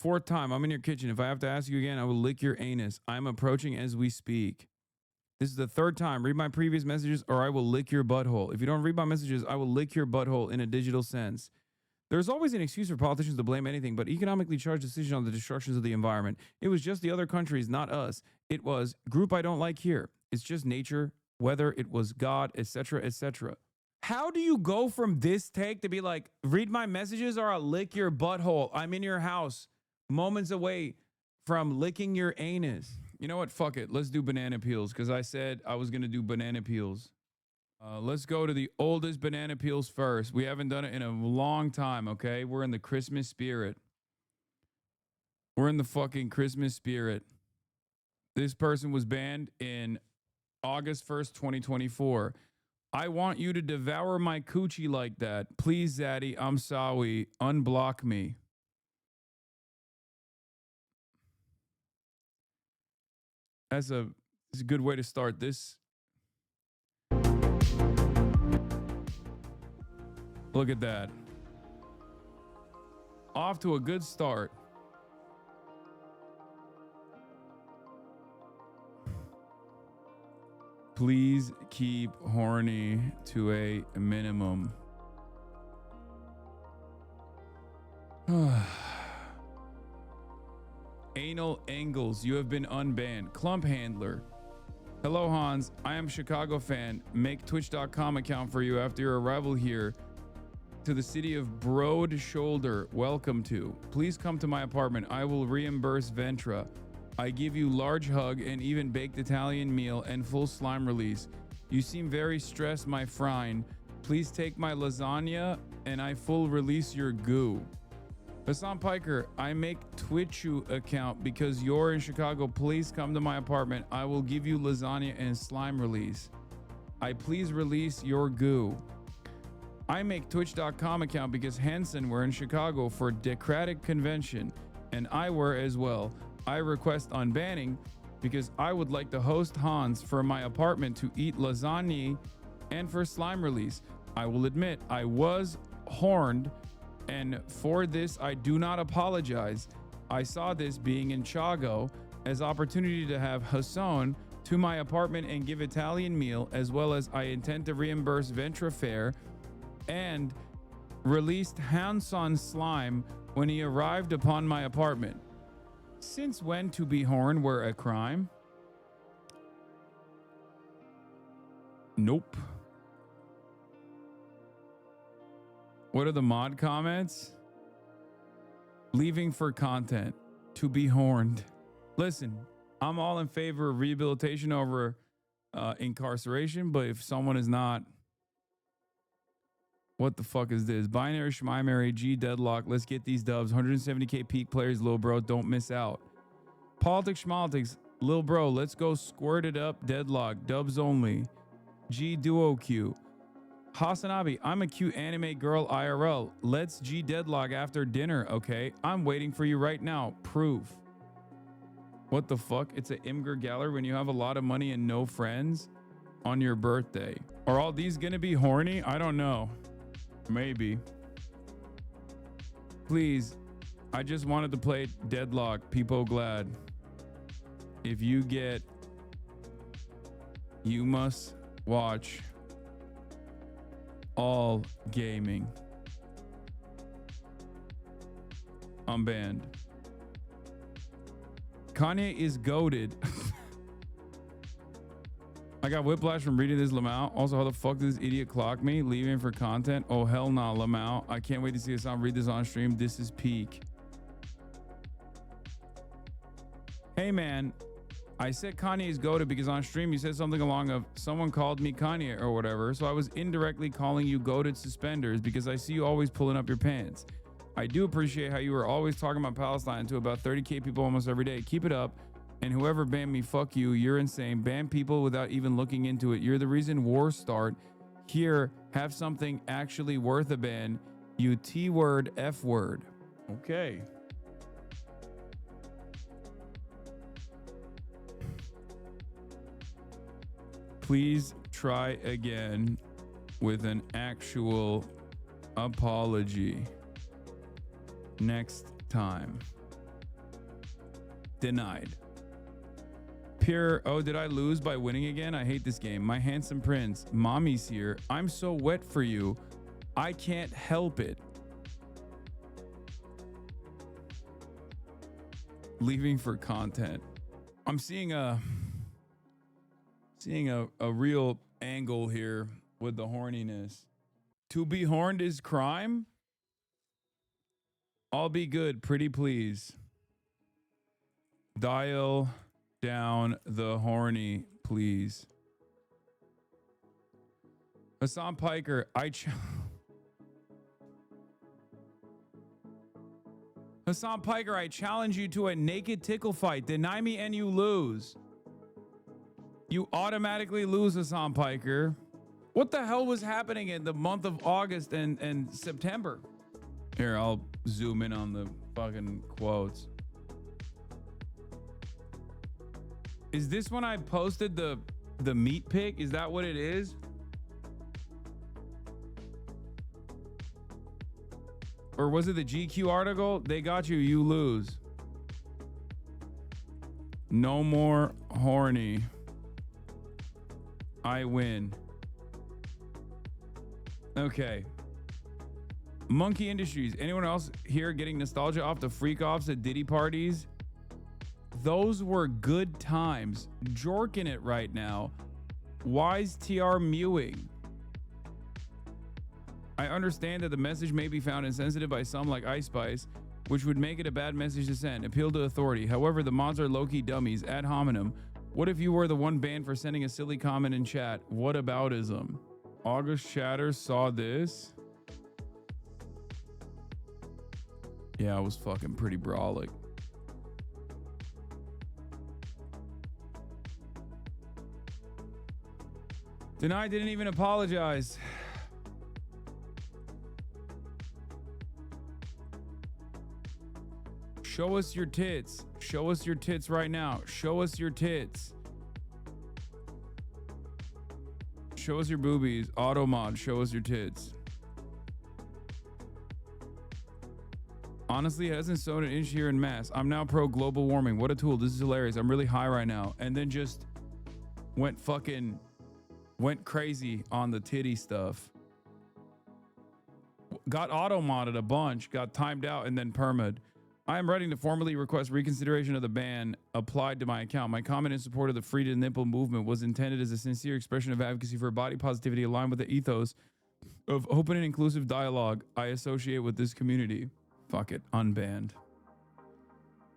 Fourth time, I'm in your kitchen. If I have to ask you again, I will lick your anus. I'm approaching as we speak. This is the third time. Read my previous messages or I will lick your butthole. If you don't read my messages, I will lick your butthole in a digital sense. There's always an excuse for politicians to blame anything, but economically charged decision on the destructions of the environment. It was just the other countries, not us. It was group I don't like here. It's just nature, whether it was God, etc., etc. How do you go from this take to be like, read my messages or I'll lick your butthole? I'm in your house, moments away from licking your anus. You know what? Fuck it. Let's do banana peels because I said I was going to do banana peels. Let's go to the oldest banana peels first. We haven't done it in a long time, okay? We're in the Christmas spirit. We're in the fucking Christmas spirit. This person was banned in August 1st, 2024. I want you to devour my coochie like that. Please, Zaddy, I'm sorry. Unblock me. That's a good way to start this. Look at that. Off to a good start. Please keep horny to a minimum. Anal angles, you have been unbanned. Clump handler. Hello, Hans. I am Chicago fan. Make twitch.com account for you after your arrival here to the city of Broad Shoulder. Welcome to. Please come to my apartment. I will reimburse Ventra. I give you large hug and even baked Italian meal and full slime release. You seem very stressed, my friend. Please take my lasagna and I full release your goo. Hasan Piker, I make Twitchu account because you're in Chicago. Please come to my apartment. I will give you lasagna and slime release. I please release your goo. I make twitch.com account because Hanson were in Chicago for Democratic Convention and I were as well. I request unbanning because I would like to host Hans for my apartment to eat lasagna and for slime release. I will admit I was horned and for this I do not apologize. I saw this being in Chicago as opportunity to have Hasan to my apartment and give Italian meal, as well as I intend to reimburse Ventra fare and released Hanson slime when he arrived upon my apartment. Since when to be horned were a crime? Nope. What are the mod comments? Leaving for content. To be horned. Listen, I'm all in favor of rehabilitation over incarceration, but if someone is not, what the fuck is this? Binary, Schmimary, G deadlock. Let's get these dubs. 170k peak players, lil bro. Don't miss out. Politics, schmaltics. Lil bro, let's go squirt it up. Deadlock. Dubs only. G duo Q. HasanAbi, I'm a cute anime girl IRL. Let's G deadlock after dinner, okay? I'm waiting for you right now. Proof. What the fuck? It's an Imgur gallery when you have a lot of money and no friends on your birthday. Are all these gonna be horny? I don't know. Maybe. Please, I just wanted to play Deadlock. People glad. If you get, you must watch all gaming. I'm banned. Kanye is goated. I got whiplash from reading this, Lamau. Also, how the fuck did this idiot clock me? Leaving for content? Oh, hell nah, Lamau. I can't wait to see Hasan read this on stream. This is peak. Hey, man. I said Kanye is goated because on stream you said something along of someone called me Kanye or whatever. So I was indirectly calling you goated suspenders because I see you always pulling up your pants. I do appreciate how you were always talking about Palestine to about 30k people almost every day. Keep it up. And whoever banned me, fuck you. You're insane. Ban people without even looking into it. You're the reason wars start. Here, have something actually worth a ban. You T-word, F-word. Okay. Please try again with an actual apology next time. Denied. Pure, oh, did I lose by winning again? I hate this game. My handsome prince, mommy's here. I'm so wet for you. I can't help it. Leaving for content. I'm seeing a real angle here with the horniness. To be horned is crime? I'll be good, pretty please. Dial down the horny, please. Hasan Piker, Hasan Piker, I challenge you to a naked tickle fight. Deny me and you lose. You automatically lose, Hasan Piker. What the hell was happening in the month of August and September? Here, I'll zoom in on the fucking quotes. Is this when I posted the meat pic? Is that what it is? Or was it the GQ article? They got you, you lose. No more horny. I win. Okay. Monkey Industries. Anyone else here getting nostalgia off the freak offs at Diddy parties? Those were good times. Jorking it right now. Wise TR mewing. I understand that the message may be found insensitive by some like Ice Spice, which would make it a bad message to send. Appeal to authority. However, the mods are low-key dummies. Ad hominem. What if you were the one banned for sending a silly comment in chat? What aboutism? August chatter saw this. Yeah, I was fucking pretty brawlic. Denied didn't even apologize. Show us your tits. Show us your tits right now. Show us your tits. Show us your boobies. Automod, show us your tits. Honestly, it hasn't sewn an inch here in mass. I'm now pro global warming. What a tool. This is hilarious. I'm really high right now. And then just went crazy on the titty stuff. Got auto-modded a bunch, got timed out, and then perma'd. I am writing to formally request reconsideration of the ban applied to my account. My comment in support of the Free to Nipple movement was intended as a sincere expression of advocacy for body positivity aligned with the ethos of open and inclusive dialogue I associate with this community. Fuck it, unbanned.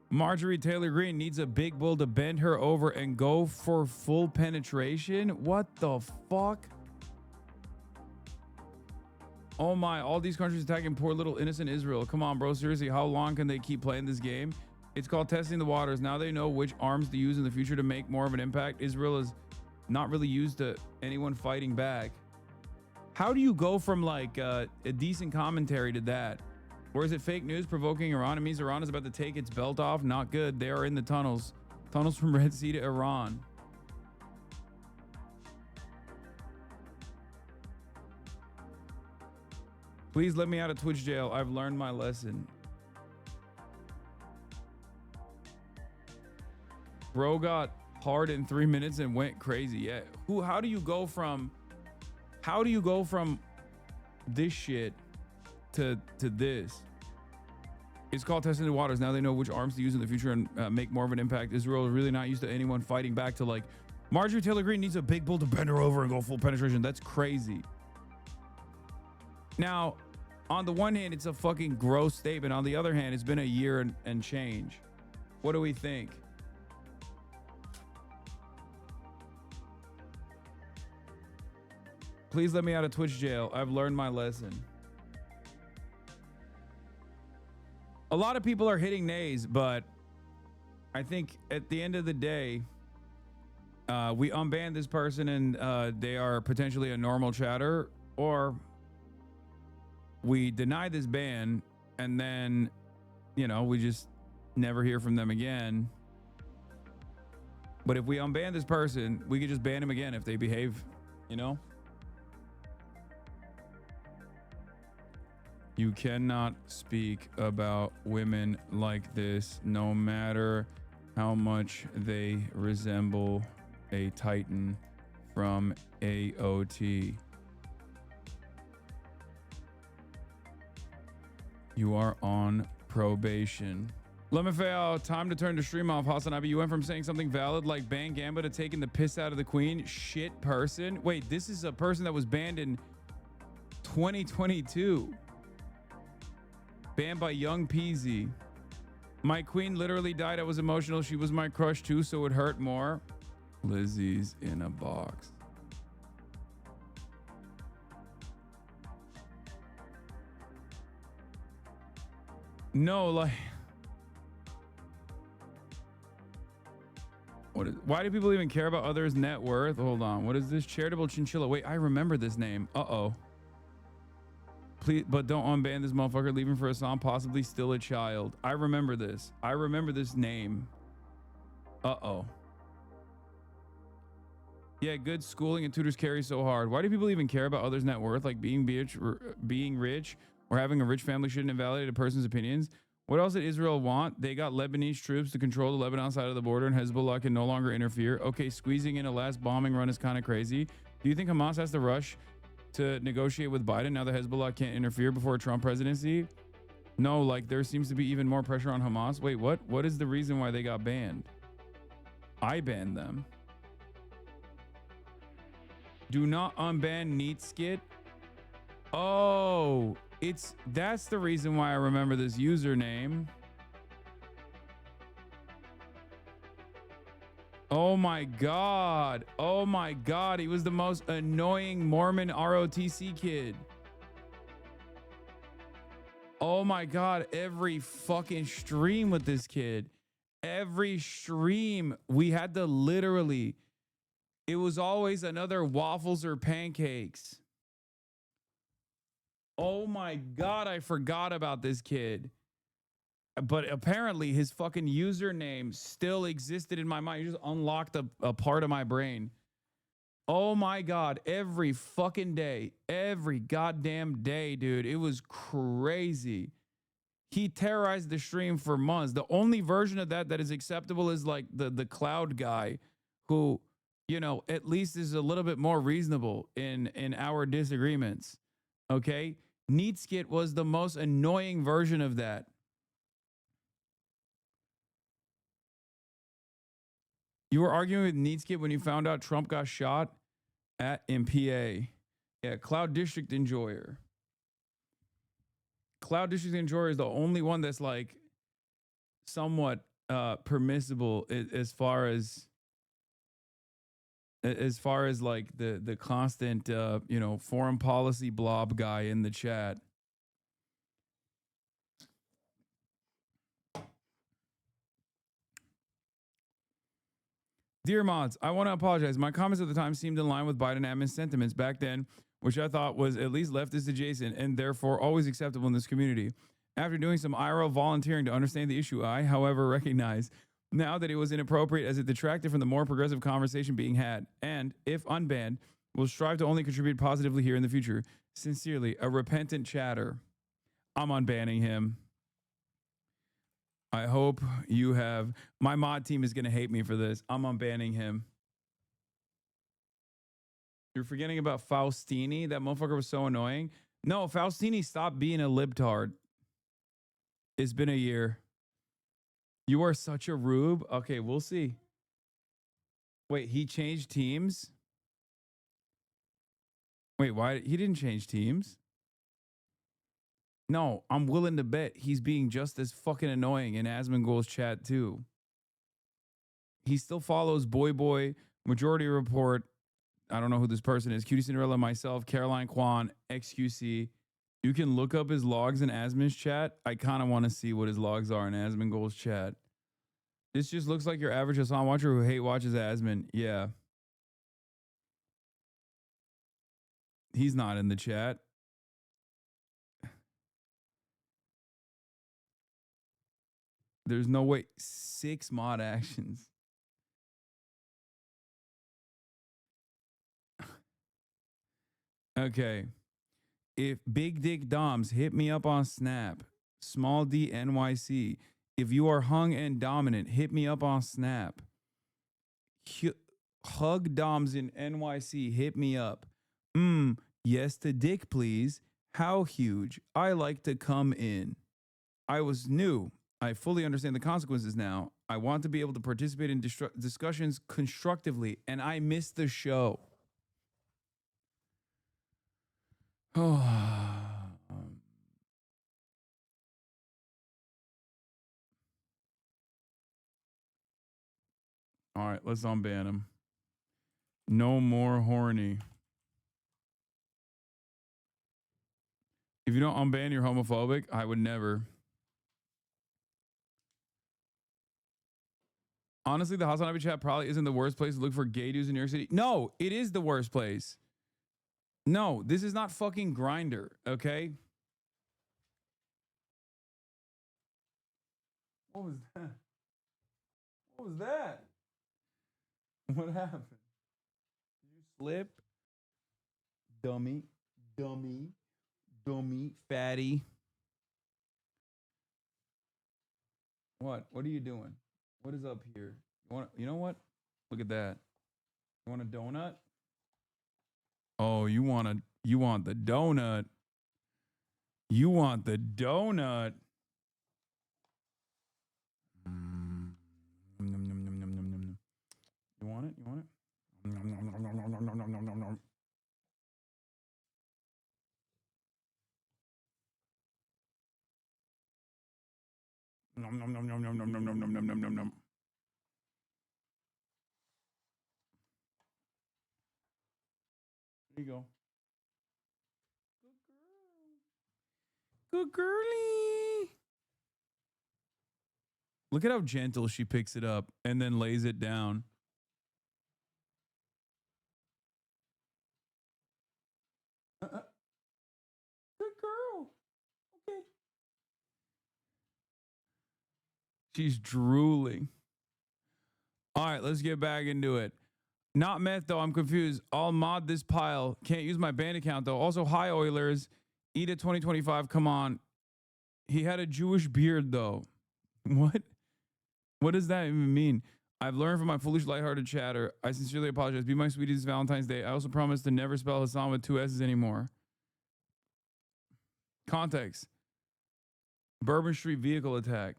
Marjorie Taylor Greene needs a big bull to bend her over and go for full penetration? What the fuck? Oh my, all these countries attacking poor little innocent Israel. Come on, bro. Seriously, how long can they keep playing this game? It's called testing the waters. Now they know which arms to use in the future to make more of an impact. Israel is not really used to anyone fighting back. How do you go from like a decent commentary to that? Or is it fake news provoking Iran? It means Iran is about to take its belt off. Not good. They are in the tunnels. Tunnels from Red Sea to Iran. Please let me out of Twitch jail. I've learned my lesson. Bro got hard in 3 minutes and went crazy. Yeah. How do you go from this shit to this? It's called testing the waters. Now they know which arms to use in the future and make more of an impact. Israel is really not used to anyone fighting back to like Marjorie Taylor Greene needs a big bull to bend her over and go full penetration. That's crazy. Now, on the one hand, it's a fucking gross statement. On the other hand, it's been a year and change. What do we think? Please let me out of Twitch jail. I've learned my lesson. A lot of people are hitting nays, but I think at the end of the day, we unban this person and they are potentially a normal chatter, or we deny this ban and then, you know, we just never hear from them again. But if we unban this person, we could just ban him again if they behave, you know? You cannot speak about women like this, no matter how much they resemble a Titan from AOT. You are on probation. Lemafeo, time to turn the stream off. HasanAbi, you went from saying something valid like ban Gamba to taking the piss out of the queen. Shit person. Wait, this is a person that was banned in 2022. Banned by Young Peasy. My queen literally died. I was emotional. She was my crush too, so it hurt more. Lizzie's in a box. No, like... why do people even care about others' net worth? Hold on. What is this? Charitable Chinchilla. Wait, I remember this name. Uh-oh. Please, but don't unban this motherfucker leaving for Hasan, possibly still a child. I remember this. I remember this name. Uh-oh. Yeah, good schooling and tutors carry so hard. Why do people even care about others' net worth? Like being rich or having a rich family shouldn't invalidate a person's opinions. What else did Israel want? They got Lebanese troops to control the Lebanon side of the border, and Hezbollah can no longer interfere. Okay, squeezing in a last bombing run is kind of crazy. Do you think Hamas has to rush to negotiate with Biden now that Hezbollah can't interfere before a Trump presidency? No, like there seems to be even more pressure on Hamas. Wait, what? What is the reason why they got banned? I banned them. Do not unban Neat Skit. Oh, that's the reason why I remember this username. Oh my God. Oh my God. He was the most annoying Mormon ROTC kid. Oh my God. Every fucking stream with this kid. Every stream we had to literally, it was always another waffles or pancakes. Oh my God, I forgot about this kid. But apparently his fucking username still existed in my mind. You just unlocked a part of my brain. Oh my God, every fucking day, every goddamn day, dude. It was crazy. He terrorized the stream for months. The only version of that is acceptable is like the cloud guy who, you know, at least is a little bit more reasonable in our disagreements. Okay? Neatskit was the most annoying version of that. You were arguing with Neatskit when you found out Trump got shot in PA. Yeah, Cloud District Enjoyer. Cloud District Enjoyer is the only one that's like somewhat permissible as far as like the constant you know, foreign policy blob guy in the chat. Dear mods, I want to apologize. My comments at the time seemed in line with Biden admin sentiments back then, which I thought was at least leftist adjacent and therefore always acceptable in this community. After doing some IRL volunteering to understand the issue, I, however, recognize now that it was inappropriate as it detracted from the more progressive conversation being had, and, if unbanned, will strive to only contribute positively here in the future. Sincerely, a repentant chatter. I'm unbanning him. I hope you have... My mod team is going to hate me for this. I'm unbanning him. You're forgetting about Faustini? That motherfucker was so annoying. No, Faustini stopped being a libtard. It's been a year. You are such a rube. Okay, we'll see. Wait, he changed teams? Wait, why? He didn't change teams. No, I'm willing to bet he's being just as fucking annoying in Asmongold's chat too. He still follows Boy, Majority Report. I don't know who this person is. Cutie Cinderella, myself, Caroline Kwan, XQC. You can look up his logs in Asmon's chat. I kind of want to see what his logs are in Asmongold's chat. This just looks like your average Hasan watcher who hate watches Asmon. Yeah. He's not in the chat. There's no way. 6 mod actions. Okay. If Big Dick Doms hit me up on Snap, Small D NYC. If you are hung and dominant, hit me up on Snap. Hug Doms in NYC, hit me up. Yes to dick, please. How huge? I like to come in. I was new. I fully understand the consequences now. I want to be able to participate in discussions constructively, and I missed the show. Oh. All right, let's unban him. No more horny. If you don't unban, you're homophobic. I would never. Honestly, the HasanAbi chat probably isn't the worst place to look for gay dudes in New York City. No, it is the worst place. No, this is not fucking Grindr, okay? What was that? What was that? What happened? Did you slip? Dummy, dummy, dummy, fatty. What? What are you doing? What is up here? You know what? Look at that. You want a donut? Oh, you want the donut. You want the donut. You want it? You want it? There you go. Good girlie. Look at how gentle she picks it up and then lays it down. Good girl. Okay. She's drooling. All right, let's get back into it. Not meth, though. I'm confused. I'll mod this pile. Can't use my band account, though. Also, hi, Oilers. Eat it 2025. Come on. He had a Jewish beard, though. What? What does that even mean? I've learned from my foolish, lighthearted chatter. I sincerely apologize. Be my sweetie this Valentine's Day. I also promise to never spell Hasan with 2 S's anymore. Context. Bourbon Street vehicle attack.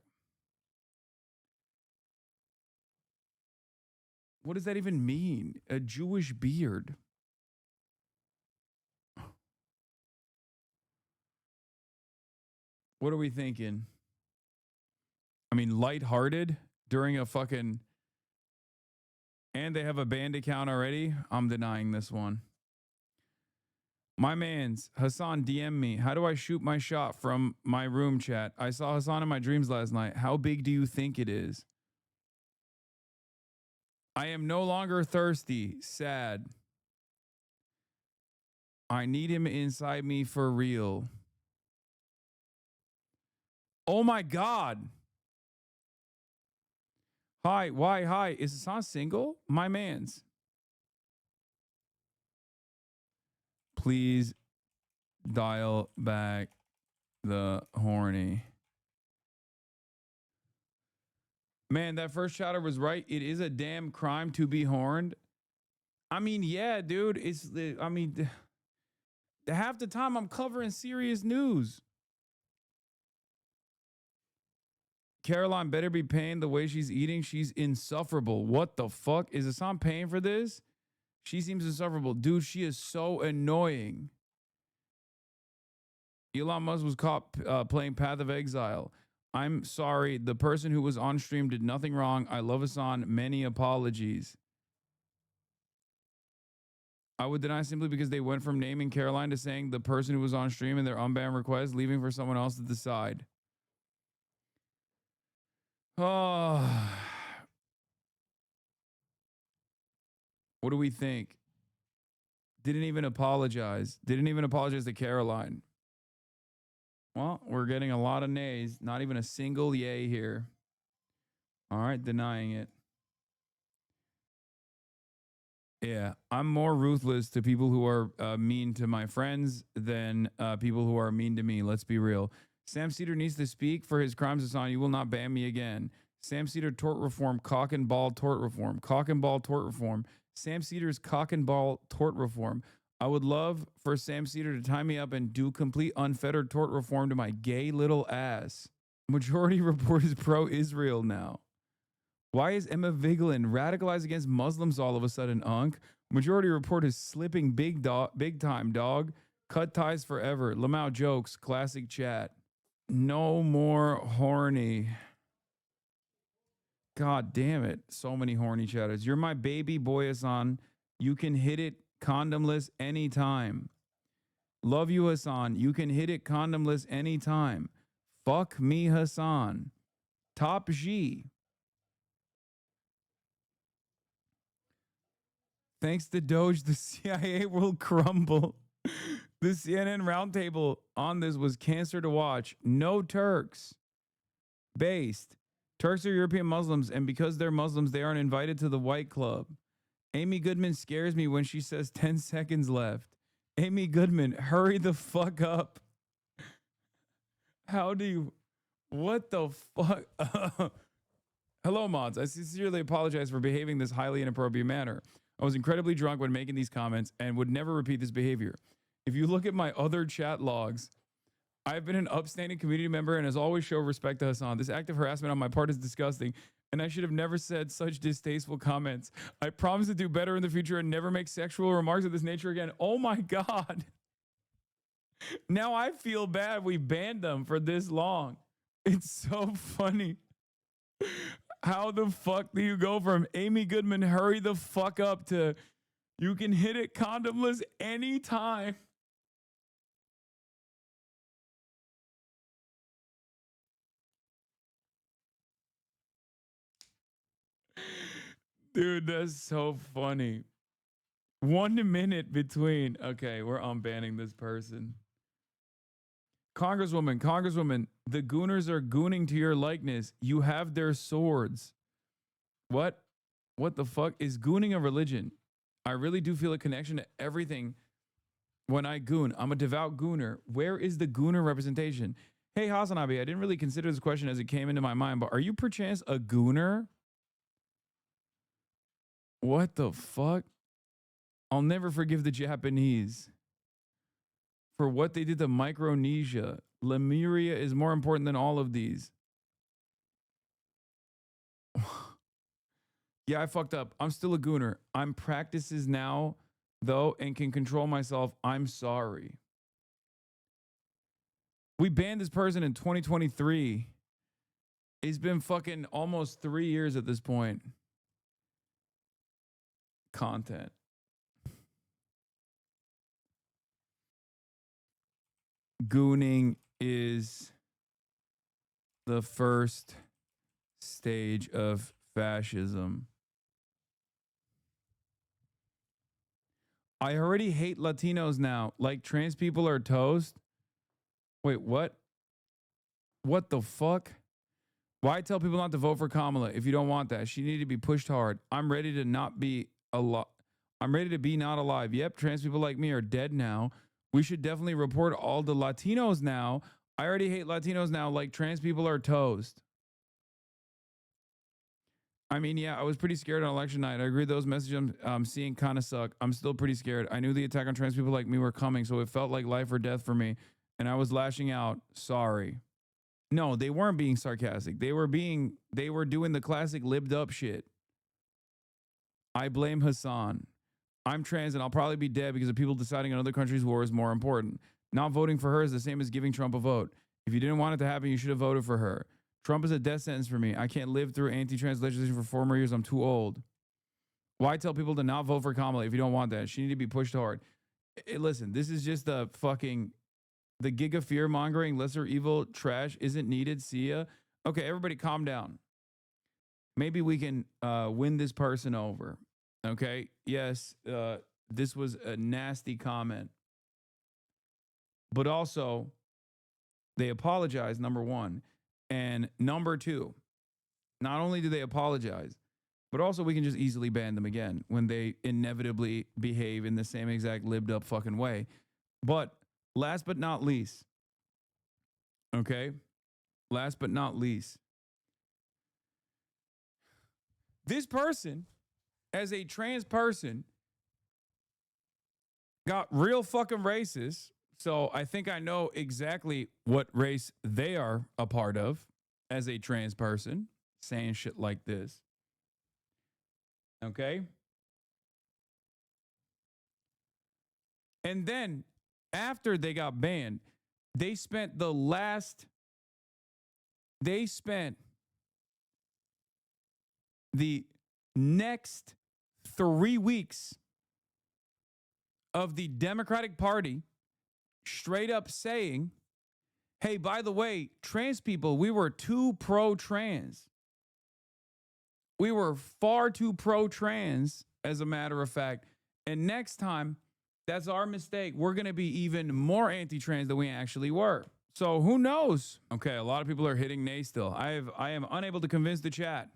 What does that even mean? A Jewish beard. What are we thinking? I mean, lighthearted during a fucking... And they have a band account already? I'm denying this one. My mans, Hasan DM me. How do I shoot my shot from my room chat? I saw Hasan in my dreams last night. How big do you think it is? I am no longer thirsty. Sad. I need him inside me for real. Oh my God. Hi, why? Hi. Is Hasan single? My mans. Please dial back the horny. Man, that first chatter was right. It is a damn crime to be horned. I mean, yeah, dude. I mean, half the time I'm covering serious news. Caroline better be paying the way she's eating. She's insufferable. What the fuck? Is Hasan paying for this? She seems insufferable. Dude, she is so annoying. Elon Musk was caught playing Path of Exile. I'm sorry. The person who was on stream did nothing wrong. I love Hasan. Many apologies. I would deny simply because they went from naming Caroline to saying the person who was on stream in their unbanned request, leaving for someone else to decide. Oh. What do we think? Didn't even apologize. Didn't even apologize to Caroline. Well, we're getting a lot of nays. Not even a single yay here. All right, denying it. Yeah, I'm more ruthless to people who are mean to my friends than people who are mean to me. Let's be real. Sam Cedar needs to speak for his crimes, Hasan. You will not ban me again. Sam Cedar tort reform, cock and ball tort reform, cock and ball tort reform. Sam Cedar's cock and ball tort reform. I would love for Sam Cedar to tie me up and do complete unfettered tort reform to my gay little ass. Majority report is pro-Israel now. Why is Emma Vigeland radicalized against Muslims all of a sudden, Unk? Majority report is slipping big time, dog. Cut ties forever. Lamau jokes, classic chat. No more horny. God damn it. So many horny chatters. You're my baby boy, Hasan. You can hit it condomless anytime. Love you, Hasan. You can hit it condomless anytime. Fuck me, Hasan. Top G. Thanks to Doge, the CIA will crumble. The CNN roundtable on this was cancer to watch. No Turks. Based. Turks are European Muslims, and because they're Muslims, they aren't invited to the white club. Amy Goodman scares me when she says 10 seconds left. Amy Goodman, hurry the fuck up. How do you... What the fuck? Hello, mods. I sincerely apologize for behaving this highly inappropriate manner. I was incredibly drunk when making these comments and would never repeat this behavior. If you look at my other chat logs, I've been an upstanding community member and has always shown respect to Hasan. This act of harassment on my part is disgusting, and I should have never said such distasteful comments. I promise to do better in the future and never make sexual remarks of this nature again. Oh my God. Now I feel bad we banned them for this long. It's so funny. How the fuck do you go from Amy Goodman, hurry the fuck up, to you can hit it condomless anytime? Dude, that's so funny. 1 minute between. Okay, we're unbanning this person. Congresswoman, the gooners are gooning to your likeness. You have their swords. What? What the fuck? Is gooning a religion? I really do feel a connection to everything when I goon. I'm a devout gooner. Where is the gooner representation? Hey, HasanAbi, I didn't really consider this question as it came into my mind, but are you perchance a gooner? What the fuck? I'll never forgive the Japanese for what they did to Micronesia. Lemuria is more important than all of these. Yeah, I fucked up. I'm still a gooner. I'm practices now, though, and can control myself. I'm sorry. We banned this person in 2023. It's been fucking almost 3 years at this point. Content. Gooning is the first stage of fascism. I already hate Latinos now. Like trans people are toast. Wait, what? What the fuck? Why tell people not to vote for Kamala if you don't want that? She needed to be pushed hard. I'm ready to not be alive. I'm ready to be not alive. Yep, trans people like me are dead now. We should definitely report all the Latinos now. I already hate Latinos now. Like trans people are toast. I mean, yeah, I was pretty scared on election night. I agree those messages I'm seeing kind of suck. I'm still pretty scared. I knew the attack on trans people like me were coming, so it felt like life or death for me. And I was lashing out. Sorry. No, they weren't being sarcastic. They were doing the classic libbed up shit. I blame Hasan. I'm trans and I'll probably be dead because of people deciding another country's war is more important. Not voting for her is the same as giving Trump a vote. If you didn't want it to happen, you should have voted for her. Trump is a death sentence for me. I can't live through anti-trans legislation for 4 more years. I'm too old. Why tell people to not vote for Kamala if you don't want that? She need to be pushed hard. Listen, this is just the giga fear mongering, lesser evil trash isn't needed. See ya. Okay, everybody calm down. Maybe we can win this person over. Okay. Yes, this was a nasty comment. But also, they apologize, number one. And number two, not only do they apologize, but also we can just easily ban them again when they inevitably behave in the same exact libbed up fucking way. But last but not least, Okay. Last but not least, this person, as a trans person, got real fucking racist. So I think I know exactly what race they are a part of as a trans person saying shit like this. Okay. And then after they got banned, they spent the next 3 weeks of the Democratic Party straight up saying, hey, by the way, trans people, we were too pro trans. We were far too pro trans, as a matter of fact. And next time, that's our mistake. We're going to be even more anti trans than we actually were. So who knows? Okay, a lot of people are hitting nay still. I am unable to convince the chat.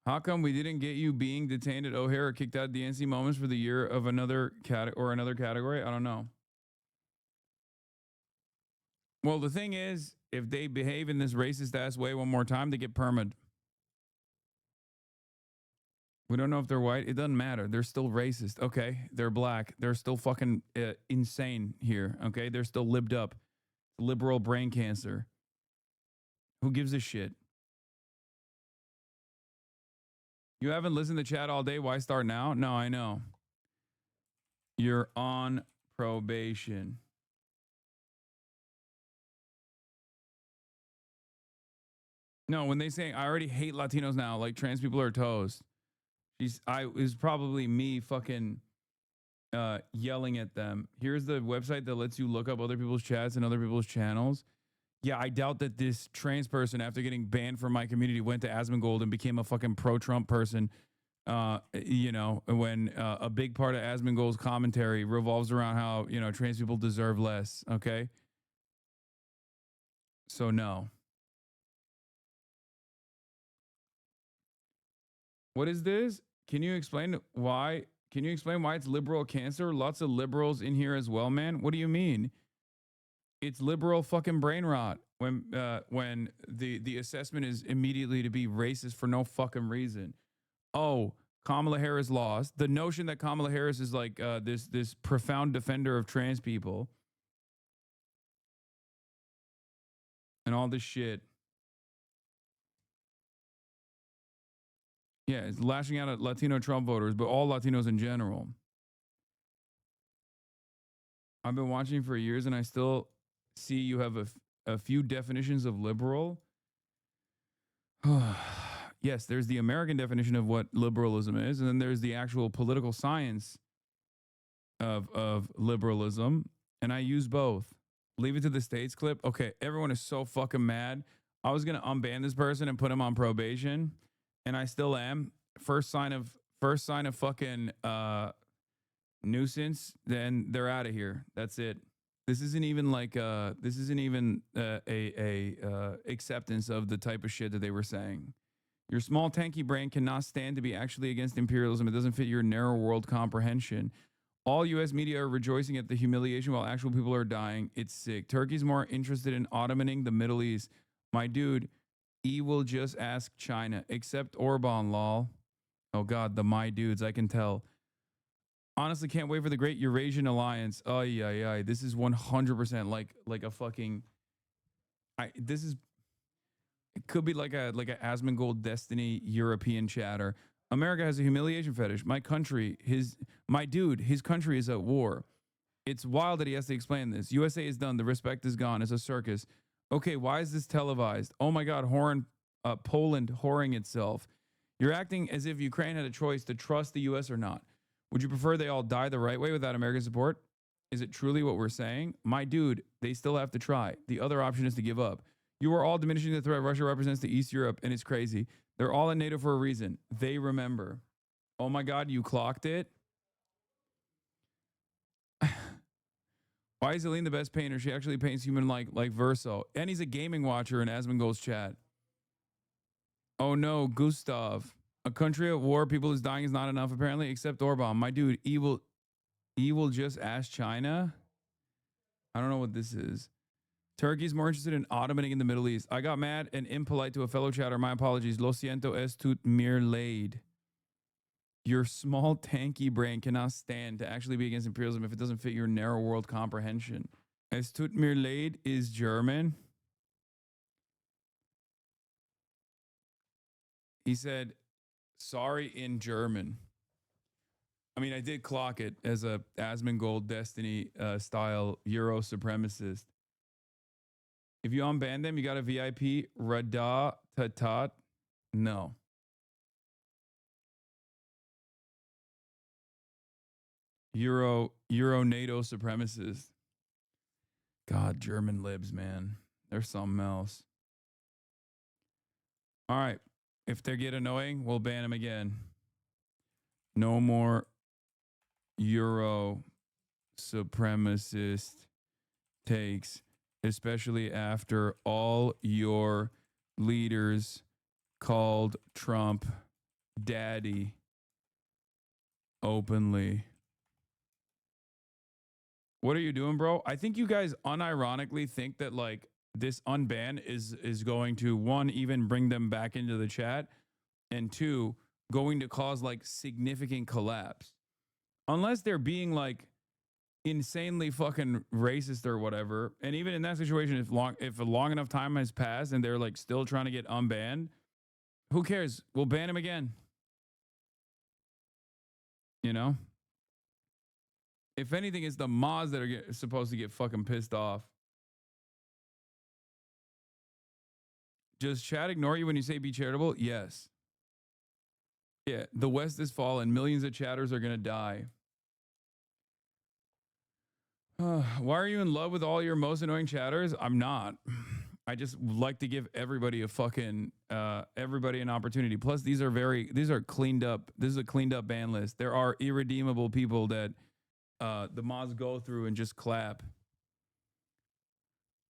How come we didn't get you being detained at O'Hare or kicked out of the NC Moments for the year of another category? I don't know. Well, the thing is, if they behave in this racist ass way one more time, they get permid. We don't know if they're white. It doesn't matter. They're still racist. Okay, they're black. They're still fucking insane here. Okay, they're still libbed up. Liberal brain cancer. Who gives a shit? You haven't listened to chat all day. Why start now? No, I know. You're on probation. No, when they say I already hate Latinos now, like trans people are toast. It was probably me fucking yelling at them. Here's the website that lets you look up other people's chats and other people's channels. Yeah, I doubt that this trans person, after getting banned from my community, went to Asmongold and became a fucking pro-Trump person. When a big part of Asmongold's commentary revolves around how, trans people deserve less. Okay. So no. What is this? Can you explain why? Can you explain why it's liberal cancer? Lots of liberals in here as well, man. What do you mean? It's liberal fucking brain rot when the assessment is immediately to be racist for no fucking reason. Oh, Kamala Harris lost. The notion that Kamala Harris is like this profound defender of trans people and all this shit. Yeah, it's lashing out at Latino Trump voters, but all Latinos in general. I've been watching for years and I still see you have a few definitions of liberal. Yes, there's the American definition of what liberalism is, and then there's the actual political science of liberalism, and I use both. Leave it to the states clip. Okay, everyone is so fucking mad. I was gonna unban this person and put him on probation, and I still am. First sign of fucking nuisance, then they're out of here. That's it. This isn't even like a acceptance of the type of shit that they were saying. Your small tanky brain cannot stand to be actually against imperialism. It doesn't fit your narrow world comprehension. All US media are rejoicing at the humiliation while actual people are dying. It's sick. Turkey's more interested in Ottomaning the Middle East. My dude, will just ask China, except Orban, lol. Oh God, the my dudes, I can tell. Honestly, can't wait for the Great Eurasian Alliance. Oh yeah. This is 100% like a fucking. It could be like a Asmongold Destiny European chatter. America has a humiliation fetish. My country, his country is at war. It's wild that he has to explain this. USA is done. The respect is gone. It's a circus. Okay, why is this televised? Oh my God, Poland whoring itself. You're acting as if Ukraine had a choice to trust the US or not. Would you prefer they all die the right way without American support? Is it truly what we're saying? My dude, they still have to try. The other option is to give up. You are all diminishing the threat Russia represents to East Europe, and it's crazy. They're all in NATO for a reason. They remember. Oh my God, you clocked it? Why is Aline the best painter? She actually paints human like Verso. And he's a gaming watcher in Asmongold's chat. Oh no, Gustav. A country at war, people is dying is not enough, apparently, except Orban. My dude, evil just ask China. I don't know what this is. Turkey's more interested in automating in the Middle East. I got mad and impolite to a fellow chatter. My apologies. Lo siento es tout mir leid. Your small, tanky brain cannot stand to actually be against imperialism if it doesn't fit your narrow world comprehension. Es tut mir leid is German. He said, sorry in German. I mean, I did clock it as a Asmongold Destiny style Euro supremacist. If you unban them, you got a VIP. Rada tatat. No. Euro NATO supremacist. God, German libs, man. They're something else. All right. If they get annoying, we'll ban them again. No more Euro supremacist takes, especially after all your leaders called Trump daddy openly. What are you doing, bro? I think you guys unironically think that like this unban is going to, one, even bring them back into the chat, and two, going to cause like significant collapse. Unless they're being like insanely fucking racist or whatever. And even in that situation, if a long enough time has passed and they're like still trying to get unbanned, who cares? We'll ban him again. You know? If anything, it's the mods that are supposed to get fucking pissed off. Does chat ignore you when you say be charitable? Yes. Yeah, the West is fallen. Millions of chatters are going to die. Why are you in love with all your most annoying chatters? I'm not. I just like to give everybody a fucking everybody an opportunity. Plus, these are cleaned up. This is a cleaned up ban list. There are irredeemable people that the mods go through and just clap.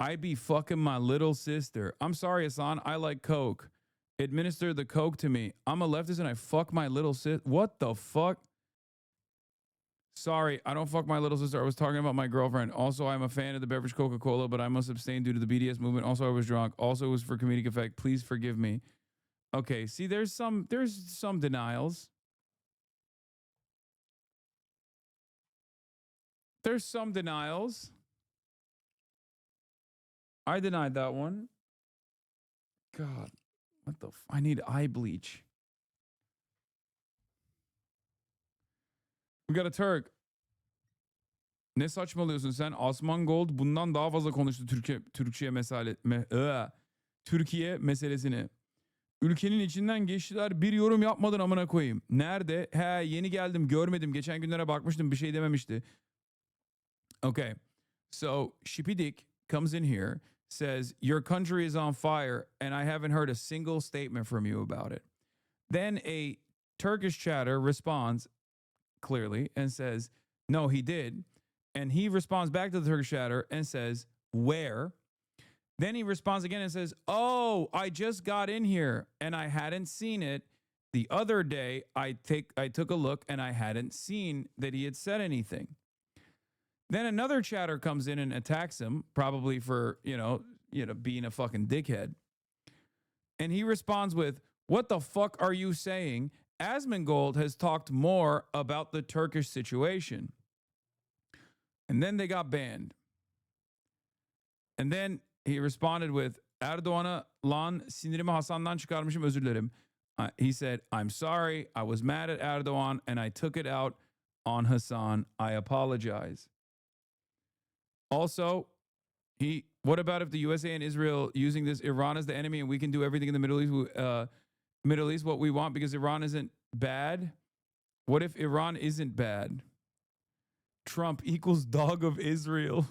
I be fucking my little sister. I'm sorry, Hasan. I like coke. Administer the coke to me. I'm a leftist and I fuck my little sister. What the fuck? Sorry, I don't fuck my little sister. I was talking about my girlfriend. Also, I'm a fan of the beverage Coca-Cola, but I must abstain due to the BDS movement. Also, I was drunk. Also, it was for comedic effect. Please forgive me. Okay, see, there's some denials. There's some denials. I denied that one. God, what the I need eye bleach. We got a Turk. Ne saçmalıyorsun sen? Asmongold bundan daha fazla konuştu Türkiye meselesini. Ülkenin içinden geçtiler, bir yorum yapmadın amına koyayım. Nerede? He, yeni geldim, görmedim. Geçen günlere bakmıştım, bir şey dememişti. Okay. So Shipidik comes in here, says your country is on fire and I haven't heard a single statement from you about it. Then a Turkish chatter responds clearly and says, no, he did. And he responds back to the Turkish chatter and says, where? Then he responds again and says, oh, I just got in here and I hadn't seen it. The other day, I took a look and I hadn't seen that he had said anything. Then another chatter comes in and attacks him, probably for, being a fucking dickhead. And he responds with, what the fuck are you saying? Asmongold has talked more about the Turkish situation. And then they got banned. And then he responded with, Erdoğan'a lan sinirimi Hasan'dan çıkarmışım, özür dilerim. He said, I'm sorry, I was mad at Erdoğan and I took it out on Hasan. I apologize. Also, what about if the USA and Israel using this Iran as the enemy and we can do everything in the Middle East what we want because Iran isn't bad? What if Iran isn't bad? Trump equals dog of Israel.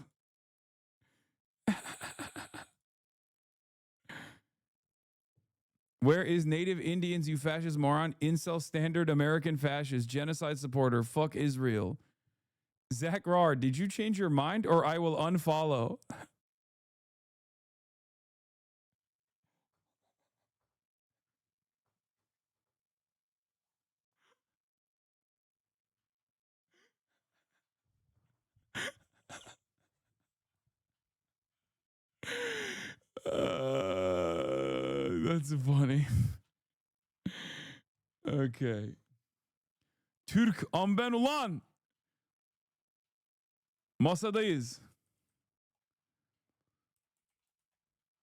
Where is native Indians, you fascist moron? Incel standard American fascist, genocide supporter, fuck Israel. Zach Rar, did you change your mind or I will unfollow? That's funny. Okay. Türk amben ulan. Masadayız.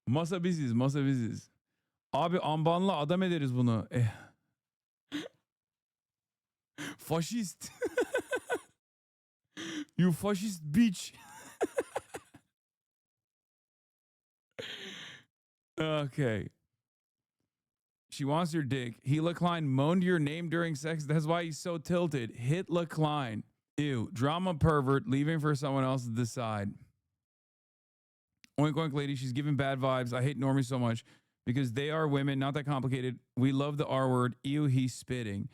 Masa biziz, masa biziz. Abi ambanla adam ederiz bunu. Faşist. You faşist bitch. Okay. She wants your dick. Hila Klein moaned your name during sex. That's why he's so tilted. Hitler Klein. Ew. Drama pervert leaving for someone else to decide. Oink oink lady. She's giving bad vibes. I hate normies so much because they are women. Not that complicated. We love the R word. Ew, he's spitting.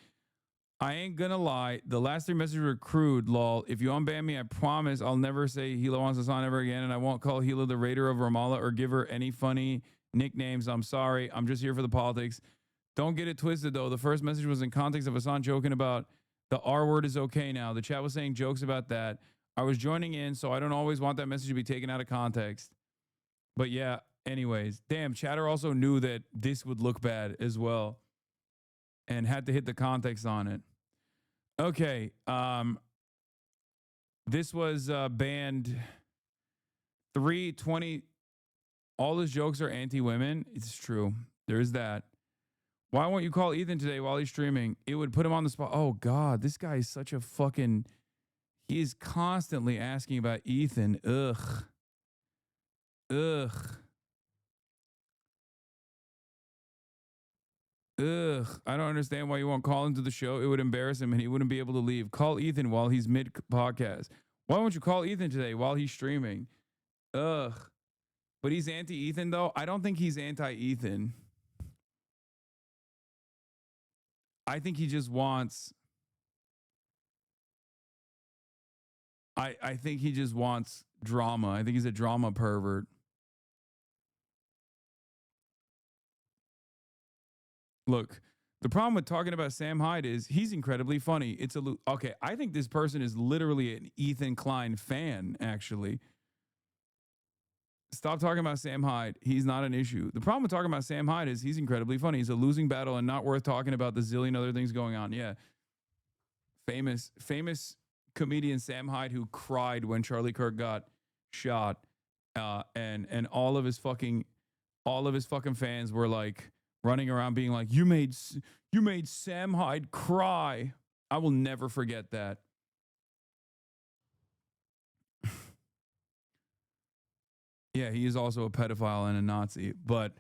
I ain't gonna lie. The last 3 messages were crude, lol. If you unban me, I promise I'll never say Hila wants us on ever again, and I won't call Hila the Raider of Ramallah or give her any funny nicknames. I'm sorry. I'm just here for the politics. Don't get it twisted, though. The first message was in context of Hasan joking about the R word is okay now. The chat was saying jokes about that. I was joining in, so I don't always want that message to be taken out of context. But yeah, anyways. Damn, chatter also knew that this would look bad as well and had to hit the context on it. Okay. This was banned 320. All his jokes are anti-women. It's true. There is that. Why won't you call Ethan today while he's streaming? It would put him on the spot. Oh, God. This guy is such a fucking... He is constantly asking about Ethan. Ugh. Ugh. Ugh. I don't understand why you won't call him to the show. It would embarrass him and he wouldn't be able to leave. Call Ethan while he's mid-podcast. Why won't you call Ethan today while he's streaming? Ugh. But he's anti-Ethan, though? I don't think he's anti-Ethan. I think he just wants... I think he just wants drama. I think he's a drama pervert. Look, the problem with talking about Sam Hyde is he's incredibly funny. It's okay. I think this person is literally an Ethan Klein fan, actually. Stop talking about Sam Hyde. He's not an issue. The problem with talking about Sam Hyde is he's incredibly funny. He's a losing battle and not worth talking about the zillion other things going on. Yeah. Famous comedian Sam Hyde who cried when Charlie Kirk got shot. And all of his fucking fans were like running around being like, you made Sam Hyde cry. I will never forget that. Yeah, he is also a pedophile and a Nazi. But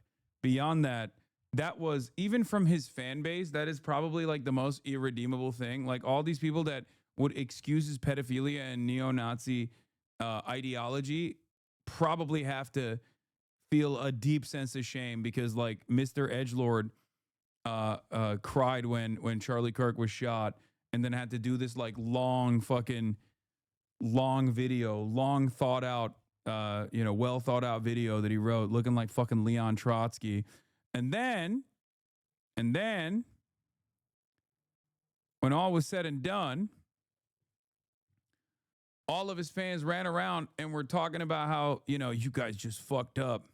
beyond that, that was, even from his fan base, that is probably like the most irredeemable thing. Like all these people that would excuse his pedophilia and neo-Nazi ideology probably have to feel a deep sense of shame because like Mr. Edgelord cried when Charlie Kirk was shot and then had to do this like long video, long thought out, well thought out video that he wrote looking like fucking Leon Trotsky. And then when all was said and done, all of his fans ran around and were talking about how, you guys just fucked up.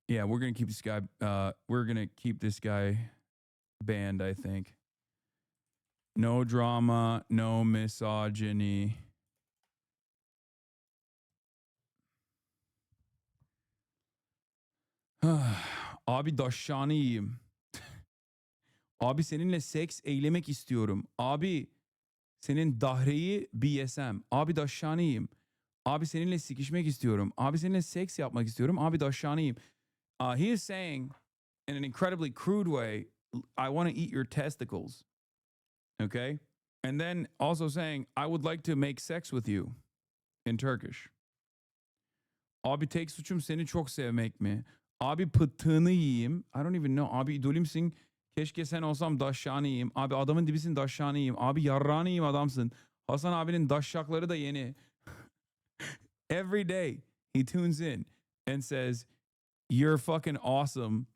Yeah, we're going to keep this guy banned, I think. No drama, no misogyny. Abi daşşanı yiyeyim. Abi seninle seks eylemek istiyorum. Abi senin dahreyi bir yesem. Abi daşşanı yiyeyim. Abi seninle sikişmek istiyorum. Abi seninle seks yapmak istiyorum. Abi daşşanı yiyeyim. He is saying in an incredibly crude way, I want to eat your testicles. Okay? And then also saying, I would like to make sex with you in Turkish. Abi tek suçum seni çok sevmek mi? Abi pıttığını yiyeyim. I don't even know. Abi idolümsün. Keşke sen olsam daşşağını yiyeyim. Abi adamın dibisin daşşağını yiyeyim. Abi yarrağını yiyeyim adamsın. Hasan abinin daşşakları da yeni. Every day he tunes in and says, you're fucking awesome.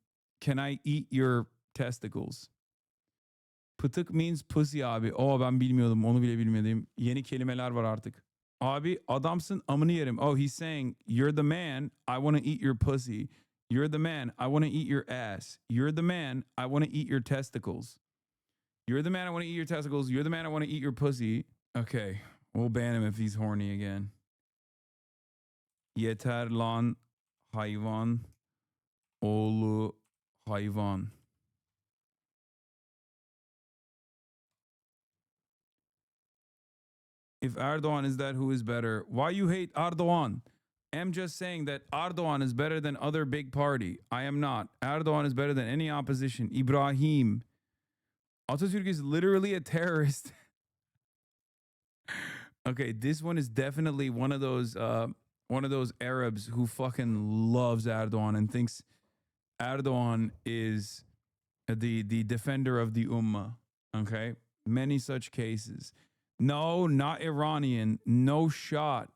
Can I eat your testicles? Pıtık means pussy abi. Ben bilmiyordum. Onu bile bilmediğim yeni kelimeler var artık. Abi adamsın amını yerim. Oh, he's saying, you're the man. I want to eat your pussy. You're the man. I want to eat your ass. You're the man. I want to eat your testicles. You're the man. I want to eat your testicles. You're the man. I want to eat your pussy. Okay. We'll ban him if he's horny again. Yeter lan hayvan. Oğlu hayvan. If Erdogan is that, who is better? Why you hate Erdogan? I'm just saying that Erdogan is better than other big party. I am not. Erdogan is better than any opposition. Ibrahim. Atatürk is literally a terrorist. Okay, this one is definitely one of those Arabs who fucking loves Erdogan and thinks Erdogan is the defender of the ummah. Okay, many such cases. No, not Iranian. No shot.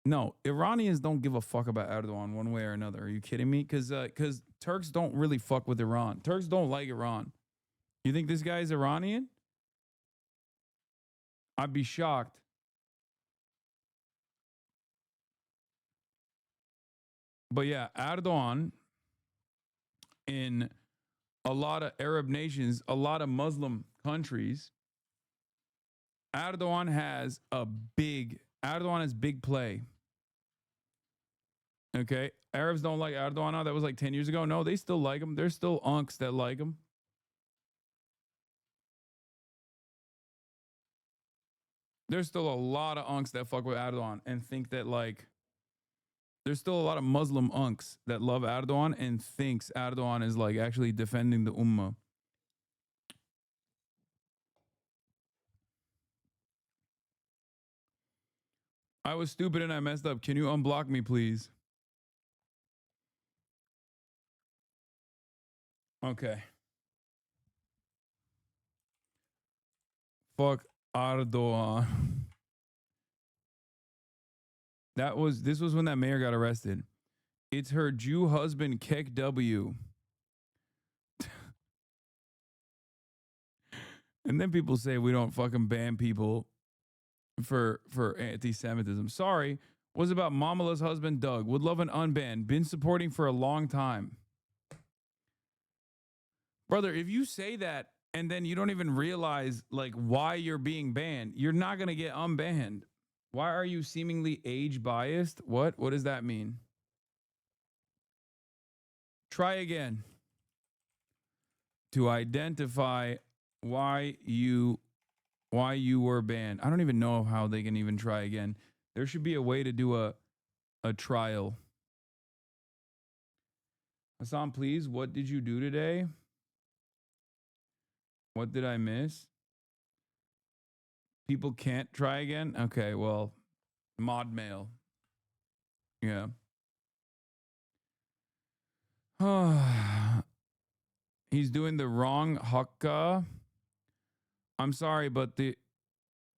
No, Iranians don't give a fuck about Erdogan one way or another. Are you kidding me? Because Turks don't really fuck with Iran. Turks don't like Iran. You think this guy is Iranian? I'd be shocked. But yeah, Erdogan in a lot of Arab nations, a lot of Muslim countries, Erdogan has big play. Okay. Arabs don't like Erdogan now. That was like 10 years ago. No, they still like him. There's still unks that like him. There's still a lot of unks that fuck with Erdogan and think that like there's still a lot of Muslim unks that love Erdogan and thinks Erdogan is like actually defending the ummah. I was stupid and I messed up. Can you unblock me, please? Okay. Fuck Erdogan. This was when that mayor got arrested. It's her Jew husband, Kek W. And then people say we don't fucking ban people for anti-Semitism. Sorry, was about Mamala's husband, Doug. Would love an unban. Been supporting for a long time. Brother, if you say that and then you don't even realize like why you're being banned, you're not gonna get unbanned. Why are you seemingly age biased? What does that mean? Try again. To identify why you were banned. I don't even know how they can even try again. There should be a way to do a trial. Hasan, please, what did you do today? What did I miss? People can't try again? Okay, well, mod mail. Yeah. He's doing the wrong hakka. I'm sorry, but the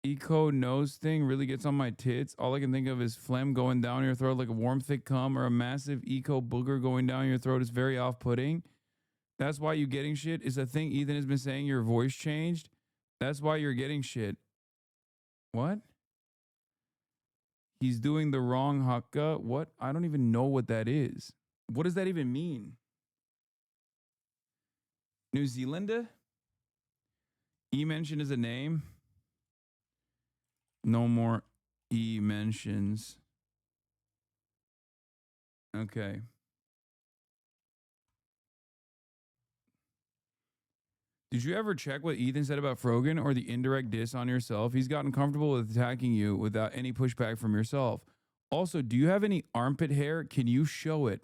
eco nose thing really gets on my tits. All I can think of is phlegm going down your throat like a warm, thick cum or a massive eco booger going down your throat is very off-putting. That's why you getting shit is a thing Ethan has been saying. Your voice changed. That's why you're getting shit. What? He's doing the wrong hakka. What? I don't even know what that is. What does that even mean? New Zealander? E-mention is a name. No more E-mentions. Okay. Did you ever check what Ethan said about Frogan or the indirect diss on yourself? He's gotten comfortable with attacking you without any pushback from yourself. Also, do you have any armpit hair? Can you show it?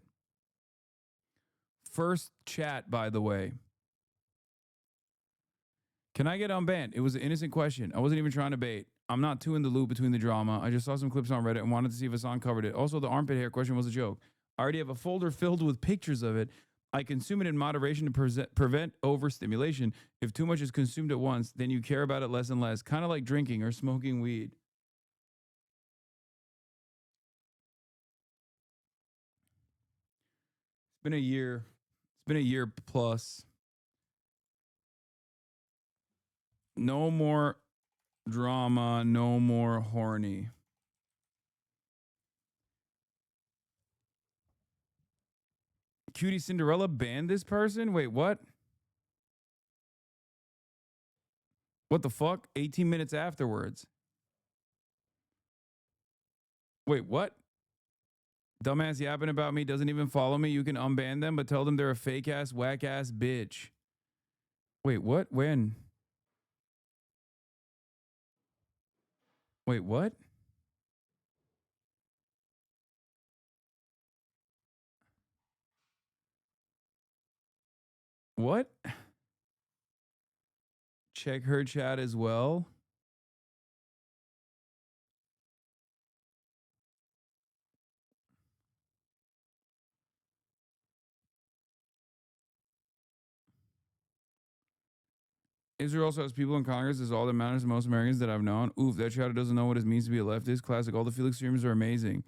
First chat, by the way. Can I get unbanned? It was an innocent question. I wasn't even trying to bait. I'm not too in the loop between the drama. I just saw some clips on Reddit and wanted to see if Hasan covered it. Also, the armpit hair question was a joke. I already have a folder filled with pictures of it. I consume it in moderation to prevent overstimulation. If too much is consumed at once, then you care about it less and less. Kind of like drinking or smoking weed. It's been a year. It's been a year plus. No more drama. No more horny. Cutie Cinderella banned this person? Wait, what? What the fuck? 18 minutes afterwards. Wait, what? Dumbass yapping about me, doesn't even follow me. You can unban them, but tell them they're a fake ass, whack ass bitch. Wait, what? When? Wait, what? What? Check her chat as well. Israel also has people in Congress. Is all that matters to most Americans that I've known. Oof, that chatter doesn't know what it means to be a leftist. Classic. All the Felix streamers are amazing.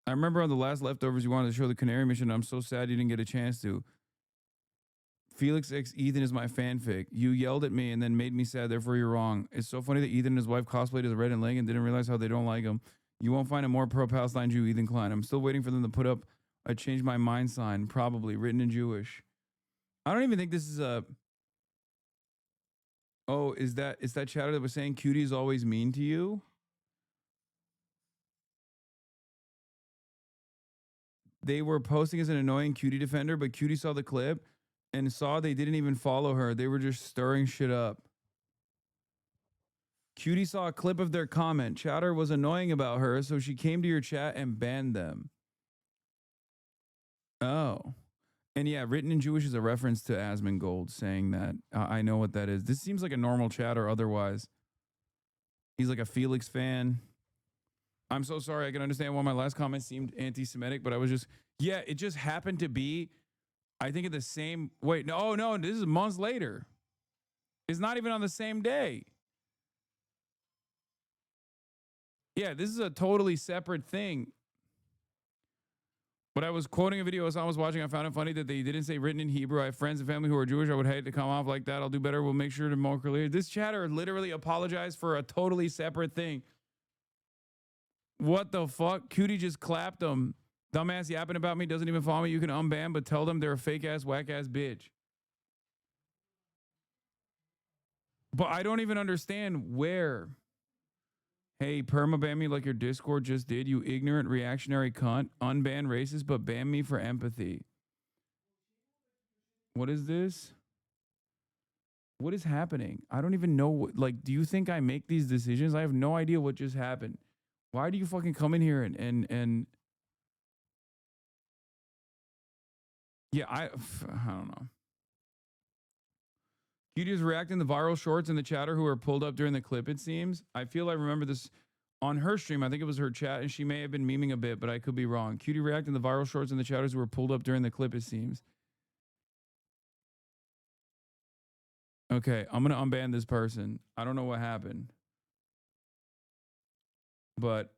I remember on the last Leftovers, you wanted to show the Canary mission. I'm so sad you didn't get a chance to. Felix X Ethan is my fanfic. You yelled at me and then made me sad, therefore you're wrong. It's so funny that Ethan and his wife cosplayed as Red and Lang and didn't realize how they don't like him. You won't find a more pro-Palestine Jew, Ethan Klein. I'm still waiting for them to put up a change my mind sign, probably written in Jewish. I don't even think this is a... Oh, is that chatter that was saying cutie is always mean to you? They were posting as an annoying cutie defender, but cutie saw the clip and saw they didn't even follow her. They were just stirring shit up. Cutie saw a clip of their comment. Chatter was annoying about her, so she came to your chat and banned them. Oh. And yeah, written in Jewish is a reference to Asmongold saying that. I know what that is. This seems like a normal chatter otherwise. He's like a Felix fan. I'm so sorry. I can understand why my last comment seemed anti-Semitic, but I was just... Yeah, it just happened to be... I think at the same... Wait, no, this is months later. It's not even on the same day. Yeah, this is a totally separate thing. But I was quoting a video Hasan was watching. I found it funny that they didn't say written in Hebrew. I have friends and family who are Jewish. I would hate to come off like that. I'll do better. We'll make sure to more clear. This chatter literally apologized for a totally separate thing. What the fuck? Cutie just clapped them. Dumbass yapping about me, doesn't even follow me. You can unban, but tell them they're a fake ass, whack ass bitch. But I don't even understand where. Hey, permaban me like your Discord just did, you ignorant reactionary cunt. Unban racist, but ban me for empathy. What is this? What is happening? I don't even know. Like, do you think I make these decisions? I have no idea what just happened. Why do you fucking come in here and yeah, I don't know. Cutie is reacting to viral shorts in the chatter who are pulled up during the clip, it seems. I feel I remember this on her stream. I think it was her chat, and she may have been memeing a bit, but I could be wrong. Cutie reacting to the viral shorts in the chatters who were pulled up during the clip, it seems. Okay, I'm going to unban this person. I don't know what happened. But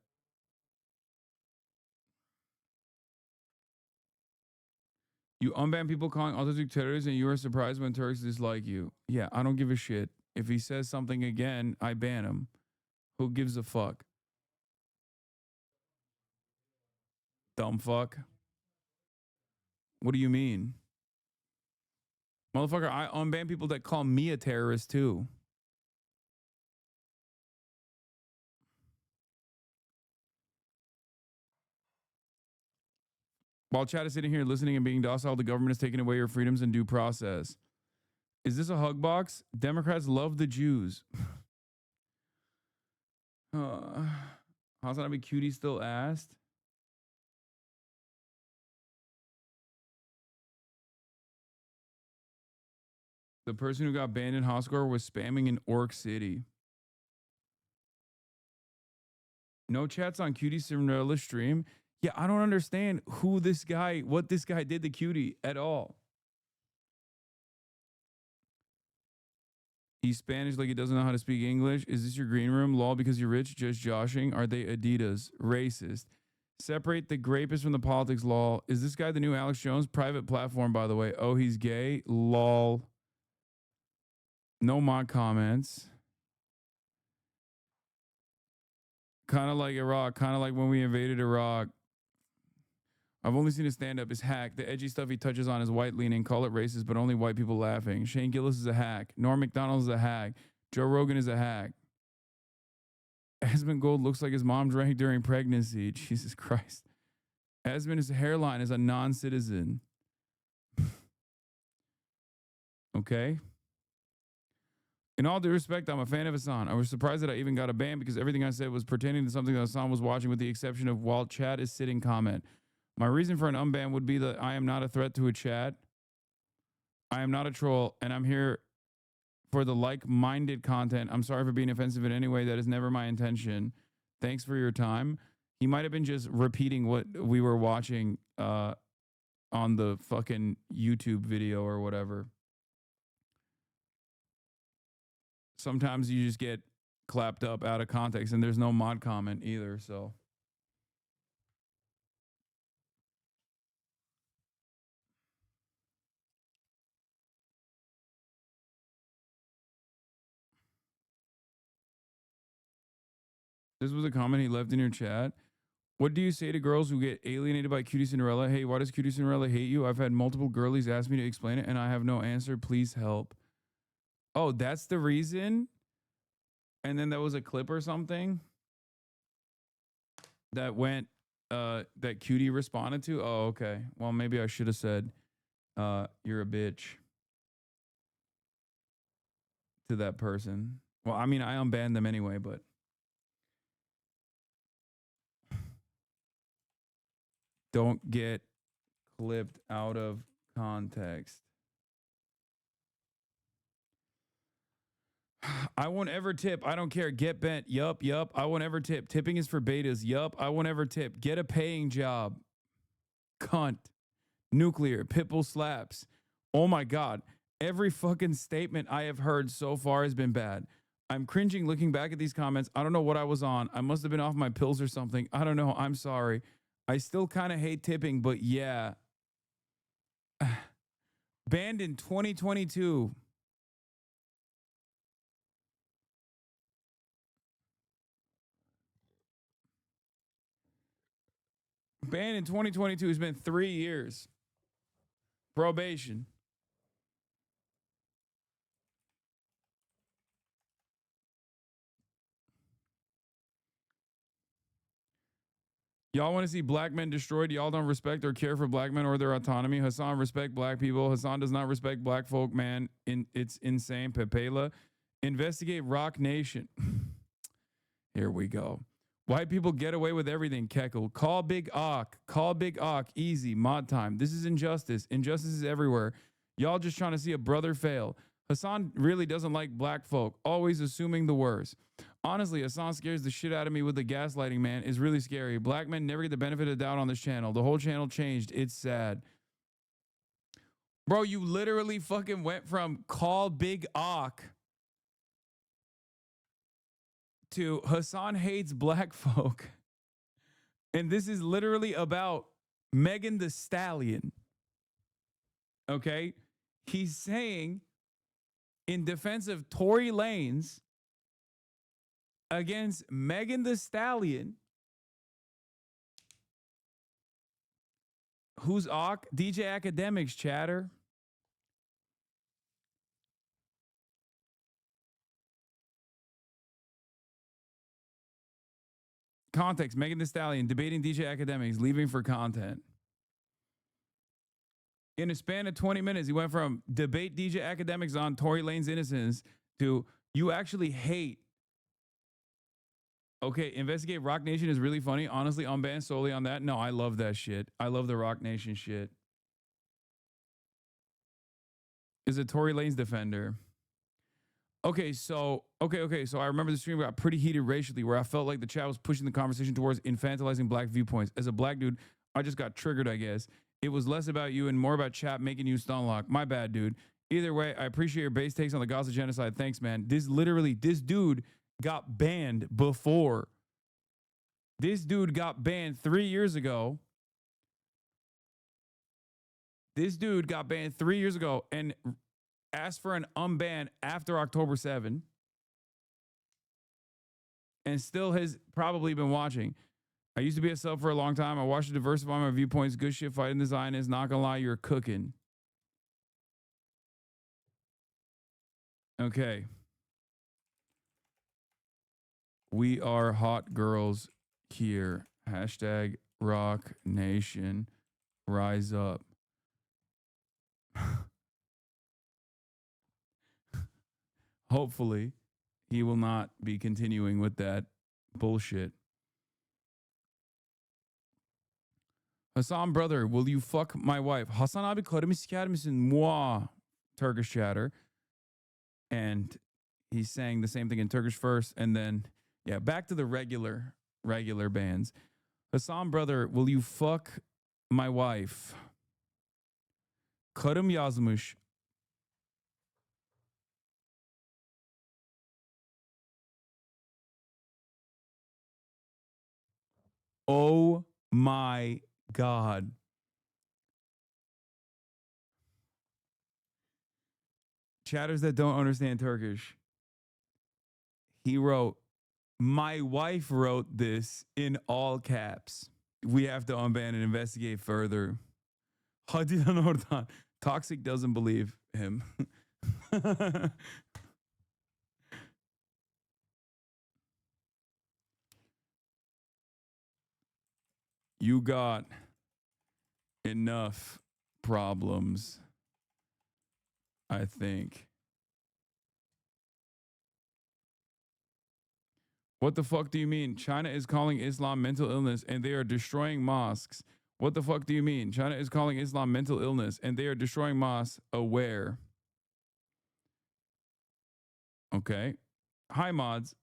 you unban people calling Atatürk terrorists and you are surprised when Turks dislike you. Yeah, I don't give a shit. If he says something again, I ban him. Who gives a fuck? Dumb fuck. What do you mean? Motherfucker, I unban people that call me a terrorist too. While chat is sitting here listening and being docile, the government is taking away your freedoms and due process. Is this a hug box? Democrats love the Jews. HasanAbi Cutie still asked. The person who got banned in Hoscore was spamming in Orc City. No chats on Cutie Cinderella's stream. Yeah, I don't understand what this guy did to Cutie at all. He's Spanish like he doesn't know how to speak English. Is this your green room? Lol, because you're rich, just joshing. Are they Adidas? Racist. Separate the grapist from the politics, lol. Is this guy the new Alex Jones? Private platform, by the way. Oh, he's gay? Lol. No mod comments. Kind of like Iraq. Kind of like when we invaded Iraq. I've only seen his stand-up is hack. The edgy stuff he touches on is white-leaning. Call it racist, but only white people laughing. Shane Gillis is a hack. Norm Macdonald is a hack. Joe Rogan is a hack. Asmon Gold looks like his mom drank during pregnancy. Jesus Christ. Asmon's hairline is a non-citizen. Okay. In all due respect, I'm a fan of Hasan. I was surprised that I even got a ban because everything I said was pertaining to something that Hasan was watching, with the exception of while chat is sitting comment. My reason for an unban would be that I am not a threat to a chat. I am not a troll, and I'm here for the like-minded content. I'm sorry for being offensive in any way. That is never my intention. Thanks for your time. He might have been just repeating what we were watching on the fucking YouTube video or whatever. Sometimes you just get clapped up out of context, and there's no mod comment either, so. This was a comment he left in your chat. What do you say to girls who get alienated by Cutie Cinderella? Hey, why does Cutie Cinderella hate you? I've had multiple girlies ask me to explain it, and I have no answer. Please help. Oh, that's the reason? And then there was a clip or something that went, that Cutie responded to? Oh, okay. Well, maybe I should have said, you're a bitch to that person. Well, I mean, I unbanned them anyway, but. Don't get clipped out of context. I won't ever tip. I don't care. Get bent. Yup. I won't ever tip. Tipping is for betas. Yup. I won't ever tip. Get a paying job. Cunt. Nuclear. Pitbull slaps. Oh my God. Every fucking statement I have heard so far has been bad. I'm cringing looking back at these comments. I don't know what I was on. I must have been off my pills or something. I don't know. I'm sorry. I still kind of hate tipping, but yeah. Banned in 2022. Banned in 2022 has been 3 years. Probation. Y'all want to see black men destroyed? Y'all don't respect or care for black men or their autonomy. Hasan respect black people. Hasan does not respect black folk, man. It's insane. Pepela. Investigate Rock Nation. Here we go. White people get away with everything, Keckle. Call Big Ock. Call Big Ock. Easy. Mod time. This is injustice. Injustice is everywhere. Y'all just trying to see a brother fail. Hasan really doesn't like black folk, always assuming the worst. Honestly, Hasan scares the shit out of me with the gaslighting, man. It's really scary. Black men never get the benefit of the doubt on this channel. The whole channel changed. It's sad. Bro, you literally fucking went from call Big Ock to Hasan hates black folk. And this is literally about Megan Thee Stallion. Okay? He's saying in defense of Tory Lanez against Megan Thee Stallion, who's Ock? DJ Academics, chatter. Context, Megan Thee Stallion debating DJ Academics, leaving for content. In a span of 20 minutes, he went from debate DJ Academics on Tory Lanez innocence to you actually hate. Okay, investigate Rock Nation is really funny. Honestly, unbanned solely on that. No, I love that shit. I love the Rock Nation shit. Is a Tory Lanez defender. Okay, so I remember the stream got pretty heated racially, where I felt like the chat was pushing the conversation towards infantilizing black viewpoints. As a black dude, I just got triggered, I guess. It was less about you and more about chat making you stunlock. My bad, dude. Either way, I appreciate your base takes on the Gaza genocide. Thanks, man. This dude got banned before. This dude got banned 3 years ago. This dude got banned 3 years ago and asked for an unban after October 7 and still has probably been watching. I used to be a sub for a long time. I watched to diversify my viewpoints. Good shit fighting the Zionists. Not gonna lie, you're cooking. Okay. We are hot girls here. Hashtag Rock Nation. Rise up. Hopefully, he will not be continuing with that bullshit. Hasan brother, will you fuck my wife? HasanAbi karımı siker misin? Moi. Turkish chatter. And he's saying the same thing in Turkish first. And then, yeah, back to the regular bands. Hasan brother, will you fuck my wife? Karım yazmış. Oh my God. Chatters that don't understand Turkish. He wrote, my wife wrote this in all caps. We have to unban and investigate further. Hadi lan oradan. Toxic doesn't believe him. You got enough problems, I think. What the fuck do you mean? China is calling Islam mental illness and they are destroying mosques. What the fuck do you mean? China is calling Islam mental illness and they are destroying mosques. Aware. Okay. Hi, mods.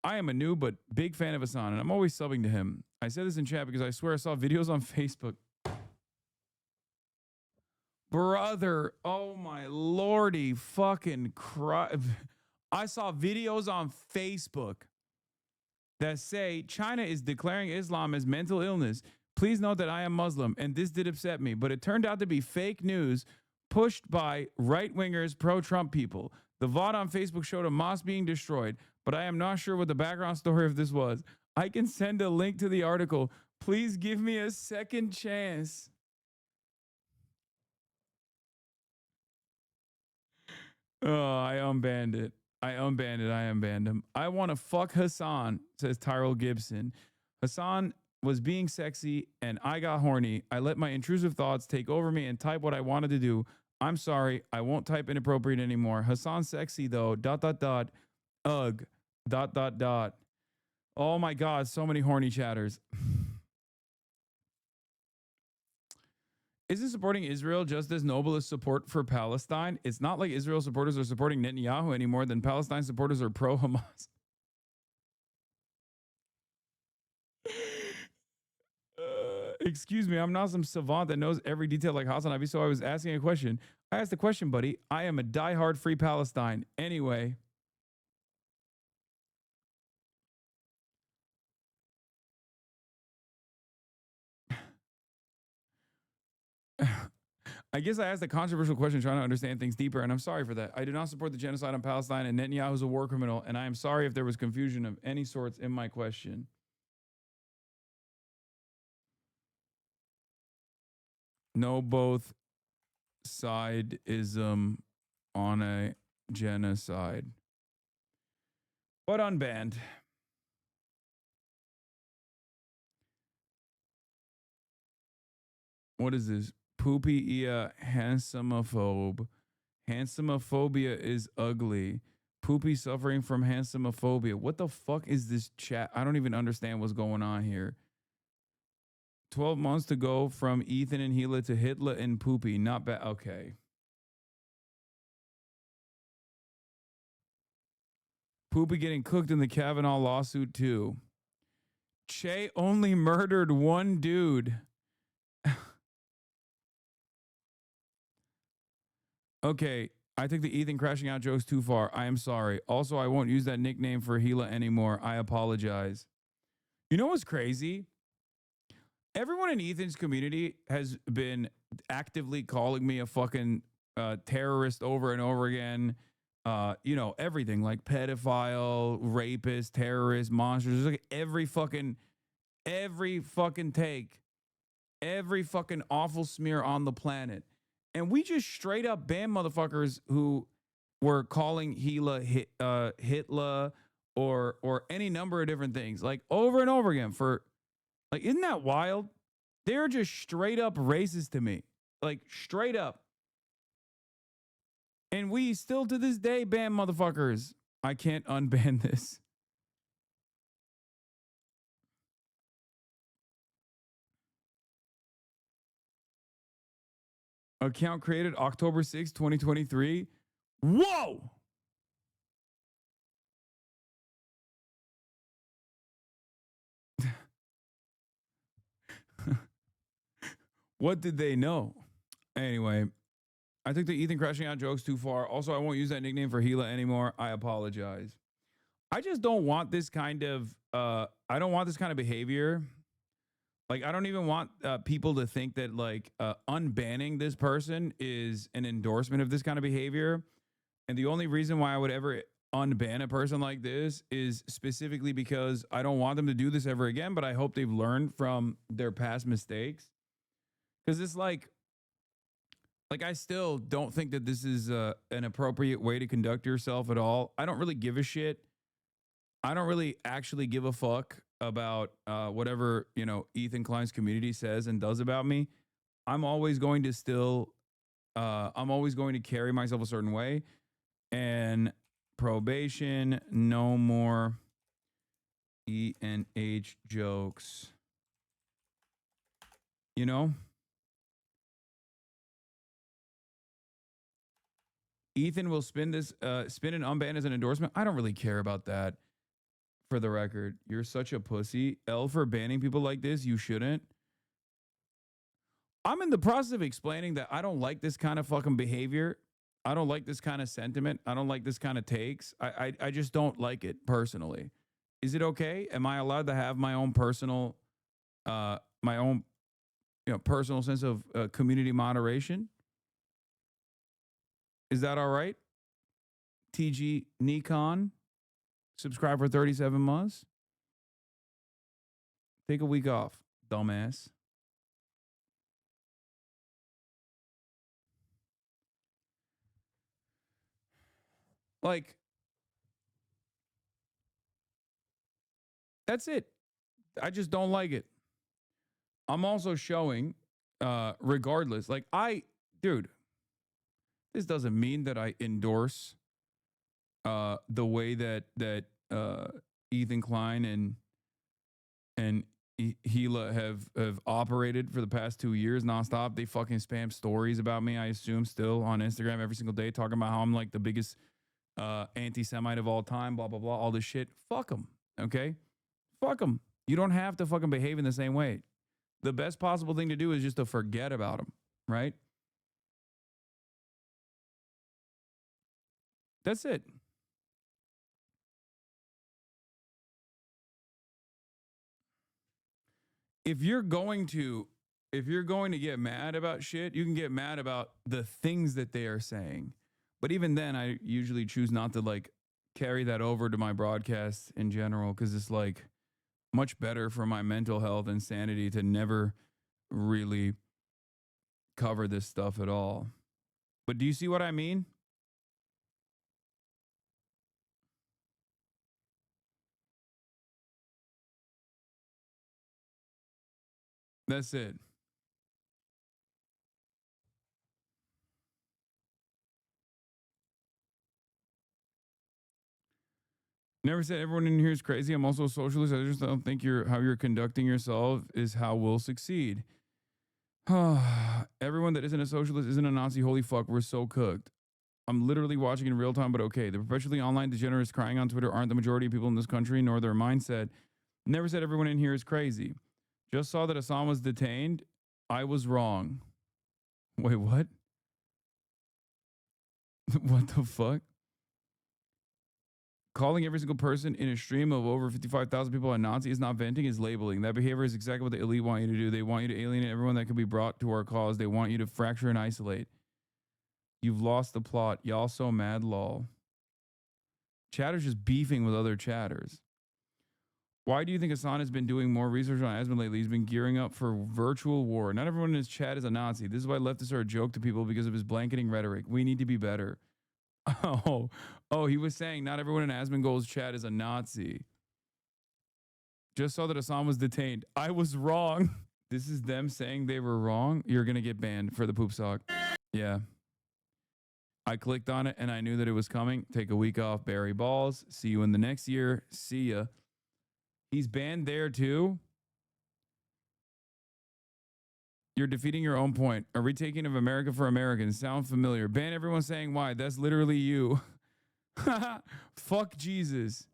I am a new but big fan of Hasan, and I'm always subbing to him. I said this in chat because I swear I saw videos on Facebook. Brother, oh my lordy fucking Christ. I saw videos on Facebook that say China is declaring Islam as mental illness. Please note that I am Muslim, and this did upset me, but it turned out to be fake news pushed by right-wingers, pro-Trump people. The VOD on Facebook showed a mosque being destroyed, but I am not sure what the background story of this was. I can send a link to the article. Please give me a second chance. Oh, I unbanned it. I unbanned him. I want to fuck Hasan, says Tyrell Gibson. Hasan was being sexy and I got horny. I let my intrusive thoughts take over me and type what I wanted to do. I'm sorry. I won't type inappropriate anymore. Hasan's sexy though. ... Ugh. ... Oh my God. So many horny chatters. Isn't supporting Israel just as noble as support for Palestine? It's not like Israel supporters are supporting Netanyahu any more than Palestine supporters are pro-Hamas. Excuse me, I'm not some savant that knows every detail like HasanAbi, so I was asking a question. I asked a question, buddy. I am a diehard Free Palestine. Anyway. I guess I asked a controversial question trying to understand things deeper, and I'm sorry for that. I do not support the genocide on Palestine, and Netanyahu is a war criminal, and I am sorry if there was confusion of any sorts in my question. No, both sideism on a genocide. But unbanned. What is this? Poopy handsomophobe. Handsomophobia is ugly. Poopy suffering from handsomophobia. What the fuck is this chat? I don't even understand what's going on here. 12 months to go from Ethan and Gila to Hitler and Poopy. Not bad. Okay. Poopy getting cooked in the Kavanaugh lawsuit too. Che only murdered one dude. Okay, I think the Ethan crashing out joke's too far. I am sorry. Also, I won't use that nickname for Gila anymore. I apologize. You know what's crazy? Everyone in Ethan's community has been actively calling me a fucking terrorist over and over again. You know, everything like pedophile, rapist, terrorist, monsters. Like every fucking every fucking take, every fucking awful smear on the planet. And we just straight up ban motherfuckers who were calling Hitler or any number of different things, like over and over again for like, isn't that wild? They're just straight up racist to me. Like straight up. And we still to this day ban motherfuckers. I can't unban this. Account created October 6, 2023. Whoa! What did they know? Anyway, I took the Ethan crashing out jokes too far. Also, I won't use that nickname for Gila anymore. I apologize. I just don't want this kind of I don't want this kind of behavior. Like, I don't even want people to think that like unbanning this person is an endorsement of this kind of behavior. And the only reason why I would ever unban a person like this is specifically because I don't want them to do this ever again, but I hope they've learned from their past mistakes. Because it's like I still don't think that this is an appropriate way to conduct yourself at all. I don't really give a shit. I don't really actually give a fuck about whatever, you know, Ethan Klein's community says and does about me. I'm always going to still, I'm always going to carry myself a certain way. And probation, no more ENH jokes. You know? Ethan will spin and unban as an endorsement. I don't really care about that. For the record, you're such a pussy. L for banning people like this. You shouldn't. I'm in the process of explaining that I don't like this kind of fucking behavior. I don't like this kind of sentiment. I don't like this kind of takes. I just don't like it personally. Is it okay? Am I allowed to have my own personal, personal sense of community moderation? Is that all right? TG Nikon, subscribe for 37 months. Take a week off, dumbass. Like, that's it. I just don't like it. I'm also showing, regardless, like dude, this doesn't mean that I endorse the way that Ethan Klein and Gila have operated for the past 2 years nonstop. They fucking spam stories about me, I assume, still on Instagram every single day, talking about how I'm like the biggest anti-Semite of all time, blah, blah, blah, all this shit. Fuck them, okay? Fuck them. You don't have to fucking behave in the same way. The best possible thing to do is just to forget about them, right? That's it. If you're going to get mad about shit, you can get mad about the things that they are saying. But even then, I usually choose not to like carry that over to my broadcasts in general, because it's like much better for my mental health and sanity to never really cover this stuff at all. But do you see what I mean? That's it. Never said everyone in here is crazy. I'm also a socialist. I just don't think how you're conducting yourself is how we'll succeed. Everyone that isn't a socialist isn't a Nazi. Holy fuck, we're so cooked. I'm literally watching in real time, but okay. The perpetually online degenerates crying on Twitter aren't the majority of people in this country, nor their mindset. Never said everyone in here is crazy. Just saw that Hasan was detained. I was wrong. Wait, what? What the fuck? Calling every single person in a stream of over 55,000 people a Nazi is not venting, is labeling. That behavior is exactly what the elite want you to do. They want you to alienate everyone that could be brought to our cause. They want you to fracture and isolate. You've lost the plot. Y'all so mad, lol. Chatter's just beefing with other chatters. Why do you think Hasan has been doing more research on Asmon lately? He's been gearing up for virtual war. Not everyone in his chat is a Nazi. This is why leftists are a joke to people because of his blanketing rhetoric. We need to be better. Oh, he was saying not everyone in Asmongold's chat is a Nazi. Just saw that Hasan was detained. I was wrong. This is them saying they were wrong. You're going to get banned for the poop sock. Yeah. I clicked on it and I knew that it was coming. Take a week off, bury balls. See you in the next year. See ya. He's banned there too. You're defeating your own point. A retaking of America for Americans. Sound familiar. Ban everyone saying why. That's literally you. Fuck Jesus.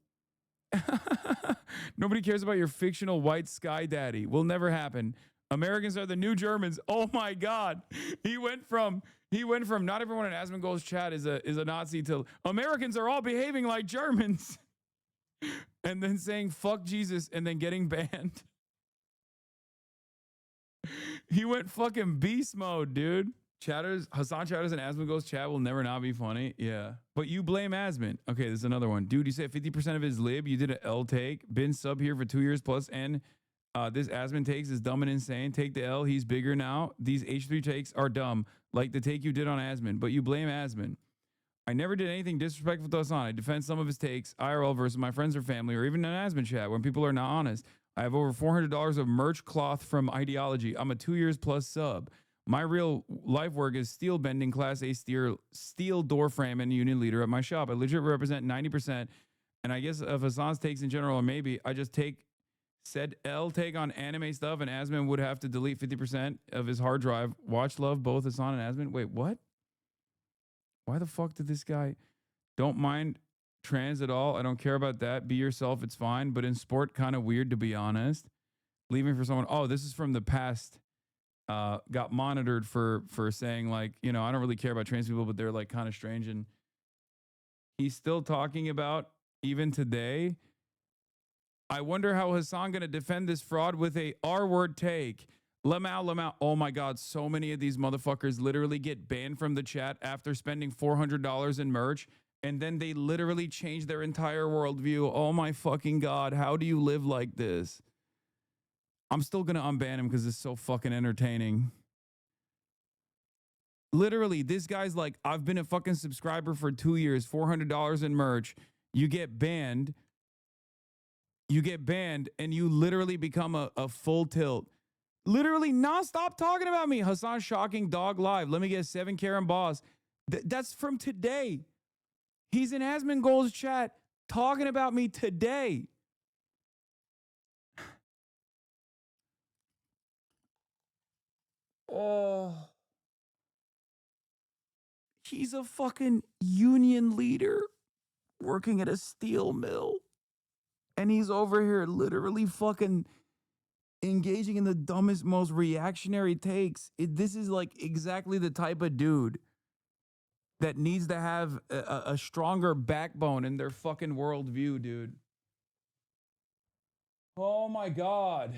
Nobody cares about your fictional white sky daddy. Will never happen. Americans are the new Germans. Oh my God. He went from not everyone in Asmongold's chat is a Nazi to Americans are all behaving like Germans. And then saying fuck Jesus and then getting banned. He went fucking beast mode, dude. Hasan chatters and Asmongold's chat will never not be funny. Yeah. But you blame Asmon. Okay, this is another one. Dude, you said 50% of his lib. You did an L take. Been sub here for 2 years plus. And this Asmon takes is dumb and insane. Take the L. He's bigger now. These H3 takes are dumb. Like the take you did on Asmon. But you blame Asmon. I never did anything disrespectful to Hasan. I defend some of his takes, IRL versus my friends or family, or even an Asmon chat when people are not honest. I have over $400 of merch cloth from Ideology. I'm a 2 years plus sub. My real life work is steel bending, class A steel door frame and union leader at my shop. I legit represent 90%. And I guess of Hasan's takes in general, or maybe I just said L take on anime stuff and Asmon would have to delete 50% of his hard drive. Watch love both Hasan and Asmon. Wait, what? Why the fuck did this guy don't mind trans at all? I don't care about that. Be yourself. It's fine. But in sport, kind of weird, to be honest. Leaving for someone. Oh, this is from the past. Got monitored for saying like, I don't really care about trans people, but they're like kind of strange. And he's still talking about even today. I wonder how Hasan going to defend this fraud with a R-word take. Lamau. Oh my God. So many of these motherfuckers literally get banned from the chat after spending $400 in merch. And then they literally change their entire worldview. Oh my fucking God. How do you live like this? I'm still going to unban him because it's so fucking entertaining. Literally, this guy's like, I've been a fucking subscriber for 2 years, $400 in merch. You get banned. And you literally become a full tilt. Literally non-stop talking about me. Hasan shocking dog live. Let me get 7 Karen boss. That's from today. He's in Asmongold's chat talking about me today. Oh. He's a fucking union leader working at a steel mill. And he's over here literally fucking engaging in the dumbest, most reactionary takes. This is like exactly the type of dude that needs to have a stronger backbone in their fucking worldview, dude. Oh my God.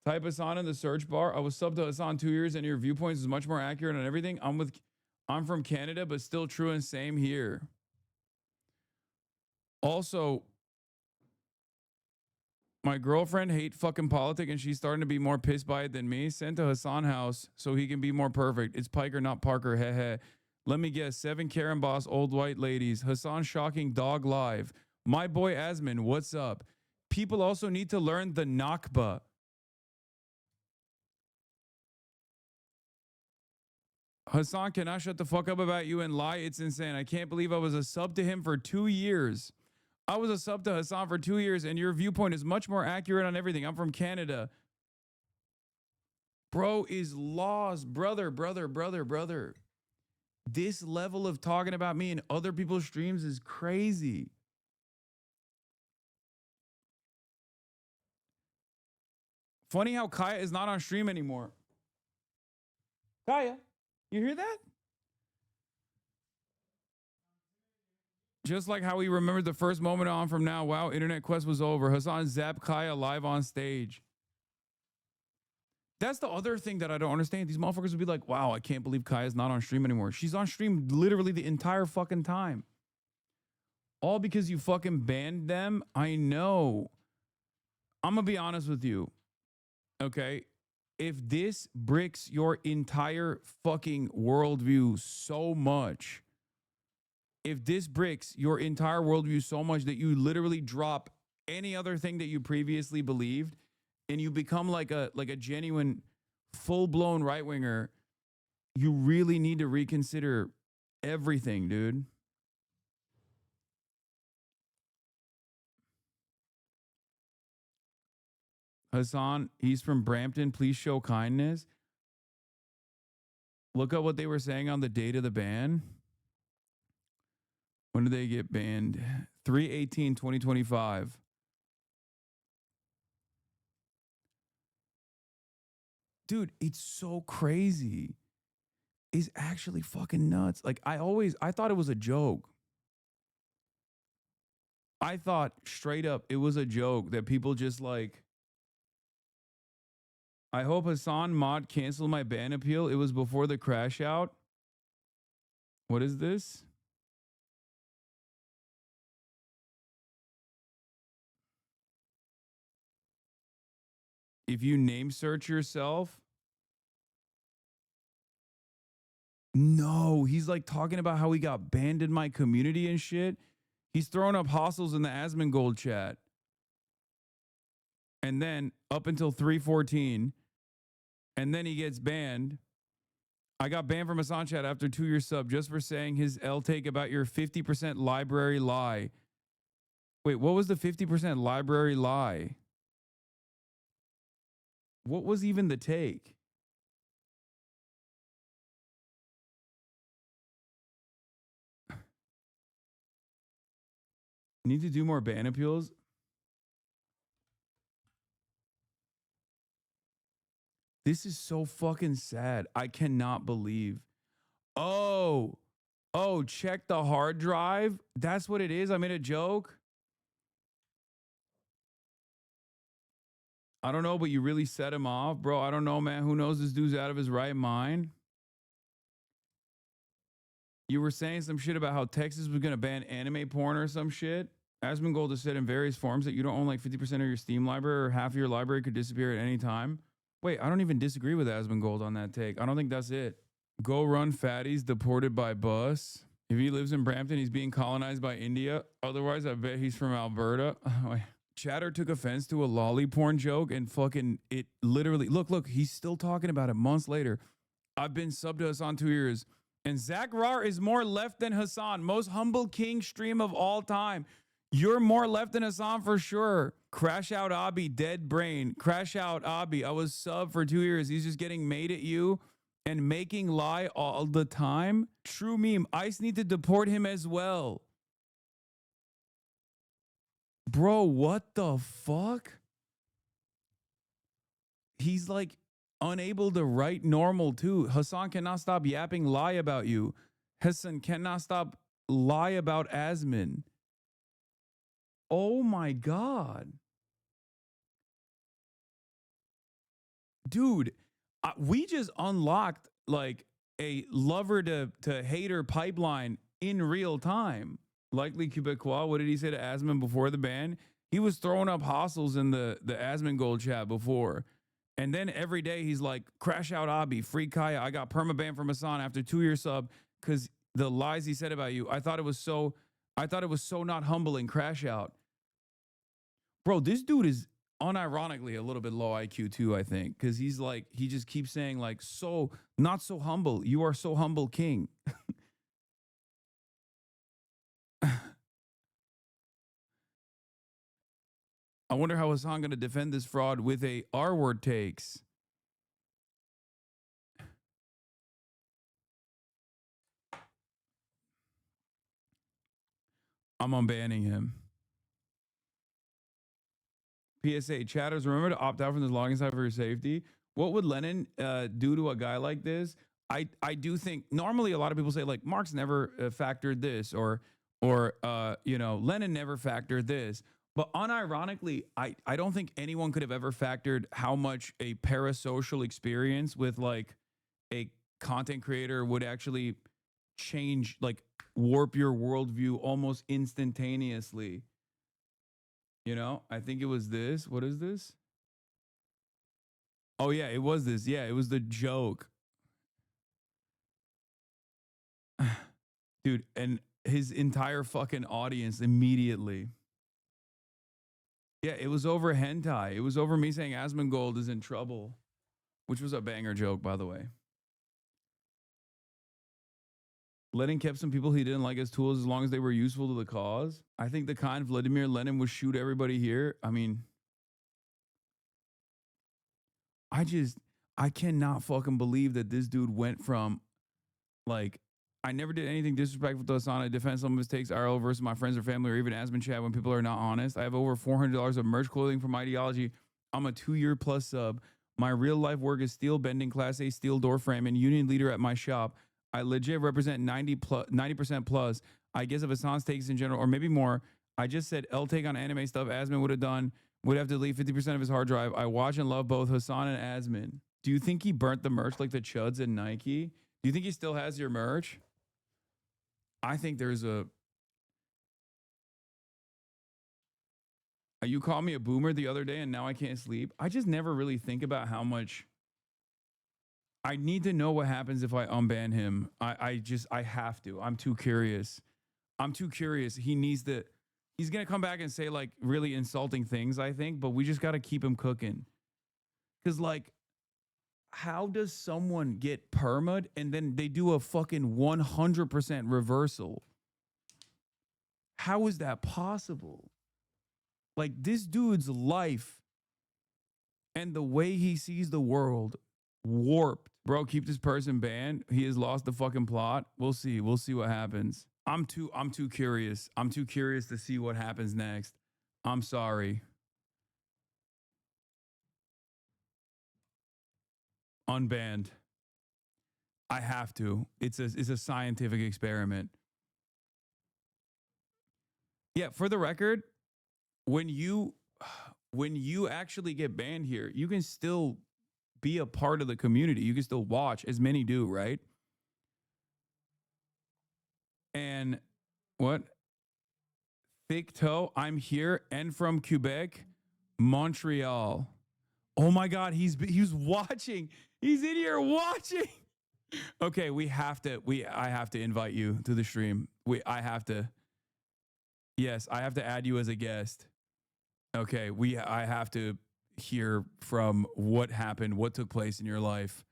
Type Hasan in the search bar. I was subbed to Hasan 2 years and your viewpoints is much more accurate on everything. I'm from Canada, but still true and same here. Also, my girlfriend hate fucking politics and she's starting to be more pissed by it than me. Sent to Hasan house so he can be more perfect. It's Piker, not Parker. Heh. Let me guess. 7 Karen boss, old white ladies. Hasan shocking dog live. My boy Asmon, what's up? People also need to learn the Nakba. Hasan cannot shut the fuck up about you and lie. It's insane. I can't believe I was a sub to him for 2 years. I was a sub to Hasan for 2 years, and your viewpoint is much more accurate on everything. I'm from Canada. Bro is lost. Brother. This level of talking about me in other people's streams is crazy. Funny how Kaya is not on stream anymore. Kaya, you hear that? Just like how we remembered the first moment on from now. Wow, Internet Quest was over. Hasan zapped Kaya live on stage. That's the other thing that I don't understand. These motherfuckers would be like, wow, I can't believe Kaya's not on stream anymore. She's on stream literally the entire fucking time. All because you fucking banned them? I know. I'm gonna be honest with you. Okay. If this bricks your entire fucking worldview so much, if this bricks your entire worldview so much that you literally drop any other thing that you previously believed and you become like a genuine full-blown right-winger, you really need to reconsider everything, dude. Hasan, he's from Brampton. Please show kindness. Look up what they were saying on the date of the ban. When did they get banned? 3/18/2025. Dude, it's so crazy. It's actually fucking nuts. Like I thought it was a joke. I thought straight up it was a joke that people just like, I hope Hasan mod canceled my ban appeal. It was before the crash out. What is this? If you name search yourself. No, he's like talking about how he got banned in my community and shit. He's throwing up hostels in the Asmon Gold chat. And then up until 3/14, and then he gets banned. I got banned from Hasan chat after 2-year sub just for saying his L take about your 50% library lie. Wait, what was the 50% library lie? What was even the take? Need to do more ban appeals? This is so fucking sad. I cannot believe. Oh, check the hard drive. That's what it is. I made a joke. I don't know, but you really set him off, bro. I don't know, man. Who knows? This dude's out of his right mind. You were saying some shit about how Texas was going to ban anime porn or some shit. Asmongold has said in various forms that you don't own like 50% of your Steam library or half of your library could disappear at any time. Wait, I don't even disagree with Asmongold on that take. I don't think that's it. Go run fatties deported by bus. If he lives in Brampton, he's being colonized by India. Otherwise, I bet he's from Alberta. Chatter took offense to a lolly porn joke and fucking it literally. Look, he's still talking about it months later. I've been subbed to Hasan 2 years. And Zach Rar is more left than Hasan. Most humble king stream of all time. You're more left than Hasan for sure. Crash out Abi, dead brain. Crash out Abi. I was sub for 2 years. He's just getting made at you and making lie all the time. True meme. ICE need to deport him as well. Bro, what the fuck? He's like unable to write normal too. Hasan cannot stop yapping lie about you. Hasan cannot stop lie about Asmon. Oh my God. Dude, we just unlocked like a lover to hater pipeline in real time. Likely Quebecois, what did he say to Asmon before the ban? He was throwing up hostels in the Asmon Gold chat before. And then every day he's like, crash out Abi, free Kaya. I got permaban from Hasan after 2-year sub because the lies he said about you. I thought it was so not humbling. Crash out. Bro, this dude is unironically a little bit low IQ too, I think. Because he's like, he just keeps saying, like, so not so humble. You are so humble, king. I wonder how Hasan going to defend this fraud with a R word takes. I'm unbanning him. PSA, chatters, remember to opt out from this login site for your safety. What would Lennon do to a guy like this? I do think normally a lot of people say like Marx never factored this or Lennon never factored this. But unironically, I don't think anyone could have ever factored how much a parasocial experience with like a content creator would actually change, like warp your worldview almost instantaneously. You know, I think it was this. What is this? Oh yeah, it was this. Yeah, it was the joke. Dude, and his entire fucking audience immediately. Yeah, it was over hentai. It was over me saying Asmongold is in trouble, which was a banger joke, by the way. Lenin kept some people he didn't like as tools as long as they were useful to the cause. I think the kind Vladimir Lenin would shoot everybody here. I mean, I cannot fucking believe that this dude went from like, I never did anything disrespectful to Hasan. I defend some mistakes IRL versus my friends or family or even Asmon chat when people are not honest. I have over $400 of merch clothing from ideology. I'm a 2-year plus sub. My real life work is steel bending, class A steel door frame, and union leader at my shop. I legit represent 90% plus. I guess if Hasan's takes in general, or maybe more, I just said L take on anime stuff Asmon would have done, would have to delete 50% of his hard drive. I watch and love both Hasan and Asmon. Do you think he burnt the merch like the Chuds and Nike? Do you think he still has your merch? I think there's a. You called me a boomer the other day and now I can't sleep. I just never really think about how much. I need to know what happens if I unban him. I have to. I'm too curious. I'm too curious. He needs to. He's going to come back and say like really insulting things, I think, but we just got to keep him cooking. Because like, how does someone get perma'd and then they do a fucking 100% reversal? How is that possible? Like this dude's life and the way he sees the world warped. Bro, keep this person banned. He has lost the fucking plot. We'll see. We'll see what happens. I'm too curious. I'm too curious to see what happens next. I'm sorry. Unbanned. I have to. It's a scientific experiment. Yeah, for the record, when you actually get banned here, you can still be a part of the community. You can still watch, as many do, right? And what? Thick toe, I'm here and from Quebec, Montreal. Oh my God, he's watching. He's in here watching. Okay, I have to invite you to the stream. I have to. Yes, I have to add you as a guest. Okay, I have to hear from what happened, what took place in your life.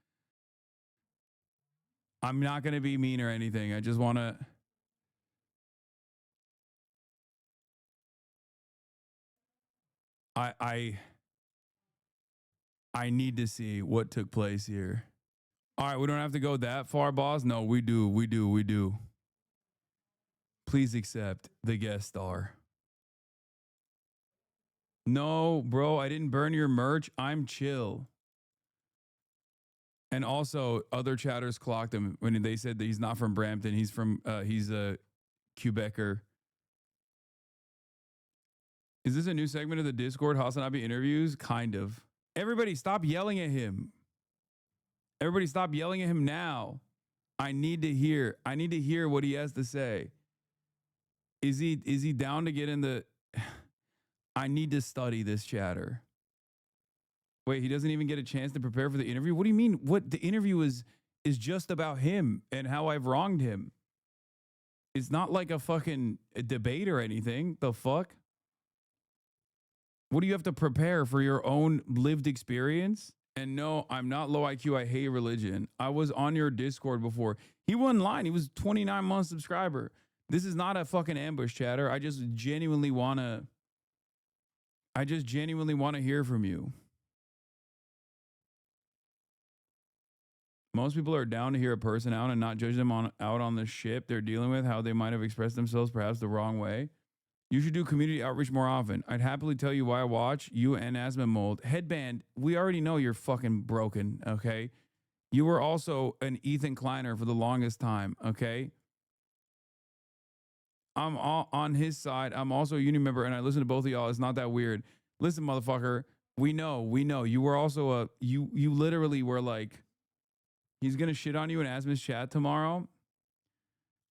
I'm not going to be mean or anything. I just want to. I I need to see what took place here. All right, we don't have to go that far, boss. No, we do. We do. We do. Please accept the guest star. No, bro, I didn't burn your merch. I'm chill. And also, other chatters clocked him when they said that he's not from Brampton. He's a Quebecer. Is this a new segment of the Discord? HasanAbi interviews? Kind of. Everybody stop yelling at him. Everybody stop yelling at him now. I need to hear what he has to say. Is he down to get in the I need to study this chatter. Wait, he doesn't even get a chance to prepare for the interview? What do you mean? What the interview is just about him and how I've wronged him. It's not like a fucking debate or anything. The fuck? What do you have to prepare for your own lived experience? And no, I'm not low IQ. I hate religion. I was on your Discord before. He wasn't lying. He was 29 months subscriber. This is not a fucking ambush chatter. I just genuinely want to hear from you. Most people are down to hear a person out and not judge them out on the ship they're dealing with, how they might have expressed themselves perhaps the wrong way. You should do community outreach more often. I'd happily tell you why I watch you and Asmon Mold. Headband, we already know you're fucking broken, okay? You were also an Ethan Kleiner for the longest time, okay? I'm all on his side. I'm also a union member, and I listen to both of y'all. It's not that weird. Listen, motherfucker, we know. You were also you literally were like, he's going to shit on you in Asmon's chat tomorrow.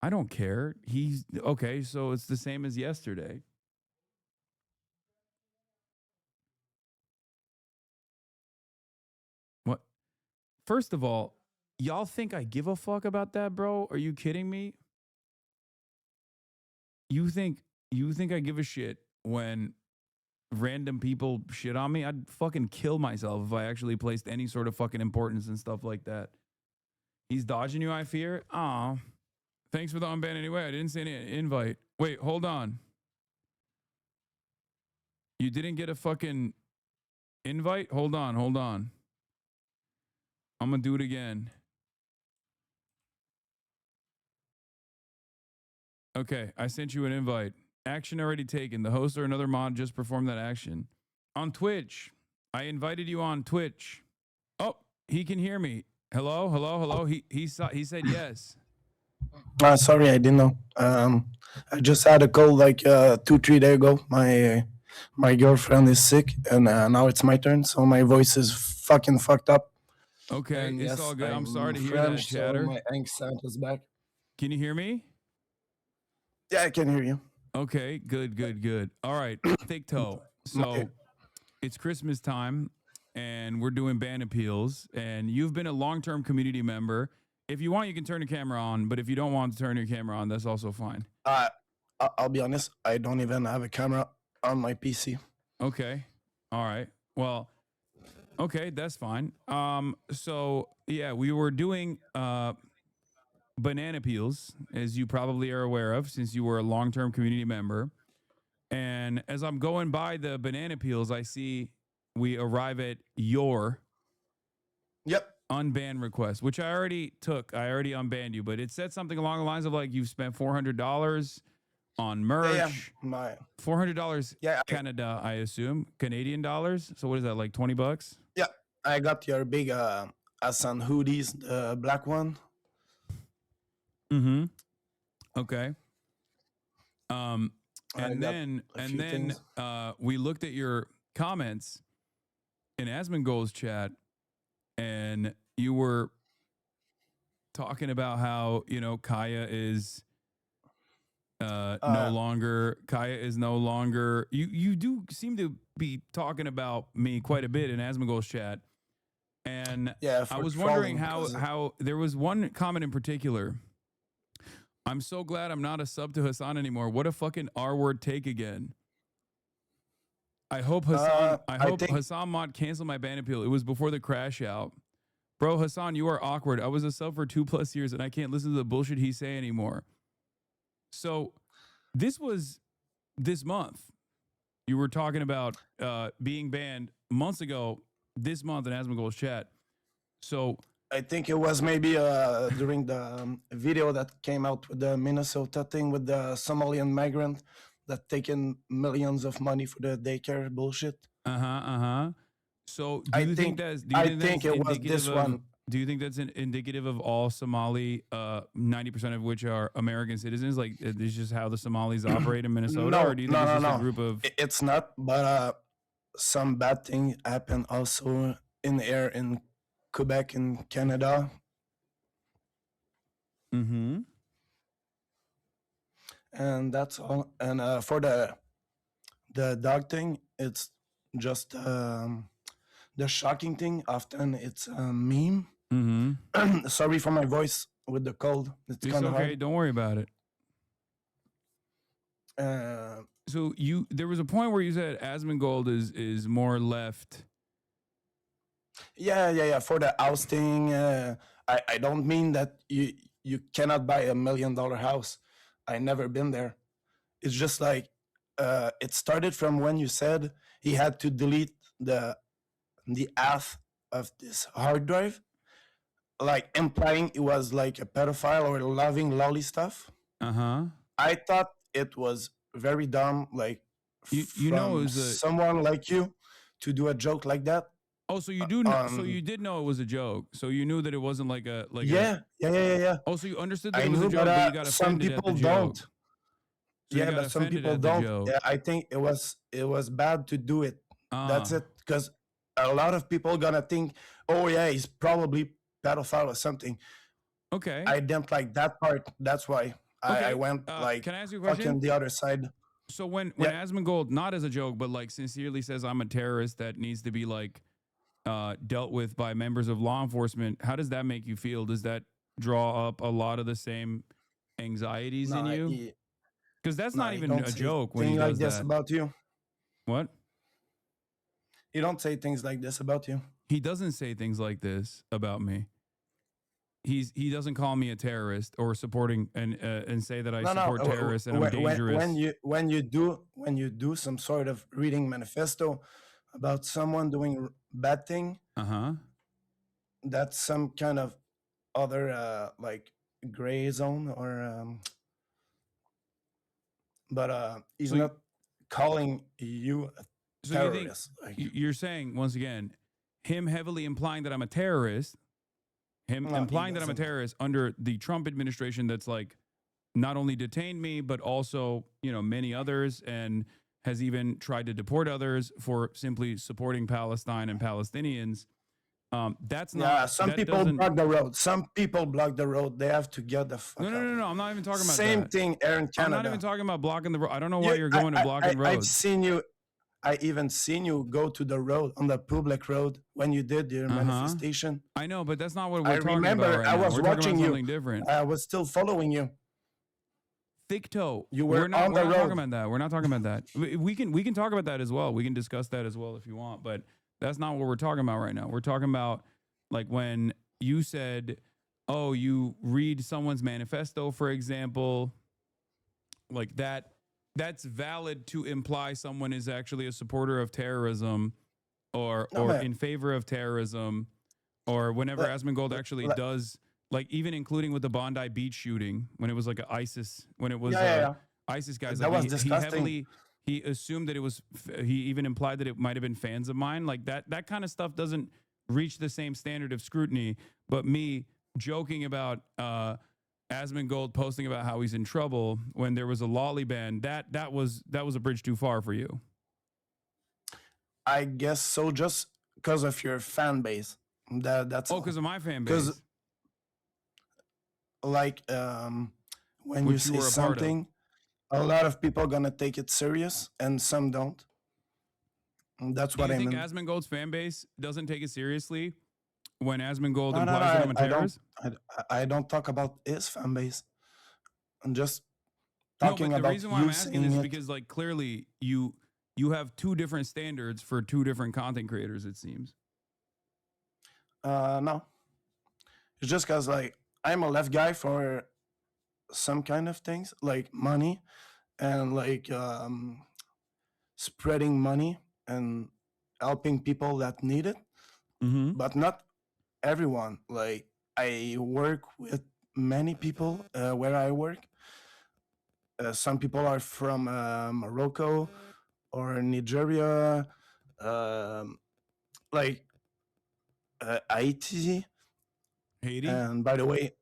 I don't care. He's okay. So it's the same as yesterday. What? First of all, y'all think I give a fuck about that, bro? Are you kidding me? You think you think I give a shit when random people shit on me? I'd fucking kill myself if I actually placed any sort of fucking importance and stuff like that. He's dodging you, I fear. Aw. Thanks for the unban anyway. I didn't see any invite. Wait, hold on. You didn't get a fucking invite? Hold on, hold on. I'm gonna do it again. Okay, I sent you an invite. Action already taken. The host or another mod just performed that action. On Twitch. I invited you on Twitch. Oh, he can hear me. Hello, hello, hello. He said yes. Sorry, I didn't know. I just had a call like 2-3 days ago. My girlfriend is sick, and now it's my turn, so my voice is fucking fucked up. Okay, And it's yes, all good. I'm sorry to hear French, that, chatter. so my accent is back. Can you hear me? Yeah, I can hear you. Okay, good. All right, Thick Toe. So it's Christmas time, and we're doing band appeals, and you've been a long-term community member. If you want, you can turn your camera on, but if you don't want to turn your camera on, that's also fine. I'll be honest, I don't even have a camera on my PC. Okay. All right. Well, okay, that's fine. So yeah, we were doing banana peels, as you probably are aware of, since you were a long-term community member. And as I'm going by the banana peels, I see we arrive at your unban request, which I already took. I already unbanned you, but it said something along the lines of like you've spent $400 on merch. $400 Canada, I assume. Canadian dollars. So what is that, like $20? Yeah, I got your big Hasan hoodies, the black one. Mm-hmm. Okay. And then we looked at your comments in Asmongold's chat, and you were talking about how, you know, Kaya is no longer you do seem to be talking about me quite a bit in Asmongold's chat. And I was wondering how there was one comment in particular. I'm so glad I'm not a sub to Hasan anymore. What a fucking R-word take again. I hope Hasan mod canceled my ban appeal. It was before the crash out. Bro, Hasan, you are awkward. I was a sub for 2+ years and I can't listen to the bullshit he say anymore. So this was this month. You were talking about being banned months ago this month in Asmongold's chat. So I think it was maybe during the video that came out with the Minnesota thing with the Somalian migrant that taken millions of money for the daycare bullshit. So do you think that's indicative of? Do you think that's indicative of all Somali, 90% of which are American citizens? Like, this is just how the Somalis operate in Minnesota? Or do you think it's just a group of... It's not, but some bad thing happened also in the air in Quebec and Canada. Mm-hmm. And that's all. And for the dog thing, it's just the shocking thing. Often it's a meme. Mm-hmm. Sorry for my voice with the cold. It's okay. Hard. Don't worry about it. So there was a point where you said Asmongold is more left. Yeah. For the house thing, I don't mean that you cannot buy $1 million house. I never been there. It's just like it started from when you said he had to delete the half of this hard drive, like implying it was like a pedophile or loving lolly stuff. I thought it was very dumb, like you know, it was someone like you to do a joke like that. Oh, so you do know, so you did know it was a joke. So you knew that it wasn't like a yeah. Oh, so you understood that it was a joke, but you got offended at the joke. Don't. So yeah, but some people don't. Yeah, I think it was bad to do it. That's it, because a lot of people gonna think, oh yeah, he's probably pedophile or something. Okay. I didn't like that part. That's why I Okay. went like Can I ask you a fucking question? the other side. So when Yeah, Asmongold, not as a joke, but like sincerely says I'm a terrorist that needs to be like dealt with by members of law enforcement, how does that make you feel? Does that draw up a lot of the same anxieties in no, you? Because that's no, not he even don't a say joke when he things like does this that. about you. What? He don't say things like this about you. He doesn't say things like this about me. He doesn't call me a terrorist or supporting and say that I No, no. support terrorists and I'm When dangerous. you do some sort of reading manifesto about someone doing bad thing, Uh-huh. that's some kind of other like gray zone or but he's So not calling you a so you think terrorist. Like you're saying once again him heavily implying that I'm a terrorist, him no, he implying that I'm a doesn't. terrorist under the Trump administration that's like not only detained me but also, you know, many others and has even tried to deport others for simply supporting Palestine and Palestinians. That's Yeah, not some that people doesn't block the road. Some people block the road. They have to get the No, fuck no, out no, of no. here. I'm not even talking about Same that. thing here in I'm not even Canada. talking about blocking the road. I don't know why You, you're going to blocking I've roads. seen you. I even seen you go to the road on the public road when you did your Uh-huh. manifestation. I know, but that's not what I we're talking about remember right I now. was We're talking about watching you. something different. I was still following you. Thick toe. You We're were not on we're the not talking road. about that. We're not talking about that. We can talk about that as well. We can discuss that as well if you want, but that's not what we're talking about right now. We're talking about like when you said, "Oh, you read someone's manifesto, for example, like that's valid to imply someone is actually a supporter of terrorism No, or man. in favor of terrorism or whenever Let, Asmongold actually let, does like even including with the Bondi Beach shooting when it was like a ISIS when it was yeah, yeah, yeah. ISIS guys like That was he disgusting. heavily he assumed that it was he even implied that it might have been fans of mine like that kind of stuff doesn't reach the same standard of scrutiny but me joking about Asmongold posting about how he's in trouble when there was a lolly ban that was a bridge too far for you. I guess so. Just because of your fan base. That's Oh, all. because of my fan Because base, like when you which you say were a part of. something, a lot of people gonna take it serious, and some don't. And that's Do what you I think mean. Asmongold's fan base doesn't take it seriously when Asmongold No, no, no. implies that I'm a I don't. terrorist? I don't talk about his fan base. I'm just No, talking but the about reason why I'm you asking saying this is it. because like clearly you have two different standards for two different content creators, it seems. No, it's just because like I'm a left guy for some kind of things, like money and like spreading money and helping people that need it, Mm-hmm. but not everyone. Like I work with many people where I work. Some people are from Morocco or Nigeria, um, like Haiti. Haiti? And by the way,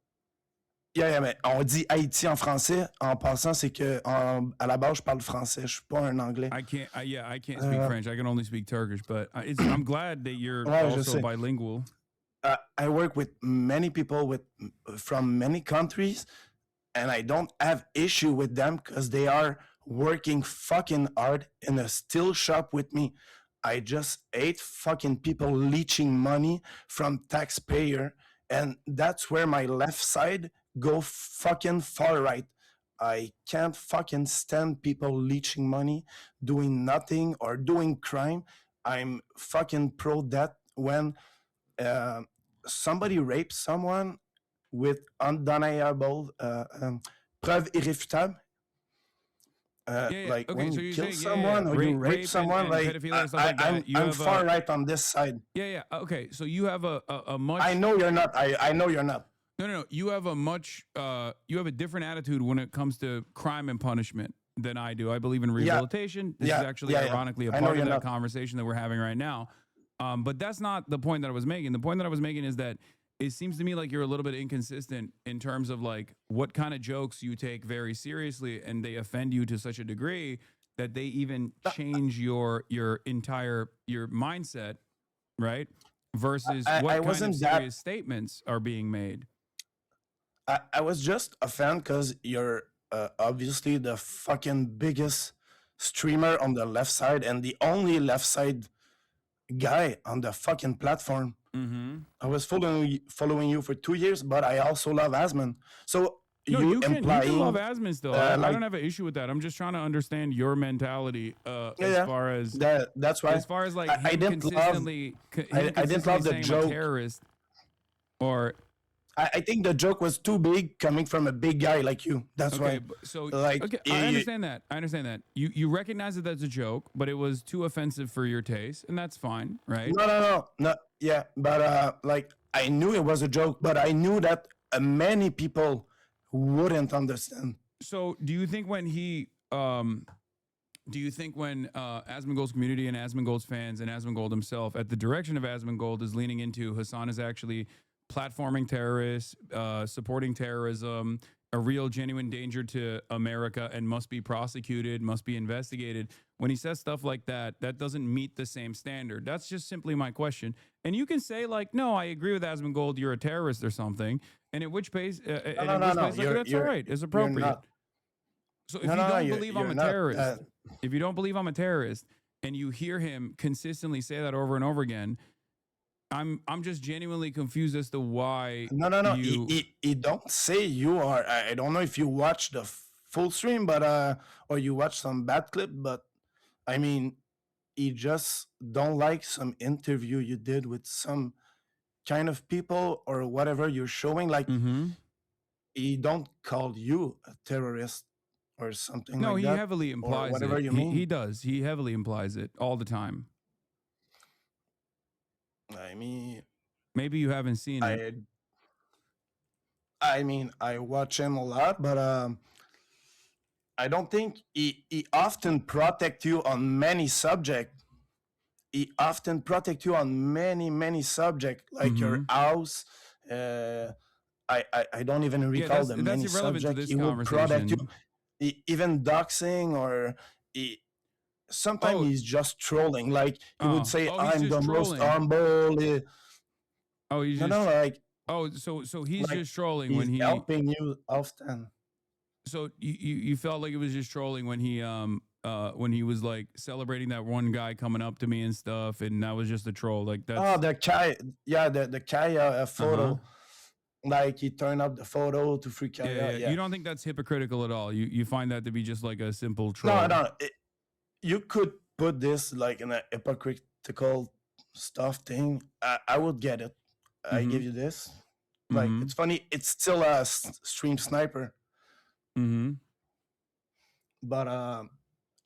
yeah, yeah, mais on dit Haïti en français. En passant, c'est que à la base, je parle français. Je suis pas un anglais. I can't speak Euh, French. I can only speak Turkish, but I'm glad that you're ouais, je also sais. bilingual. I work with many people from many countries, and I don't have issue with them because they are working fucking hard in a still shop with me. I just hate fucking people leeching money from taxpayer, and that's where my left side go fucking far right. I can't fucking stand people leeching money, doing nothing or doing crime. I'm fucking pro that when uh, somebody rapes someone with undeniable preuve irréfutable. Yeah. Like Okay, when so you you're kill saying yeah. someone or you rape Rape someone, and like pedophilia and stuff like that. You I'm have a far right on this side. yeah. Okay, so you have a I much know you're not. I know you're not. no. You have a much you have a different attitude when it comes to crime and punishment than I do. I believe in Yeah, rehabilitation. This is actually yeah. ironically a I know part of you're that not. conversation that we're having right now. But that's not the point that I was making. The point that I was making is that it seems to me like you're a little bit inconsistent in terms of like what kind of jokes you take very seriously and they offend you to such a degree that they even change your entire your mindset, right? Versus I what kind of wasn't that. serious statements are being made. I was just a fan because you're obviously the fucking biggest streamer on the left side and the only left side guy on the fucking platform. Mm-hmm. I was following you for 2 years, but I also love Asmon. So No, you you can love implying Asmon still. I like don't have an issue with that. I'm just trying to understand your mentality yeah, as yeah, far that's why like I him didn't love consistently I didn't love the saying I'm a joke. terrorist or I think the joke was too big coming from a big guy like you. That's okay, why. so Like okay, I understand that. I understand that. You recognize that that's a joke, but it was too offensive for your taste, and that's fine, right? no. Yeah, but like I knew it was a joke, but I knew that many people wouldn't understand. So, do you think when Asmongold's community and Asmongold's fans and Asmongold himself, at the direction of Asmongold, is leaning into Hasan is actually platforming terrorists, supporting terrorism, a real genuine danger to America, and must be prosecuted, must be investigated? When he says stuff like that, that doesn't meet the same standard. That's just simply my question. And you can say like, no, I agree with Asmongold, you're a terrorist or something. And in which case, like, that's all right, it's You're appropriate. not. So if No, you no, no. don't believe I'm You're a not. terrorist, if you don't believe I'm a terrorist, and you hear him consistently say that over and over again, I'm just genuinely confused as to why No. you. He don't say you are. I don't know if you watch the full stream, but or you watch some bad clip, but I mean, he just don't like some interview you did with some kind of people or whatever you're showing. Like Mm-hmm. he don't call you a terrorist or something No, like he that heavily or implies whatever it. you He mean. does. He heavily implies it all the time. I mean, Maybe you haven't seen it. I mean, I watch him a lot, but I don't think he often protect you on many subject. He often protect you on many subject, like your Mm-hmm. house. Uh, I don't even Yeah, recall the that's many irrelevant to subject. this He would protect you. conversation. Even doxing or he, sometimes Oh, he's just trolling. Like he would say, he's "I'm just the most trolling. humble." Oh, he's No, no, just. like Oh, so he's like just trolling when he's he. helping you often. So you felt like it was just trolling when he was like celebrating that one guy coming up to me and stuff, and that was just a troll. Like Oh, that's. the Kai, yeah, the Kaya Uh-huh. photo. Like he turned up the photo to free Kaya. Yeah. Yeah. You don't think that's hypocritical at all? You find that to be just like a simple No, troll. no. You could put this like in a hypocritical stuff thing. I would get it. I Mm-hmm. give you this. Like Mm-hmm. it's funny. It's still a stream sniper, Mm-hmm. but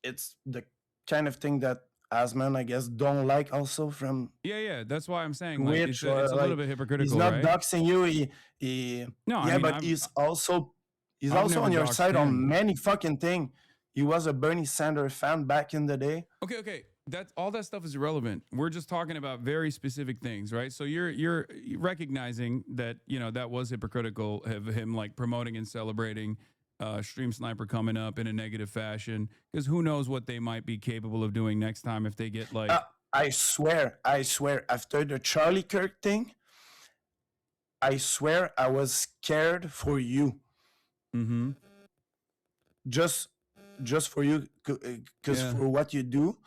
it's the kind of thing that Asman, I guess, don't like also from Yeah. That's why I'm saying like Twitch it's or a little like bit he's hypocritical, not right? doxing you. He No, I yeah, mean but he's I've also never on your doxed side on him. many fucking thing. He was a Bernie Sanders fan back in the day. Okay. That's all that stuff is irrelevant. We're just talking about very specific things, right? So you're recognizing that that was hypocritical of him like promoting and celebrating Stream Sniper coming up in a negative fashion because who knows what they might be capable of doing next time if they get like. I swear, after the Charlie Kirk thing, I swear I was scared for you. Mm-hmm. Just for you, because Yeah. for what you do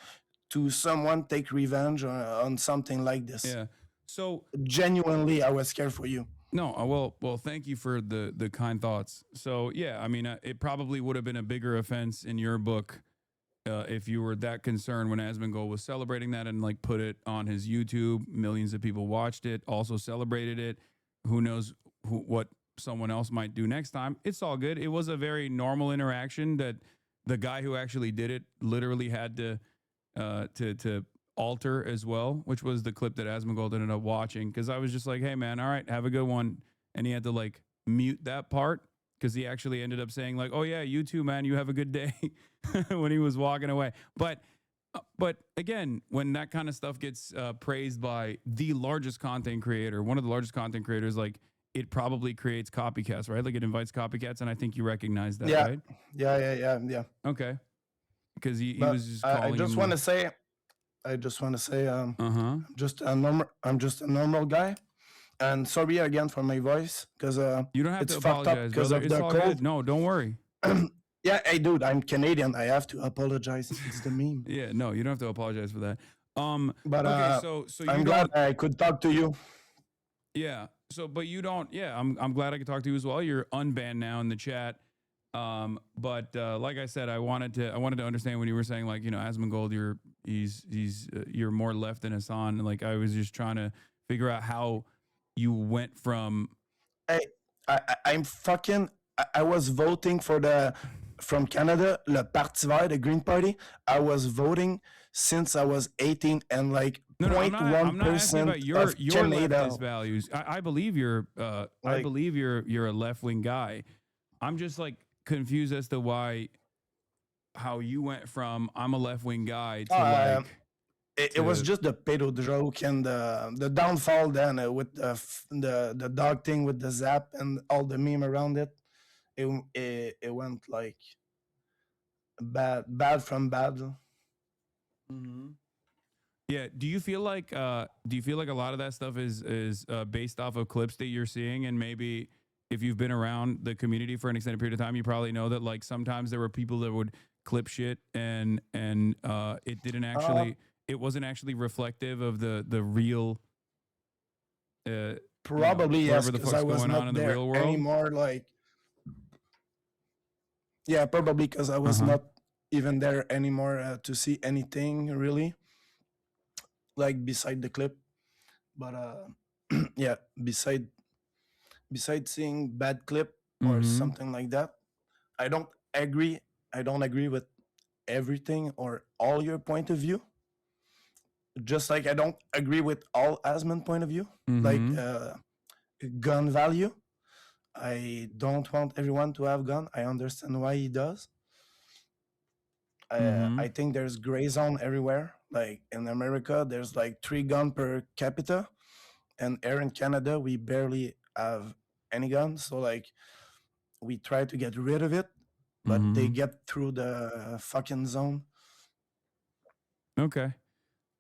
to someone take revenge on something like this. Yeah. So Genuinely, I was scared for you. no, well, thank you for the kind thoughts. So yeah, I mean, it probably would have been a bigger offense in your book if you were that concerned when Asmongold was celebrating that and like put it on his YouTube. Millions of people watched it, also celebrated it. Who knows what someone else might do next time? It's all good. It was a very normal interaction that the guy who actually did it literally had to alter as well, which was the clip that Asmongold ended up watching. Because I was just like, hey man, all right, have a good one, and he had to like mute that part because he actually ended up saying like, oh yeah, you too, man, you have a good day when he was walking away. But again, when that kind of stuff gets praised by the largest content creator, one of the largest content creators, like it probably creates copycats, right? Like it invites copycats, and I think you recognize that, Yeah, right? yeah. Okay, because he But was just I calling just him. want to say, Uh-huh. I'm just a normal guy. And sorry again for my voice because You don't have it's to fucked up apologize, because brother. of It's the all cold. good. No, don't worry. Yeah, hey, dude, I'm Canadian. I have to apologize. It's the meme. Yeah, no, you don't have to apologize for that. But Okay, so you I'm glad don't. I could talk to you. Yeah. So, but you don't. Yeah, I'm glad I could talk to you as well. You're unbanned now in the chat. But like I said, I wanted to understand when you were saying like Asmongold, you're more left than Hasan. Like I was just trying to figure out how you went from. Hey, I'm fucking. I was voting for the from Canada, Le Parti Vert, the Green Party. I was voting since I was 18, and like No, I'm not asking 0.1% about of your Canada, leftist values. I believe I like, believe you're a left wing guy. I'm just like confused as to why how you went from I'm a left wing guy to uh, like it was to just the pedo joke and the downfall then with the dog thing with the zap and all the meme around it. It went like bad from bad. Mhm. Yeah. Do you feel like a lot of that stuff is based off of clips that you're seeing, and maybe if you've been around the community for an extended period of time, you probably know that like sometimes there were people that would clip shit and Uh, it wasn't actually reflective of the real Probably yes, whatever the because I fuck's was going on in not the there real world. anymore. Like, yeah, probably because I Uh was huh. not even there anymore to see anything really, like beside the clip. But yeah, beside seeing bad clip or Mm-hmm. something like that, I don't agree. I don't agree with everything or all your point of view. Just like I don't agree with all Asmon point of view, like Mm-hmm. gun value. I don't want everyone to have gun. I understand why he does. Mm-hmm. I think there's gray zone everywhere. Like in America, there's like 3 gun per capita, and here in Canada, we barely have any guns. So like we try to get rid of it, but they Mm-hmm. get through the fucking zone. Okay.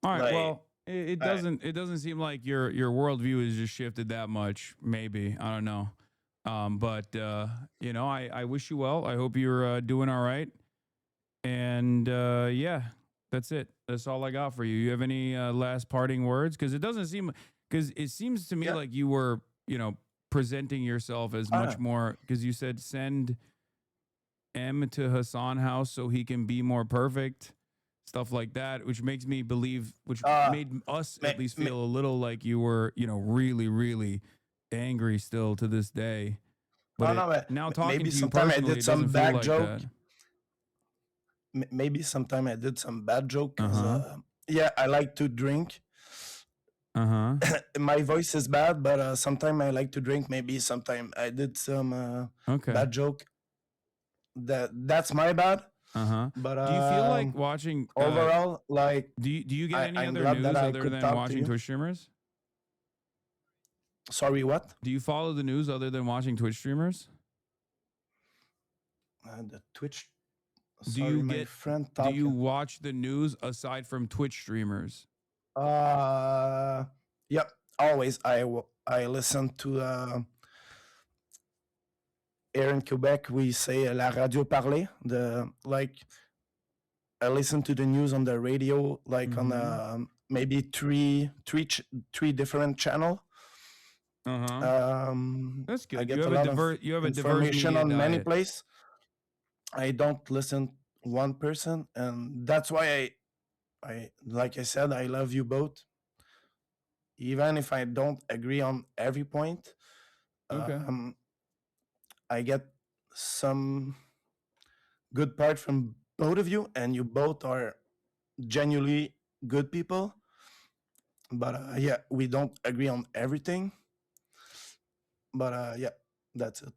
All right. Like Well, it I, doesn't seem like your worldview has just shifted that much. Maybe I don't know. But I wish you well. I hope you're doing all right. And yeah, that's it. That's all I got for you. You have any last parting words? Because it seems to me yeah, like you were presenting yourself as much uh, more because you said send M to Hassan house so he can be more perfect, stuff like that, which makes me believe, which uh, made us may, at least may, feel a little like you were, really, really angry still to this day. But no, now talking maybe to you sometime I personally, did it some doesn't feel bad like joke. that. Maybe sometime I did some bad joke Uh because huh. yeah, I like to drink. Uh huh. My voice is bad, but sometime I like to drink. Maybe sometime I did some Okay. bad joke. That's my bad. Uh huh. But Do you feel like watching? overall, like Do you get any I'm other glad that news I other could than talk to watching you. Twitch streamers? Sorry, what? Do you follow the news other than watching Twitch streamers? The Twitch. Do Sorry, you my get? friend Do you talking. watch the news aside from Twitch streamers? Uh, yep. Always, I listen to here in Quebec. We say la radio parler. The like I listen to the news on the radio, like on Mm-hmm. maybe three different channel. Uh huh. That's I good. get a lot of You have a diverse information media on many diet. places. I don't listen one person, and that's why I like I said, I love you both. Even if I don't agree on every point, Okay. um, I get some good part from both of you, and you both are genuinely good people. But yeah, we don't agree on everything. But yeah, that's it.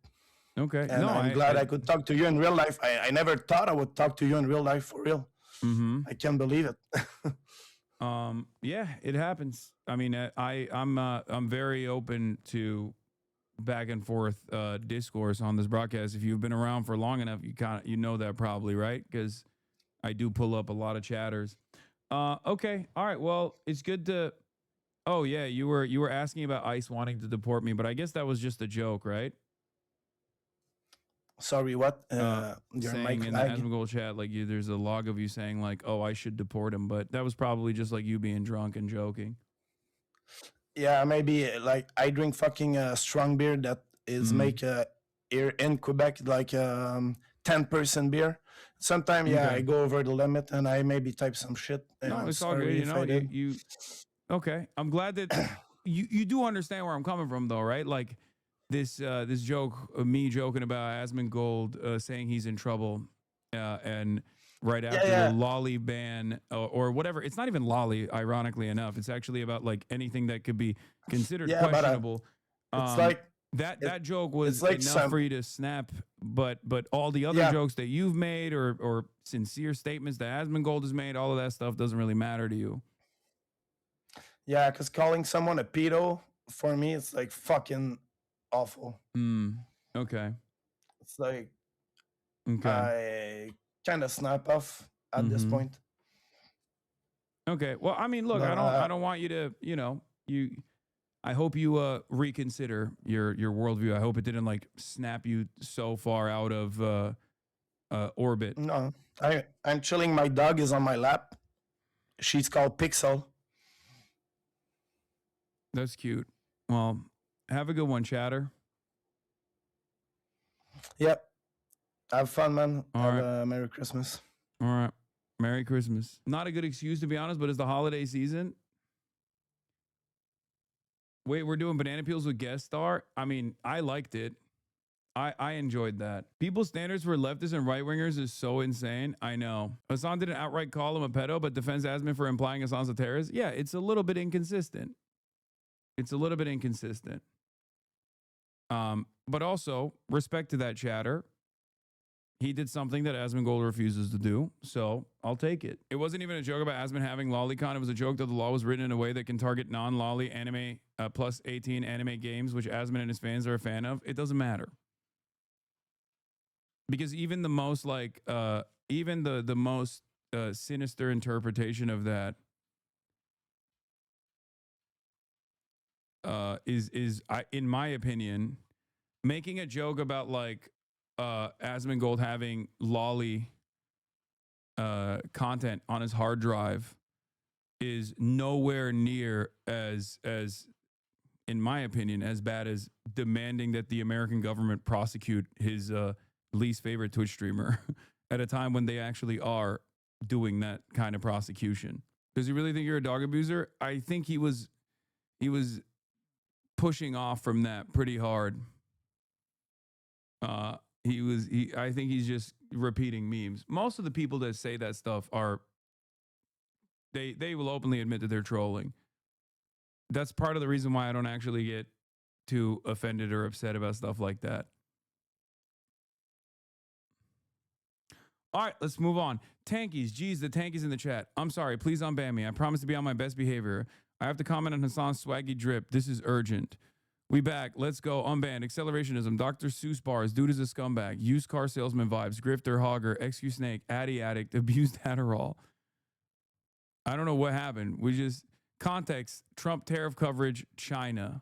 Okay. And No, I'm glad I could talk to you in real life. I never thought I would talk to you in real life for real. mm-hmm. I can't believe it. Yeah, it happens. I mean, I'm very open to back and forth discourse on this broadcast. If you've been around for long enough, you know that probably, right? Because I do pull up a lot of chatters. Okay. All right. Well, it's good to. Oh yeah, you were asking about ICE wanting to deport me, but I guess that was just a joke, right? Sorry, what? Your saying mic in the lag. Asmongold chat, like there's a log of you saying like, "Oh, I should deport him," but that was probably just like you being drunk and joking. Yeah, maybe like I drink fucking strong beer that is make here in Quebec like 10% beer. Sometimes, yeah, I Okay. go over the limit and I maybe type some shit. And No, I'm it's all good. sorry You if know, I did. you okay. I'm glad that you do understand where I'm coming from, though, right? Like this joke, me joking about Asmongold saying he's in trouble, and right Yeah, after the yeah, lolly ban or whatever. It's not even lolly, ironically enough. It's actually about like anything that could be considered yeah. But questionable. it's Um, like that it, that joke it's was like enough some for you to snap, but all the other yeah, jokes that you've made or sincere statements that Asmongold has made, all of that stuff doesn't really matter to you. yeah. Because calling someone a pedo for me, it's like fucking awful. Okay. It's like Okay. I kind of snap off at this Mm-hmm. point. Okay. Well, I mean, look, But I don't want you to, I hope you reconsider your worldview. I hope it didn't like snap you so far out of orbit. no, I'm chilling. My dog is on my lap. She's called Pixel. That's cute. Well, have a good one, chatter. Yep. Have fun, man. All Have right. a Merry Christmas. All right. Merry Christmas. Not a good excuse to be honest, but it's the holiday season. Wait, we're doing banana peels with guest star. I mean, I liked it. I enjoyed that. People's standards for leftists and right wingers is so insane. I know. Hasan didn't outright call him a pedo, but defends Asmon for implying Hasan's a terrorist. Yeah, it's a little bit inconsistent. It's a little bit inconsistent. But also respect to that chatter. He did something that Asmongold refuses to do, so I'll take it. It wasn't even a joke about Asmon having lolicon. It was a joke that the law was written in a way that can target non-lolly anime plus 18 anime games, which Asmon and his fans are a fan of. It doesn't matter. Because even the most like even the most sinister interpretation of that is in my opinion making a joke about like Asmongold having lolly content on his hard drive is nowhere near as in my opinion as bad as demanding that the American government prosecute his least favorite Twitch streamer at a time when they actually are doing that kind of prosecution. Does he really think you're a dog abuser? I think he was pushing off from that pretty hard. I think he's just repeating memes. Most of the people that say that stuff are they will openly admit that they're trolling. That's part of the reason why I don't actually get too offended or upset about stuff like that. All right, let's move on. Tankies, geez, the tankies in the chat. I'm sorry, please unban me. I promise to be on my best behavior. I have to comment on Hasan's swaggy drip. This is urgent. We back. Let's go. Unbanned. Accelerationism. Dr. Seuss bars. Dude is a scumbag. Used car salesman vibes. Grifter, hogger. XQ snake. Addy addict. Abused Adderall. I don't know what happened. We just context. Trump tariff coverage. China.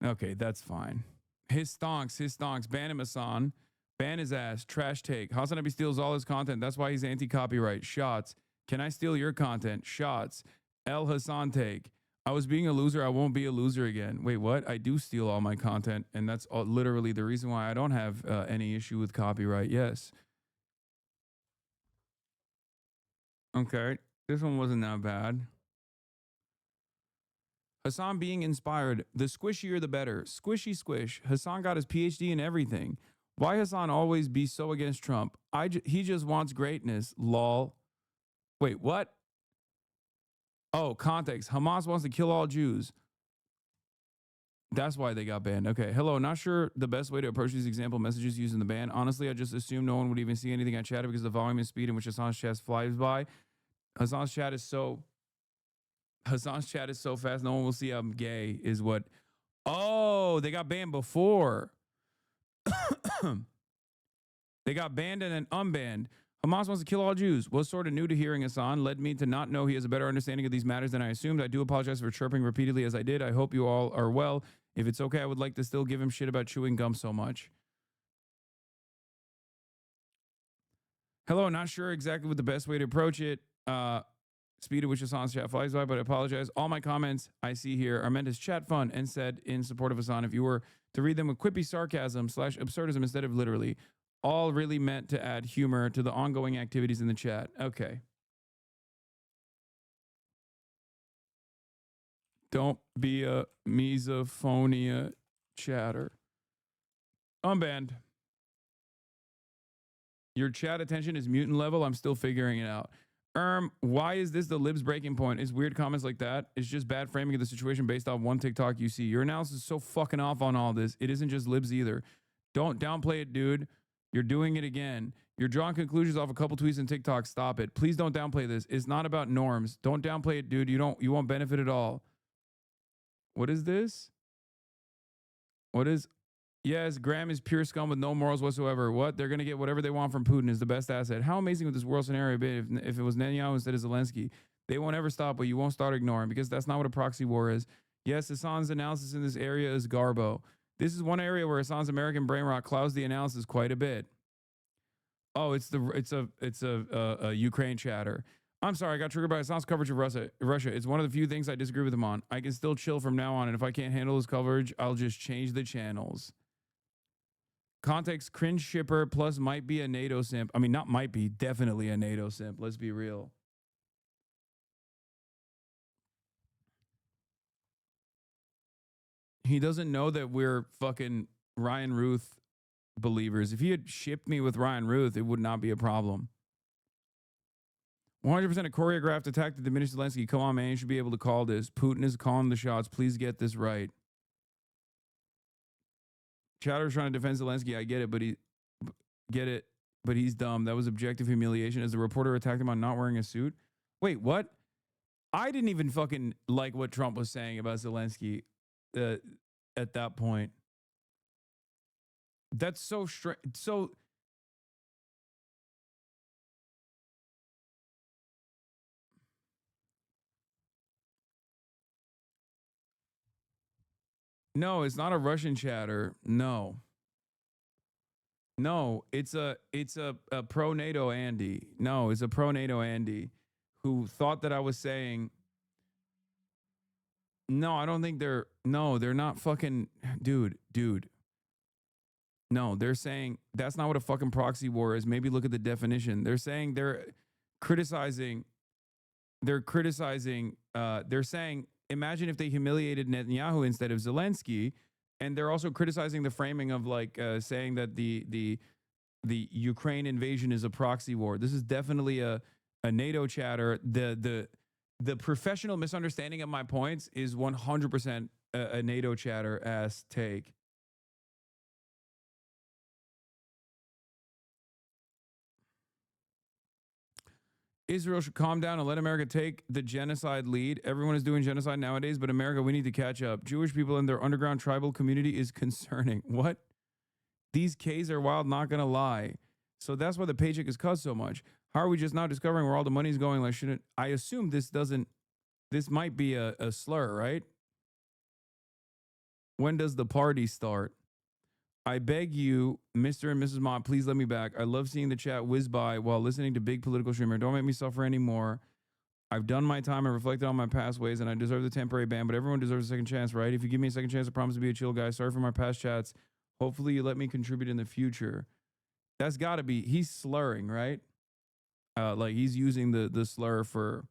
Okay, that's fine. His stonks. Ban him, Hasan. Ban his ass. Trash take. HasanAbi steals all his content. That's why he's anti-copyright. Shots. Can I steal your content? Shots. El Hasan take. I was being a loser. I won't be a loser again. Wait, what? I do steal all my content, and that's literally the reason why I don't have any issue with copyright. Yes. Okay. This one wasn't that bad. Hasan being inspired. The squishier, the better. Squishy squish. Hasan got his PhD in everything. Why Hasan always be so against Trump? He just wants greatness. Lol. Wait, what? Oh, context. Hamas wants to kill all Jews. That's why they got banned. Okay. Hello. Not sure the best way to approach these example messages using the ban. Honestly, I just assumed no one would even see anything I chatted because the volume and speed in which Hasan's chat flies by. Hasan's chat is so fast. No one will see I'm gay is what. Oh, they got banned before. They got banned and then unbanned. Hamas wants to kill all Jews. Was sort of new to hearing Hasan. Led me to not know he has a better understanding of these matters than I assumed. I do apologize for chirping repeatedly as I did. I hope you all are well. If it's okay, I would like to still give him shit about chewing gum so much. Hello, not sure exactly what the best way to approach it. Speed at which Hasan's chat flies by, but I apologize. All my comments I see here are meant as chat fun and said in support of Hasan. If you were to read them with quippy sarcasm / absurdism instead of literally, all really meant to add humor to the ongoing activities in the chat. Okay. Don't be a misophonia chatter. Unbanned. Your chat attention is mutant level. I'm still figuring it out. Why is this the libs breaking point? Is weird comments like that? It's just bad framing of the situation based off one TikTok you see. Your analysis is so fucking off on all this. It isn't just libs either. Don't downplay it, dude. You're doing it again. You're drawing conclusions off a couple tweets and TikTok. Stop it. Please don't downplay this. It's not about norms. Don't downplay it, dude. You won't benefit at all. What is this? What is Yes, Graham is pure scum with no morals whatsoever. What? They're going to get whatever they want from Putin is the best asset. How amazing would this world scenario be if it was Netanyahu instead of Zelensky? They won't ever stop, but you won't start ignoring because that's not what a proxy war is. Yes, Hasan's analysis in this area is garbo. This is one area where Hasan's American brain rot clouds the analysis quite a bit. Oh, it's a Ukraine chatter. I'm sorry, I got triggered by Hasan's coverage of Russia. It's one of the few things I disagree with him on. I can still chill from now on, and if I can't handle his coverage, I'll just change the channels. Context, cringe shipper plus might be a NATO simp. I mean, not might be, definitely a NATO simp. Let's be real. He doesn't know that we're fucking Ryan Ruth believers. If he had shipped me with Ryan Ruth, it would not be a problem. 100% a choreographed attack to diminish Zelensky. Come on, man. You should be able to call this. Putin is calling the shots. Please get this right. Chatter's trying to defend Zelensky. I get it, but he's dumb. That was objective humiliation as the reporter attacked him on not wearing a suit. Wait, what? I didn't even fucking like what Trump was saying about Zelensky at that point. That's so strange. So no, it's not a Russian chatter. No, it's a pro NATO Andy. No, it's a pro NATO Andy who thought that I was saying. No, I don't think they're. No, they're not fucking. Dude. No, they're saying that's not what a fucking proxy war is. Maybe look at the definition. They're saying they're criticizing. They're criticizing. They're saying, imagine if they humiliated Netanyahu instead of Zelensky, and they're also criticizing the framing of like saying that the Ukraine invasion is a proxy war. This is definitely a NATO chatter. The professional misunderstanding of my points is 100% a NATO chatter ass take. Israel should calm down and let America take the genocide lead. Everyone is doing genocide nowadays, but America, we need to catch up. Jewish people and their underground tribal community is concerning. What? These Ks are wild, not going to lie. So that's why the paycheck is cut so much. How are we just now discovering where all the money's going? Like, shouldn't I assume this might be a slur, right? When does the party start? I beg you, Mr. and Mrs. Mott, please let me back. I love seeing the chat whiz by while listening to big political streamer. Don't make me suffer anymore. I've done my time and reflected on my past ways, and I deserve the temporary ban, but everyone deserves a second chance, right? If you give me a second chance, I promise to be a chill guy. Sorry for my past chats. Hopefully you let me contribute in the future. That's got to be, he's slurring, right? Like he's using the slur for,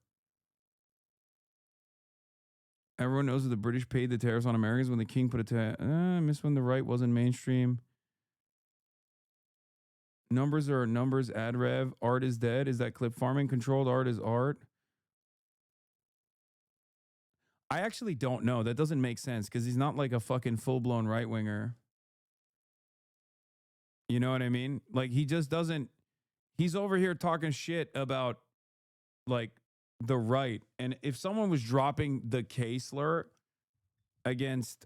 everyone knows that the British paid the tariffs on Americans when the king put I miss when the right wasn't mainstream. Numbers are numbers, ad rev, art is dead. Is that clip farming? Controlled art is art. I actually don't know. That doesn't make sense because he's not like a fucking full-blown right-winger. You know what I mean? Like he just doesn't, he's over here talking shit about like the right. And if someone was dropping the K slur against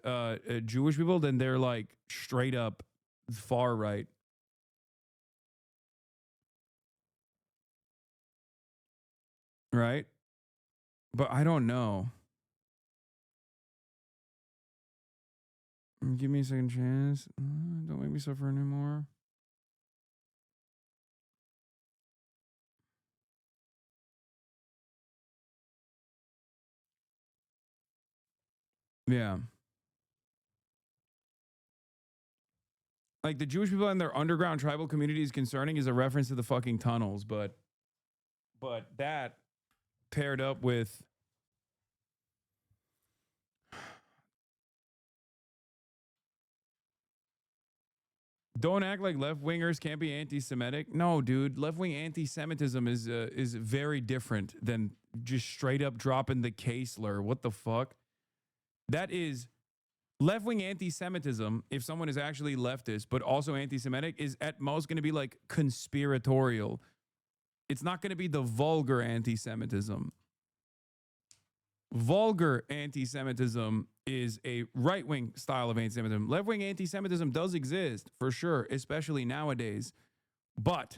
Jewish people, then they're like straight up far right. Right? But I don't know. Give me a second chance. Don't make me suffer anymore. Yeah. Like the Jewish people and their underground tribal communities concerning is a reference to the fucking tunnels, but that paired up with don't act like left wingers can't be anti-Semitic. No, dude, left wing anti-Semitism is very different than just straight up dropping the K slur. What the fuck? That is left wing anti-Semitism. If someone is actually leftist but also anti-Semitic, is at most going to be like conspiratorial. It's not going to be the vulgar anti-Semitism. Vulgar anti-Semitism is a right-wing style of anti-Semitism. Left-wing anti-Semitism does exist, for sure, especially nowadays. But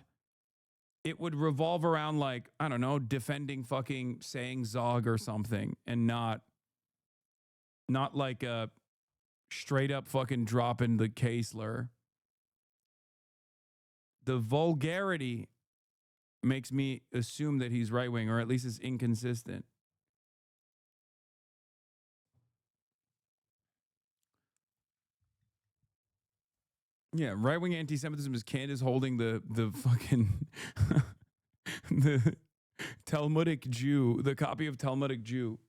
it would revolve around, like, I don't know, defending fucking saying Zog or something, and not like a straight up fucking dropping the K slur. The vulgarity makes me assume that he's right-wing, or at least is inconsistent. Yeah, right wing anti Semitism is Candace holding the fucking the Talmudic Jew, the copy of Talmudic Jew.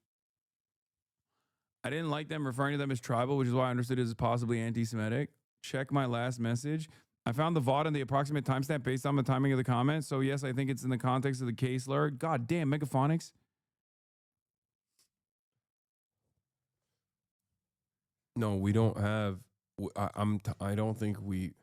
I didn't like them referring to them as tribal, which is why I understood it as possibly anti Semitic. Check my last message. I found the VOD and the approximate timestamp based on the timing of the comment. So, yes, I think it's in the context of the K slur. God damn, Megaphonics. No, we don't have. I don't think we.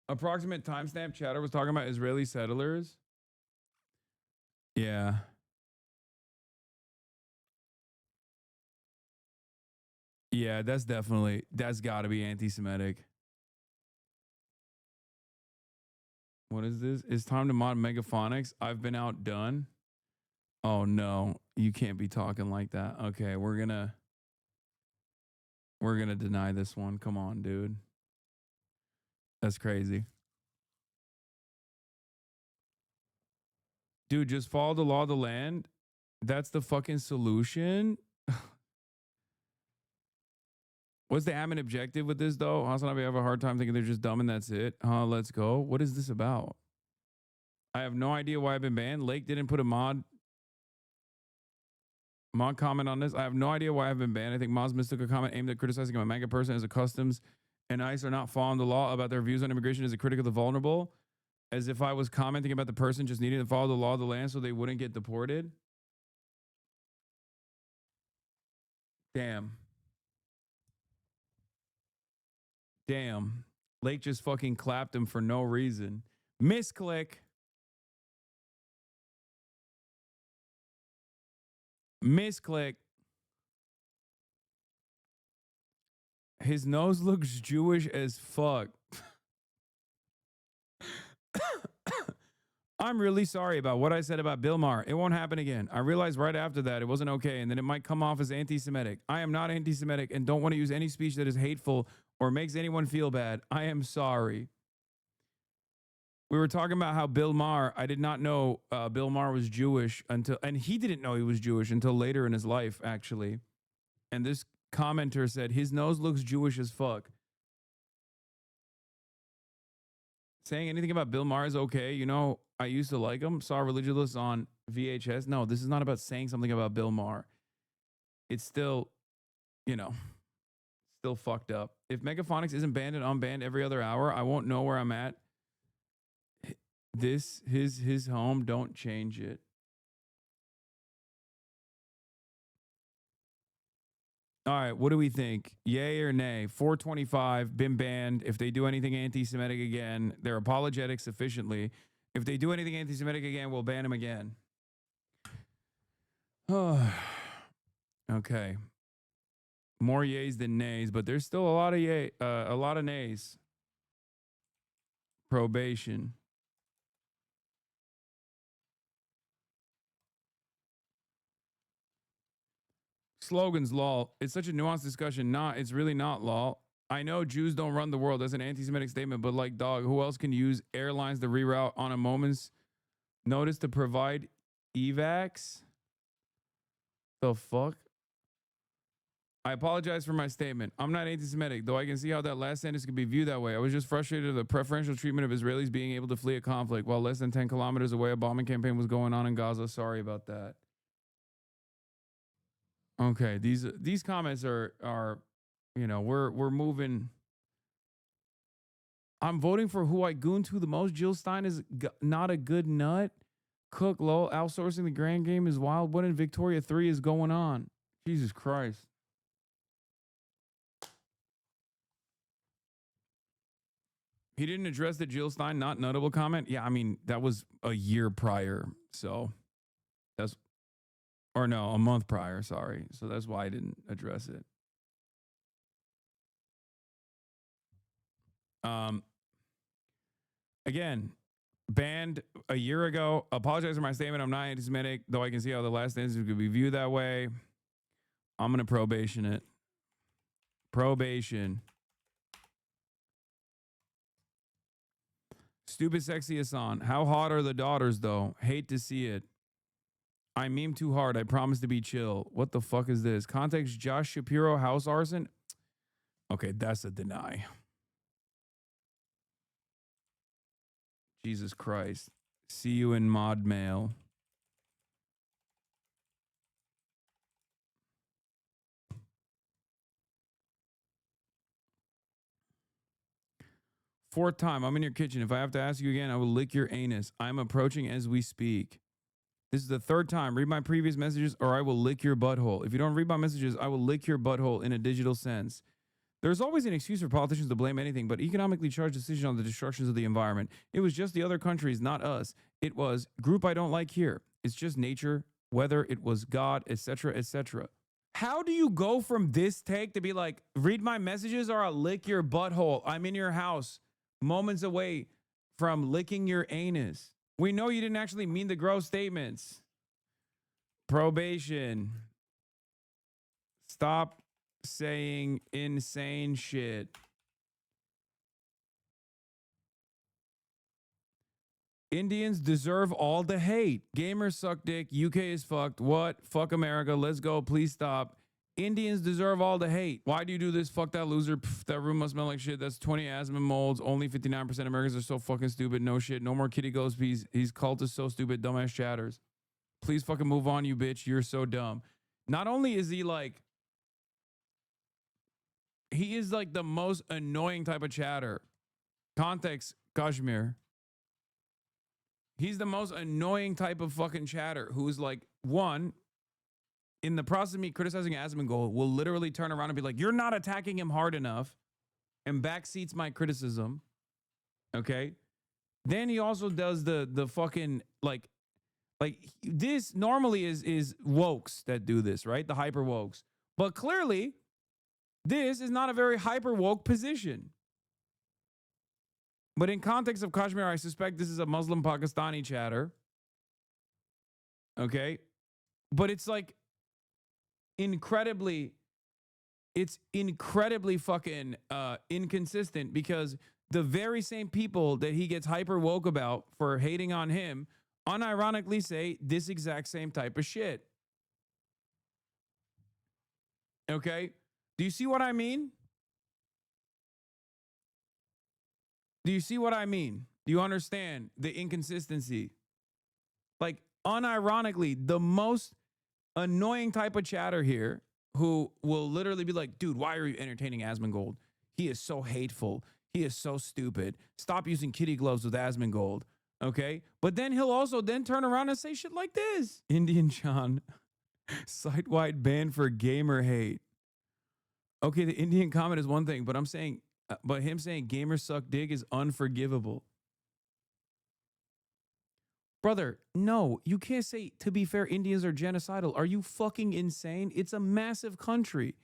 Approximate timestamp chatter was talking about Israeli settlers. Yeah. Yeah, that's got to be anti Semitic. What is this? It's time to mod Megaphonics. I've been outdone. Oh no, you can't be talking like that. Okay, we're gonna deny this one. Come on, dude. That's crazy. Dude, just follow the law of the land. That's the fucking solution. What's the admin objective with this though? HasanAbi, I have a hard time thinking they're just dumb and that's it. Let's go. What is this about? I have no idea why I've been banned. Lake didn't put a mod comment on this. I have no idea why I've been banned. I think Moz mistook a comment aimed at criticizing a manga person as a customs and ICE are not following the law about their views on immigration as a critic of the vulnerable, as if I was commenting about the person just needing to follow the law of the land so they wouldn't get deported. Damn. Damn. Lake just fucking clapped him for no reason. Misclick. Misclick. His nose looks Jewish as fuck. I'm really sorry about what I said about Bill Maher. It won't happen again. I realized right after that it wasn't okay and then it might come off as anti-Semitic. I am not anti-Semitic and don't want to use any speech that is hateful or makes anyone feel bad. I am sorry. We were talking about how Bill Maher, I did not know Bill Maher was Jewish until, and he didn't know he was Jewish until later in his life, actually. And this commenter said, his nose looks Jewish as fuck. Saying anything about Bill Maher is okay. You know, I used to like him. Saw Religulous on VHS. No, this is not about saying something about Bill Maher. It's still, you know, still fucked up. If Megaphonics isn't banned and unbanned every other hour, I won't know where I'm at. This, his home, don't change it. All right, what do we think? Yay or nay? 425, been banned. If they do anything anti-Semitic again, they're apologetic sufficiently. If they do anything anti-Semitic again, we'll ban them again. Okay. More yays than nays, but there's still a lot of nays. Probation. Slogans, lol. It's such a nuanced discussion. Nah, it's really not, lol. I know Jews don't run the world. That's an anti-Semitic statement, but like, dog, who else can use airlines to reroute on a moment's notice to provide evacs? The fuck? I apologize for my statement. I'm not anti-Semitic, though I can see how that last sentence could be viewed that way. I was just frustrated at the preferential treatment of Israelis being able to flee a conflict while less than 10 kilometers away a bombing campaign was going on in Gaza. Sorry about that. Okay, these comments are you know, we're moving. I'm voting for who I goon to the most. Jill Stein is not a good nut. Cook, lol. Outsourcing the grand game is wild. What in Victoria 3 is going on? Jesus Christ. He didn't address the Jill Stein not notable comment. Yeah, I mean, that was a year prior. So that's, or no, a month prior. Sorry. So that's why I didn't address it. Again, banned a year ago. Apologize for my statement. I'm not anti-Semitic, though I can see how the last instance could be viewed that way. I'm going to probation it. Probation. Stupid sexy Hasan. How hot are the daughters, though? Hate to see it. I meme too hard. I promise to be chill. What the fuck is this? Context Josh Shapiro house arson? Okay, that's a deny. Jesus Christ. See you in mod mail. Fourth time, I'm in your kitchen. If I have to ask you again, I will lick your anus. I'm approaching as we speak. This is the third time. Read my previous messages or I will lick your butthole. If you don't read my messages, I will lick your butthole in a digital sense. There's always an excuse for politicians to blame anything, but economically charged decision on the destructions of the environment. It was just the other countries, not us. It was group I don't like here. It's just nature, whether it was God, etc., etc. How do you go from this take to be like, read my messages or I'll lick your butthole? I'm in your house, moments away from licking your anus. We know you didn't actually mean the gross statements. Probation. Stop saying insane shit. Indians deserve all the hate. Gamers suck dick. UK is fucked. What? Fuck America. Let's go. Please stop. Indians deserve all the hate. Why do you do this? Fuck that loser. Pff, that room must smell like shit. That's 20 Asmon molds. Only 59% Americans are so fucking stupid. No shit. No more kitty ghost peas. He's cult is so stupid. Dumbass chatters. Please fucking move on, you bitch. You're so dumb. Not only is he like, he is like the most annoying type of chatter. Context, Kashmir. He's the most annoying type of fucking chatter who's like, one, in the process of me criticizing Asmongold, will literally turn around and be like, you're not attacking him hard enough, and backseats my criticism. Okay. Then he also does the fucking like this normally is wokes that do this, right? The hyper wokes. But clearly, this is not a very hyper woke position. But in context of Kashmir, I suspect this is a Muslim Pakistani chatter. Okay. But it's like incredibly fucking inconsistent, because the very same people that he gets hyper woke about for hating on him unironically say this exact same type of shit. Okay. Do you see what I mean? Do you see what I mean? Do you understand the inconsistency? Like, unironically, the most annoying type of chatter here who will literally be like, dude, why are you entertaining Asmongold? He is so hateful. He is so stupid. Stop using kitty gloves with Asmongold. Okay. But then he'll also then turn around and say shit like this. Indian John, site-wide ban for gamer hate. Okay, the Indian comment is one thing, but I'm saying, but him saying gamers suck dick is unforgivable. Brother, no, you can't say, to be fair, Indians are genocidal. Are you fucking insane? It's a massive country.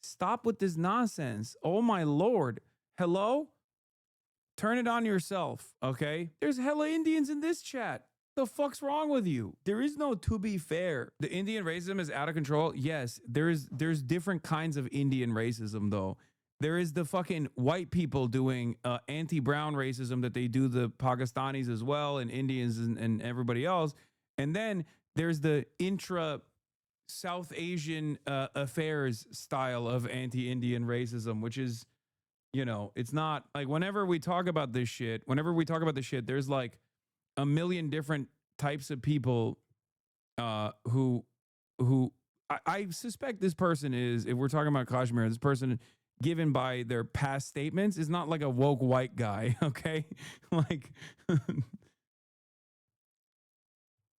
Stop with this nonsense. Oh my Lord. Hello? Turn it on yourself, okay? There's hella Indians in this chat. The fuck's wrong with you? There is no to be fair. The Indian racism is out of control. Yes, there's different kinds of Indian racism though. There is the fucking white people doing anti-brown racism that they do the Pakistanis as well and Indians and everybody else. And then there's the intra South Asian affairs style of anti-Indian racism, which is, you know, it's not like whenever we talk about this shit, there's like a million different types of people who I suspect this person is, if we're talking about Kashmir, this person given by their past statements is not like a woke white guy, okay? Like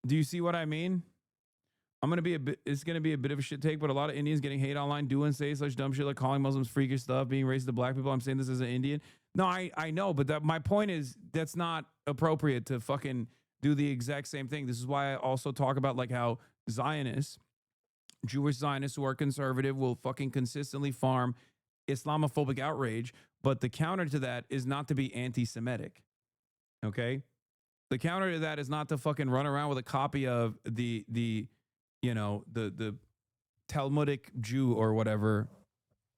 do you see what I mean? It's gonna be a bit of a shit take, but a lot of Indians getting hate online, doing say such dumb shit like calling Muslims freakish stuff, being racist to black people. I'm saying this as an Indian. No, I know, but my point is that's not appropriate to fucking do the exact same thing. This is why I also talk about like how Zionists, Jewish Zionists who are conservative will fucking consistently farm Islamophobic outrage, but the counter to that is not to be anti-Semitic. Okay? The counter to that is not to fucking run around with a copy of the you know, the Talmudic Jew or whatever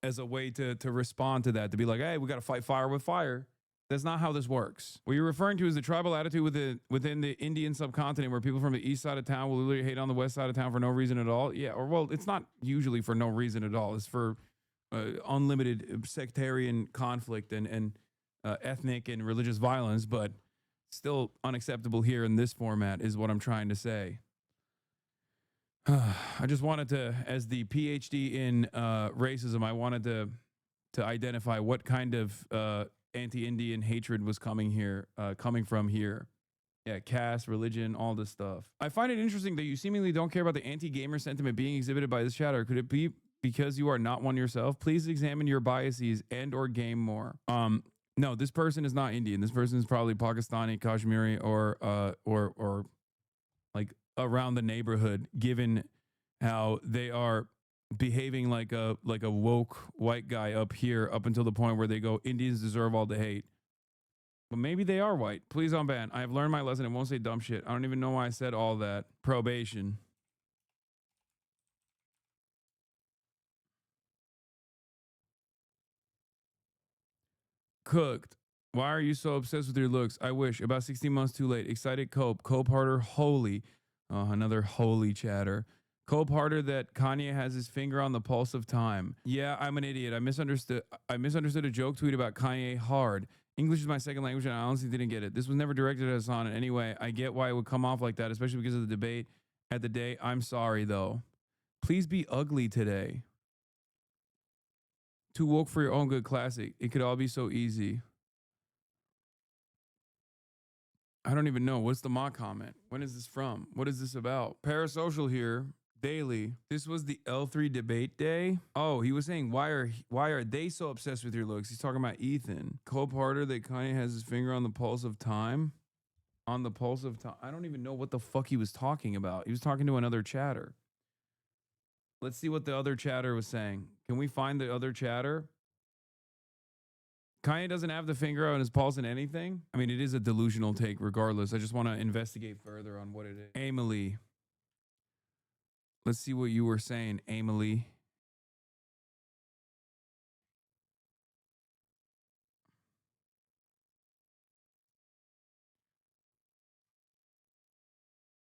as a way to respond to that, to be like, hey, we got to fight fire with fire. That's not how this works. What you're referring to is the tribal attitude within the Indian subcontinent where people from the east side of town will literally hate on the west side of town for no reason at all. Yeah, or well, it's not usually for no reason at all. It's for unlimited sectarian conflict and ethnic and religious violence, but still unacceptable here in this format is what I'm trying to say. I just wanted to, as the PhD in racism, I wanted to identify what kind of anti-Indian hatred was coming from here. Yeah, caste, religion, all this stuff. I find it interesting that you seemingly don't care about the anti-gamer sentiment being exhibited by this chatter. Could it be because you are not one yourself? Please examine your biases and or game more. No, this person is not Indian. This person is probably Pakistani, Kashmiri, or like around the neighborhood, given how they are behaving like a woke white guy up here, up until the point where they go, Indians deserve all the hate. But maybe they are white. Please unban. I have learned my lesson and won't say dumb shit. I don't even know why I said all that. Probation. Cooked. Why are you so obsessed with your looks? I wish. About 16 months too late. Excited Cope. Cope harder. Holy. Another holy chatter. Cope harder that Kanye has his finger on the pulse of time. Yeah, I'm an idiot. I misunderstood a joke tweet about Kanye hard. English is my second language and I honestly didn't get it. This was never directed at Hasan in any way. I get why it would come off like that, especially because of the debate at the day. I'm sorry though. Please be ugly today. Too woke for your own good. Classic. It could all be so easy. I don't even know. What's the mock comment? When is this from? What is this about? Parasocial here. Daily. This was the L3 debate day. Oh, he was saying, why are they so obsessed with your looks? He's talking about Ethan. Cope harder that Kanye has his finger on the pulse of time. On the pulse of time. I don't even know what the fuck he was talking about. He was talking to another chatter. Let's see what the other chatter was saying. Can we find the other chatter? Kanye doesn't have the finger on his pulse in anything. I mean, it is a delusional take regardless. I just want to investigate further on what it is. Emily. Let's see what you were saying, Emily.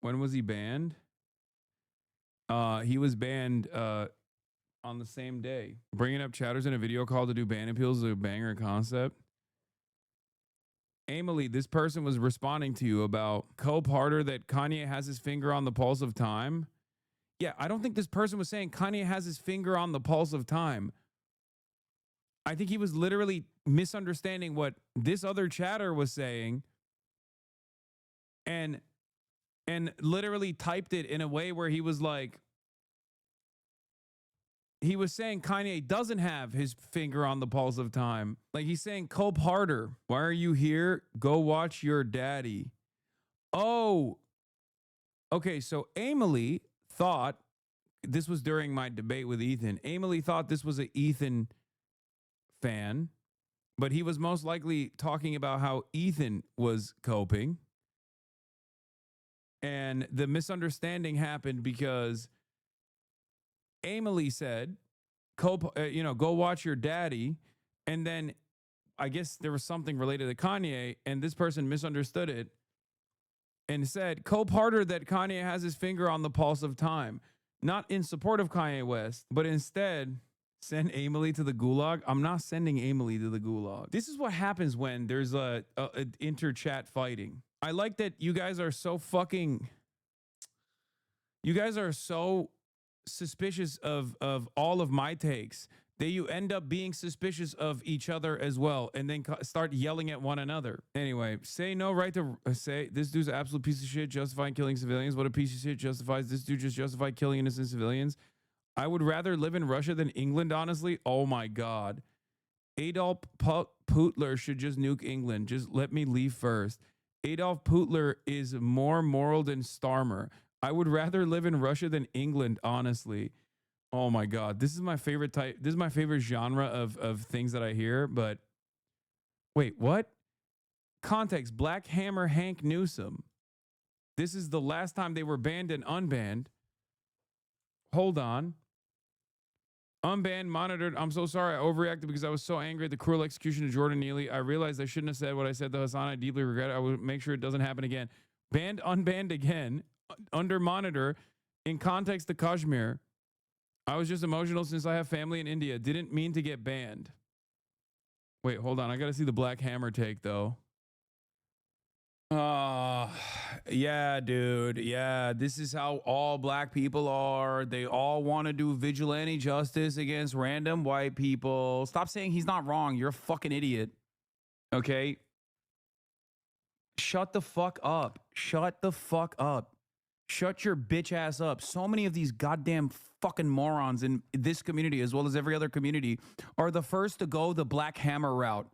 When was he banned? He was banned on the same day. Bringing up chatters in a video call to do ban appeals is a banger concept. Emily, this person was responding to you about Cope harder that Kanye has his finger on the pulse of time. Yeah, I don't think this person was saying Kanye has his finger on the pulse of time. I think he was literally misunderstanding what this other chatter was saying and literally typed it in a way where he was like, he was saying Kanye doesn't have his finger on the pulse of time. Like he's saying, Cope harder. Why are you here? Go watch your daddy. Oh, okay. So Emily thought this was during my debate with Ethan. Emily thought this was an Ethan fan, but he was most likely talking about how Ethan was coping. And the misunderstanding happened because Emily said, go watch your daddy. And then I guess there was something related to Kanye, and this person misunderstood it and said, cope harder that Kanye has his finger on the pulse of time. Not in support of Kanye West, but instead send Emily to the gulag. I'm not sending Emily to the gulag. This is what happens when there's a inter-chat fighting. I like that you guys are so suspicious of all of my takes that you end up being suspicious of each other as well, and then start yelling at one another. Anyway, say no right to say this dude's an absolute piece of shit justifying killing civilians. What a piece of shit justifies this dude just justified killing innocent civilians. I would rather live in Russia than England, honestly. Oh my God. Adolf Putler should just nuke England. Just let me leave first. Adolf Putler is more moral than Starmer. I would rather live in Russia than England, honestly. Oh my God. This is my favorite type. This is my favorite genre of things that I hear. But wait, what? Context. Black Hammer Hank Newsom. This is the last time they were banned and unbanned. Hold on. Unbanned, monitored. I'm so sorry I overreacted because I was so angry at the cruel execution of Jordan Neely. I realized I shouldn't have said what I said to Hasan. I deeply regret it. I will make sure it doesn't happen again. Banned, unbanned again. Under monitor. In context to Kashmir. I was just emotional since I have family in India. Didn't mean to get banned. Wait, hold on. I got to see the Black Hammer take, though. Yeah, dude. Yeah, this is how all black people are. They all want to do vigilante justice against random white people. Stop saying he's not wrong. You're a fucking idiot. Okay? Shut the fuck up. Shut the fuck up. Shut your bitch ass up. So many of these goddamn fucking morons in this community, as well as every other community, are the first to go the Black Hammer route.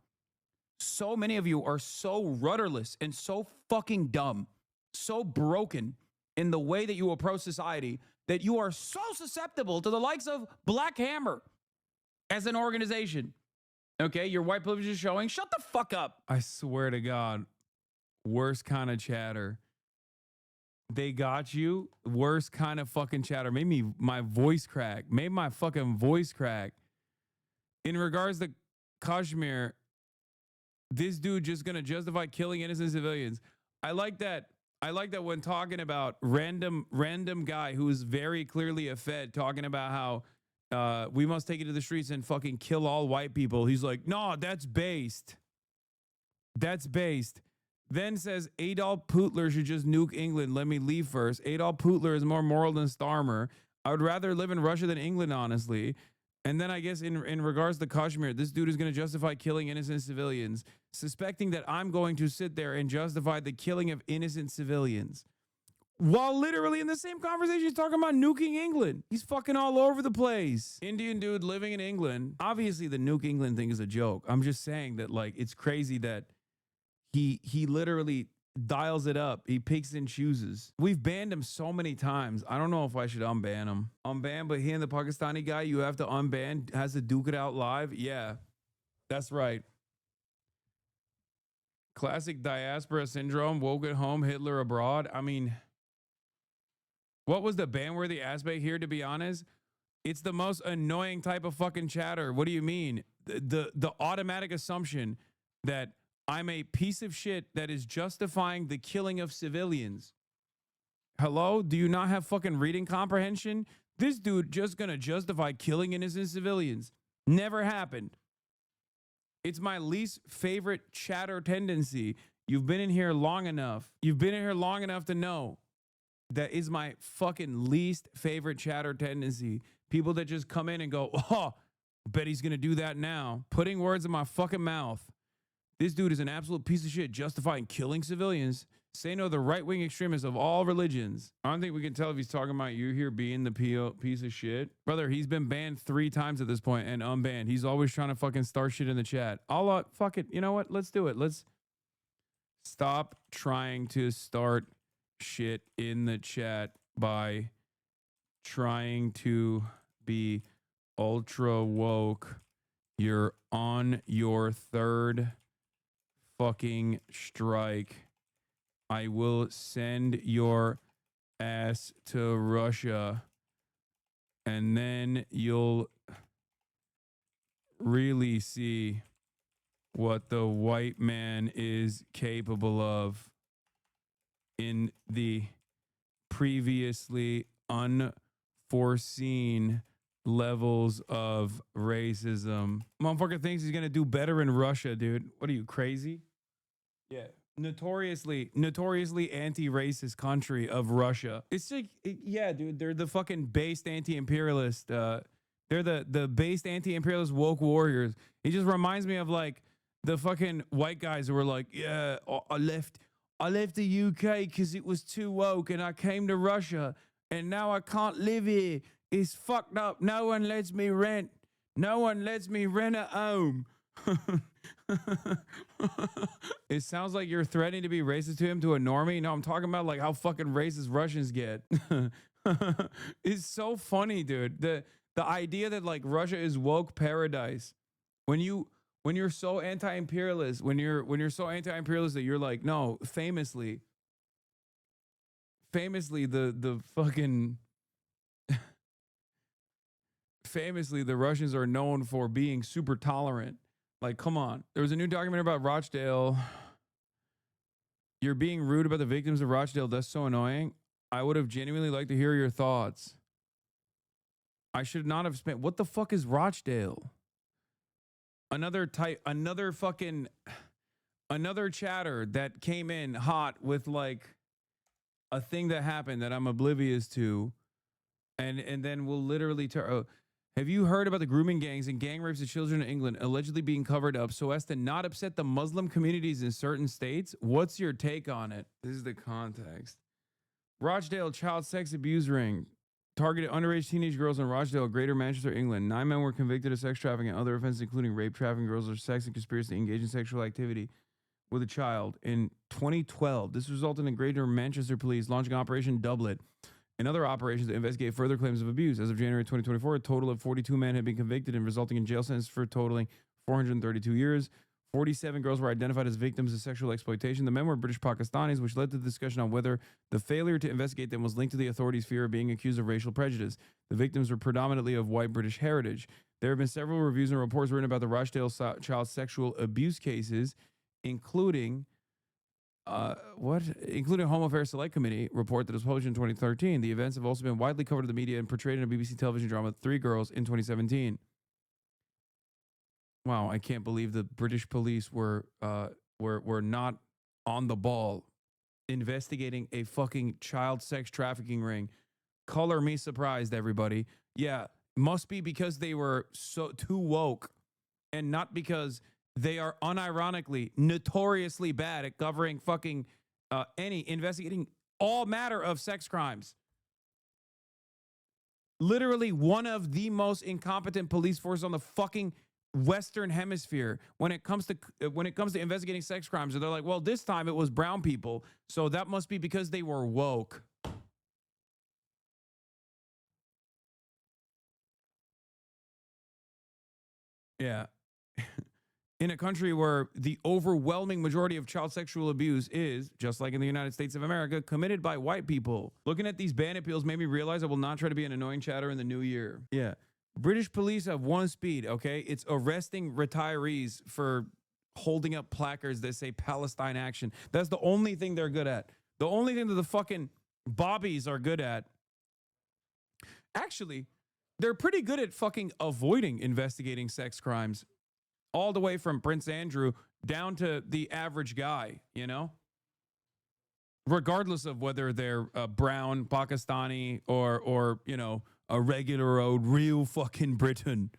So many of you are so rudderless and so fucking dumb, so broken in the way that you approach society that you are so susceptible to the likes of Black Hammer as an organization. Okay, your white privilege is showing. Shut the fuck up. I swear to God, worst kind of chatter. They got you. Worst kind of fucking chatter. Made my voice crack. Made my fucking voice crack. In regards to Kashmir, this dude just gonna justify killing innocent civilians. I like that. I like that when talking about random guy who is very clearly a Fed talking about how we must take it to the streets and fucking kill all white people. He's like, no, that's based. That's based. Then says Adolf Putler should just nuke England. Let me leave first. Adolf Putler is more moral than Starmer. I would rather live in Russia than England, honestly. And then I guess in regards to Kashmir, this dude is going to justify killing innocent civilians, suspecting that I'm going to sit there and justify the killing of innocent civilians. While literally in the same conversation, he's talking about nuking England. He's fucking all over the place. Indian dude living in England. Obviously, the nuke England thing is a joke. I'm just saying that, like, it's crazy that he literally dials it up. He picks and chooses. We've banned him so many times. I don't know if I should unban him. Unban, but he and the Pakistani guy you have to unban has to duke it out live. Yeah, that's right. Classic diaspora syndrome. Woke at home, Hitler abroad. I mean, what was the ban-worthy aspect here, to be honest? It's the most annoying type of fucking chatter. What do you mean? The automatic assumption that I'm a piece of shit that is justifying the killing of civilians. Hello? Do you not have fucking reading comprehension? This dude just gonna justify killing innocent civilians. Never happened. It's my least favorite chatter tendency. You've been in here long enough. You've been in here long enough to know that is my fucking least favorite chatter tendency. People that just come in and go, oh, bet he's gonna do that now. Putting words in my fucking mouth. This dude is an absolute piece of shit justifying killing civilians. Say no to the right-wing extremists of all religions. I don't think we can tell if he's talking about you here being the piece of shit. Brother, he's been banned 3 times at this point and unbanned. He's always trying to fucking start shit in the chat. I'll fuck it. You know what? Let's do it. Let's stop trying to start shit in the chat by trying to be ultra woke. You're on your 3rd fucking strike I will send your ass to Russia, and then you'll really see what the white man is capable of in the previously unforeseen levels of racism. Motherfucker thinks he's gonna do better in Russia, dude. What are you, crazy? Yeah. Notoriously anti-racist country of Russia. It's like, yeah, dude, they're the fucking based anti-imperialist. They're the based anti-imperialist woke warriors. It just reminds me of like the fucking white guys who were like, yeah, I left the UK because it was too woke, and I came to Russia, and now I can't live here. It's fucked up. No one lets me rent. No one lets me rent a home. It sounds like you're threatening to be racist to him, to a normie. No, I'm talking about like how fucking racist Russians get. It's so funny, dude. The idea that like Russia is woke paradise. When you're so anti-imperialist, when you're so anti-imperialist that you're like, no, famously the fucking famously the Russians are known for being super tolerant. Like, come on. There was a new documentary about Rochdale. You're being rude about the victims of Rochdale. That's so annoying. I would have genuinely liked to hear your thoughts. I should not have spent. What the fuck is Rochdale? Another chatter that came in hot with like a thing that happened that I'm oblivious to. And then we'll literally have you heard about the grooming gangs and gang rapes of children in England allegedly being covered up so as to not upset the Muslim communities in certain states? What's your take on it? This is the context. Rochdale child sex abuse ring targeted underage teenage girls in Rochdale, Greater Manchester, England. 9 men were convicted of sex trafficking and other offenses, including rape, trafficking girls, or sex and conspiracy to engage in sexual activity with a child. In 2012, this resulted in Greater Manchester Police launching Operation Doublet and other operations to investigate further claims of abuse. As of January 2024, a total of 42 men had been convicted and resulting in jail sentences for totaling 432 years. 47 girls were identified as victims of sexual exploitation. The men were British Pakistanis, which led to the discussion on whether the failure to investigate them was linked to the authorities' fear of being accused of racial prejudice. The victims were predominantly of white British heritage. There have been several reviews and reports written about the Rochdale child sexual abuse cases, including including a Home Affairs Select Committee report that was published in 2013. The events have also been widely covered in the media and portrayed in a BBC television drama, Three Girls, in 2017. Wow, I can't believe the British police were not on the ball investigating a fucking child sex trafficking ring. Color me surprised, everybody. Yeah, must be because they were so too woke, and not because they are unironically notoriously bad at covering fucking investigating all matter of sex crimes. Literally one of the most incompetent police forces on the fucking Western Hemisphere when it comes to investigating sex crimes. And they're like, well, this time it was brown people, so that must be because they were woke. Yeah. In a country where the overwhelming majority of child sexual abuse is, just like in the United States of America, committed by white people. Looking at these ban appeals made me realize I will not try to be an annoying chatter in the new year. Yeah. British police have one speed, okay? It's arresting retirees for holding up placards that say Palestine action. That's the only thing they're good at. The only thing that the fucking bobbies are good at. Actually, they're pretty good at fucking avoiding investigating sex crimes. All the way from Prince Andrew down to the average guy, you know? Regardless of whether they're brown, Pakistani, or you know, a regular old real fucking Briton.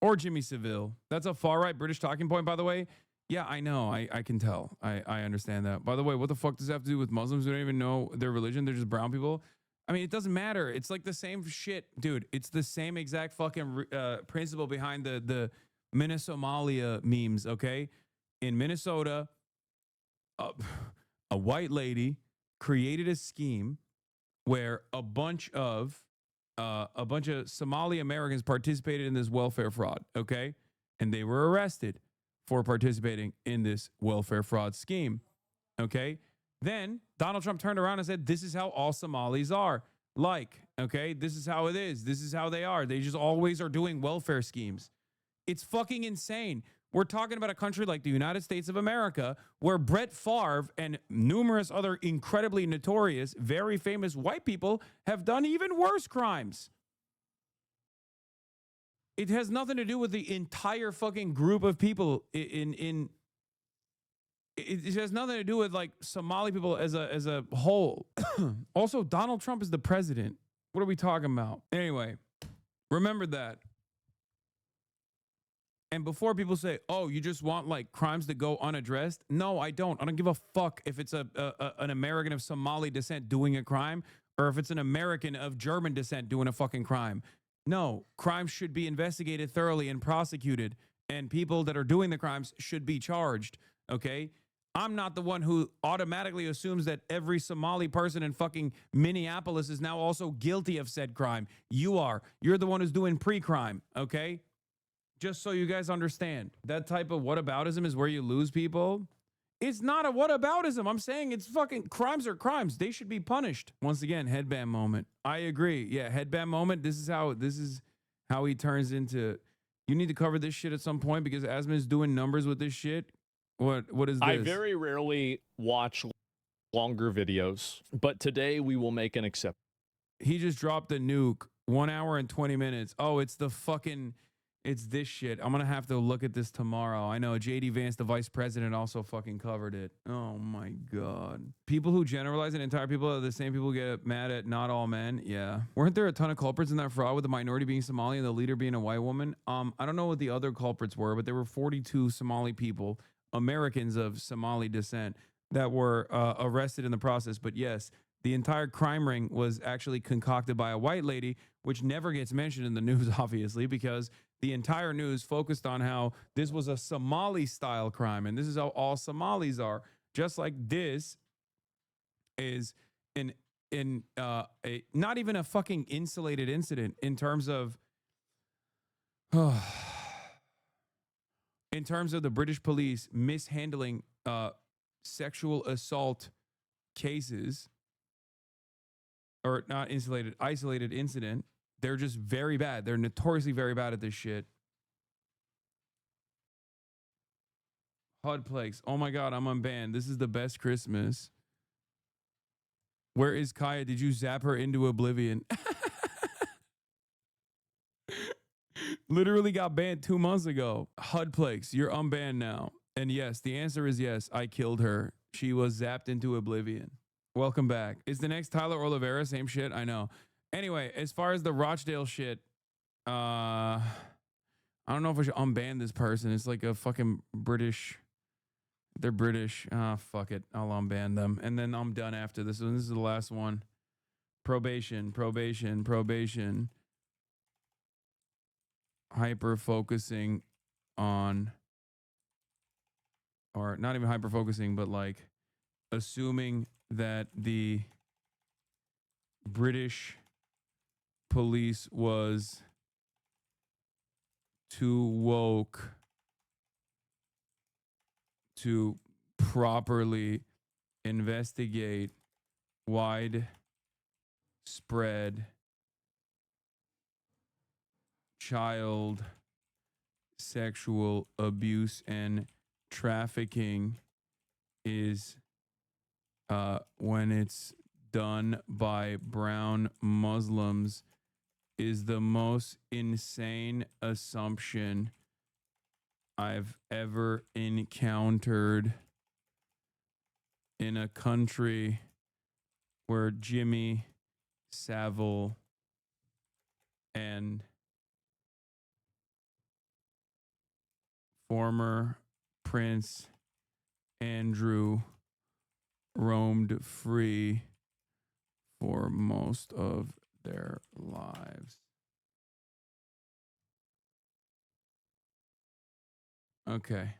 Or Jimmy Savile. That's a far-right British talking point, by the way. Yeah, I know. I can tell. I understand that. By the way, what the fuck does that have to do with Muslims who don't even know their religion? They're just brown people. I mean, it doesn't matter. It's like the same shit, dude. It's the same exact fucking principle behind the Minnesomalia memes, okay? In Minnesota, a white lady created a scheme where a bunch of Somali Americans participated in this welfare fraud, okay? And they were arrested. for participating in this welfare fraud scheme. Okay. Then Donald Trump turned around and said, this is how all Somalis are. Like, okay, this is how it is. This is how they are. They just always are doing welfare schemes. It's fucking insane. We're talking about a country like the United States of America, where Brett Favre and numerous other incredibly notorious, very famous white people have done even worse crimes. It has nothing to do with the entire fucking group of people it has nothing to do with like Somali people as a whole. Also, Donald Trump is the president. What are we talking about? Anyway, remember that. And before people say, oh, you just want like crimes that go unaddressed. No, I don't. I don't give a fuck if it's an American of Somali descent doing a crime or if it's an American of German descent doing a fucking crime. No, crimes should be investigated thoroughly and prosecuted, and people that are doing the crimes should be charged. Okay. I'm not the one who automatically assumes that every Somali person in fucking Minneapolis is now also guilty of said crime. You are. You're the one who's doing pre-crime. Okay. Just so you guys understand, that type of whataboutism is where you lose people. It's not a whataboutism. I'm saying it's fucking crimes are crimes. They should be punished. Once again, headband moment. I agree. Yeah, headband moment. This is how he turns into. You need to cover this shit at some point because Asmon is doing numbers with this shit. What is this? I very rarely watch longer videos, but today we will make an exception. He just dropped a nuke. 1 hour and 20 minutes. Oh, it's this shit. I'm going to have to look at this tomorrow. I know JD Vance, the vice president, also fucking covered it. Oh my God. People who generalize an entire people are the same people who get mad at not all men. Yeah. Weren't there a ton of culprits in that fraud with the minority being Somali and the leader being a white woman? I don't know what the other culprits were, but there were 42 Somali people, Americans of Somali descent, that were arrested in the process. But yes, the entire crime ring was actually concocted by a white lady, which never gets mentioned in the news, obviously, because the entire news focused on how this was a Somali style crime. And this is how all Somalis are. Just like this is not even a fucking insulated incident in terms of the British police mishandling sexual assault cases, or not insulated, isolated incident. They're just very bad. They're notoriously very bad at this shit. HUD plagues. Oh my God, I'm unbanned. This is the best Christmas. Where is Kaya? Did you zap her into oblivion? Literally got banned 2 months ago. HUD plagues. You're unbanned now. And yes, the answer is yes. I killed her. She was zapped into oblivion. Welcome back. Is the next Tyler Oliveira? Same shit? I know. Anyway, as far as the Rochdale shit, I don't know if I should unban this person. It's like a fucking British. They're British. Fuck it. I'll unban them. And then I'm done after this one. This is the last one. Probation. Hyper focusing on, or not even hyper focusing, but like assuming that the British police was too woke to properly investigate widespread child sexual abuse and trafficking is when it's done by brown Muslims is the most insane assumption I've ever encountered in a country where Jimmy Savile and former Prince Andrew roamed free for most of their lives. Okay.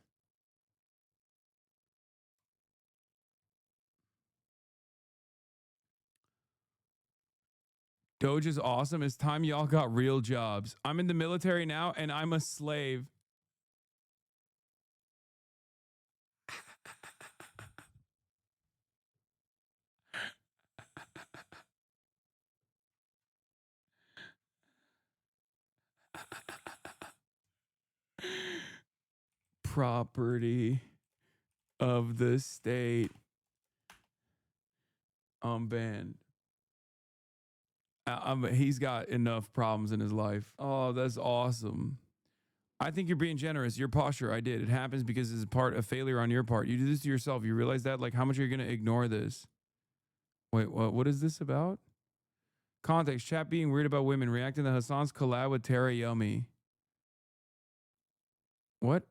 Doge is awesome. It's time y'all got real jobs. I'm in the military now and I'm a slave. property of the state. Banned. He's got enough problems in his life. Oh, that's awesome. I think you're being generous. Your posture, I did. It happens because it's part of failure on your part. You do this to yourself. You realize that? Like, how much are you going to ignore this? Wait, what is this about? Context, chat being weird about women, reacting to Hasan's collab with Tara Yummy. What?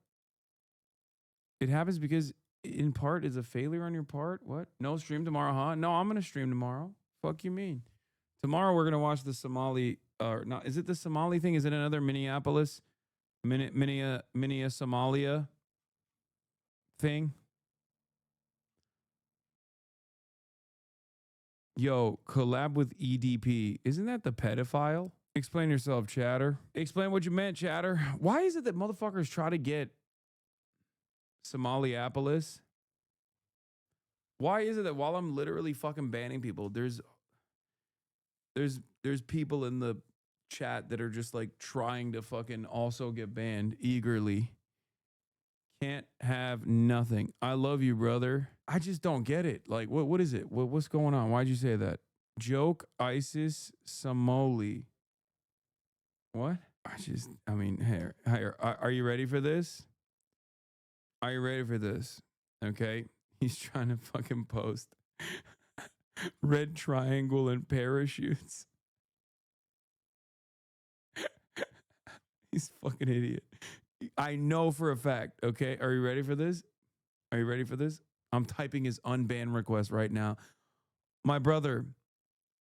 It happens because in part is a failure on your part? What? No stream tomorrow, huh? No, I'm going to stream tomorrow. Fuck you mean? Tomorrow we're going to watch the Somali, not, is it the Somali thing? Is it another Minneapolis, Somalia thing? Yo, collab with EDP. Isn't that the pedophile? Explain yourself, chatter. Explain what you meant, chatter. Why is it that motherfuckers try to get Somaliapolis? Why is it that while I'm literally fucking banning people, there's people in the chat that are just like trying to fucking also get banned eagerly? Can't have nothing. I love you, brother. I just don't get it. Like, what is it? What's going on? Why'd you say that? Joke ISIS Somali. What? I mean, here. Are you ready for this? Are you ready for this? Okay. He's trying to fucking post red triangle and parachutes. He's fucking idiot. I know for a fact. Okay. Are you ready for this? Are you ready for this? I'm typing his unban request right now. My brother,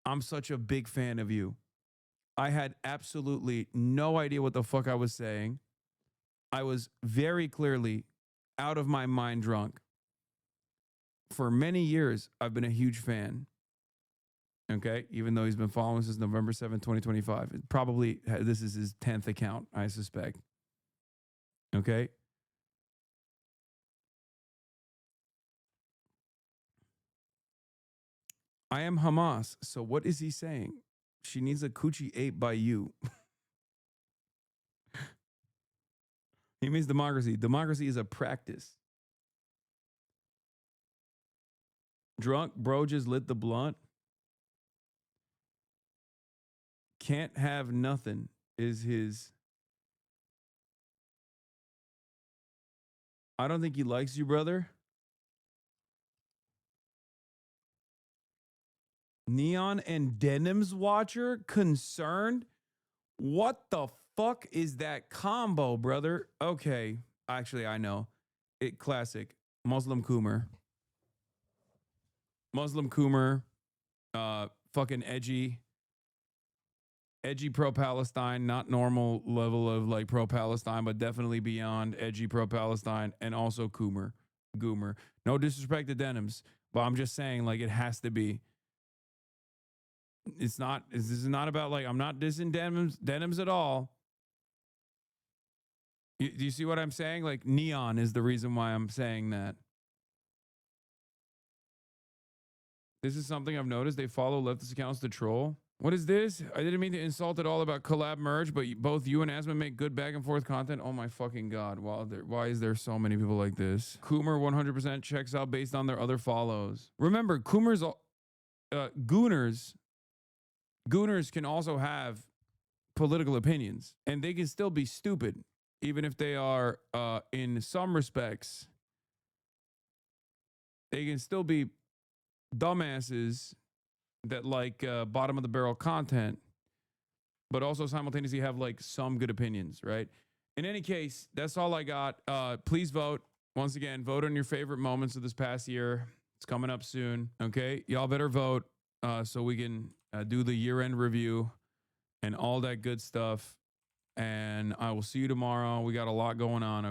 I'm such a big fan of you. I had absolutely no idea what the fuck I was saying. I was very clearly out of my mind drunk. For many years, I've been a huge fan. Okay, even though he's been following since November 7th, 2025. Probably this is his 10th account, I suspect. Okay. I am Hamas. So what is he saying? She needs a coochie ate by you. He means democracy. Democracy is a practice. Drunk bro just lit the blunt. Can't have nothing is his. I don't think he likes you, brother. Neon and Denims watcher concerned. What the fuck is that combo, brother? Okay, actually, I know. It classic. Muslim Coomer. Muslim Coomer. Fucking edgy. Edgy pro-Palestine, not normal level of like pro-Palestine, but definitely beyond edgy pro-Palestine, and also Goomer. No disrespect to Denims, but I'm just saying like it has to be. This is not about like, I'm not dissing Denims at all. Do you see what I'm saying? Like Neon is the reason why I'm saying that. This is something I've noticed. They follow leftist accounts to troll. What is this? I didn't mean to insult at all about collab merge, but both you and Asmon make good back and forth content. Oh my fucking God. Why is there so many people like this? Coomer 100% checks out based on their other follows. Remember, Coomer's, Gooners can also have political opinions, and they can still be stupid, even if they are, in some respects, they can still be dumbasses that like bottom of the barrel content, but also simultaneously have like some good opinions, right? In any case, that's all I got. Please vote. Once again, vote on your favorite moments of this past year. It's coming up soon. Okay, y'all better vote so we can do the year-end review and all that good stuff. And I will see you tomorrow. We got a lot going on.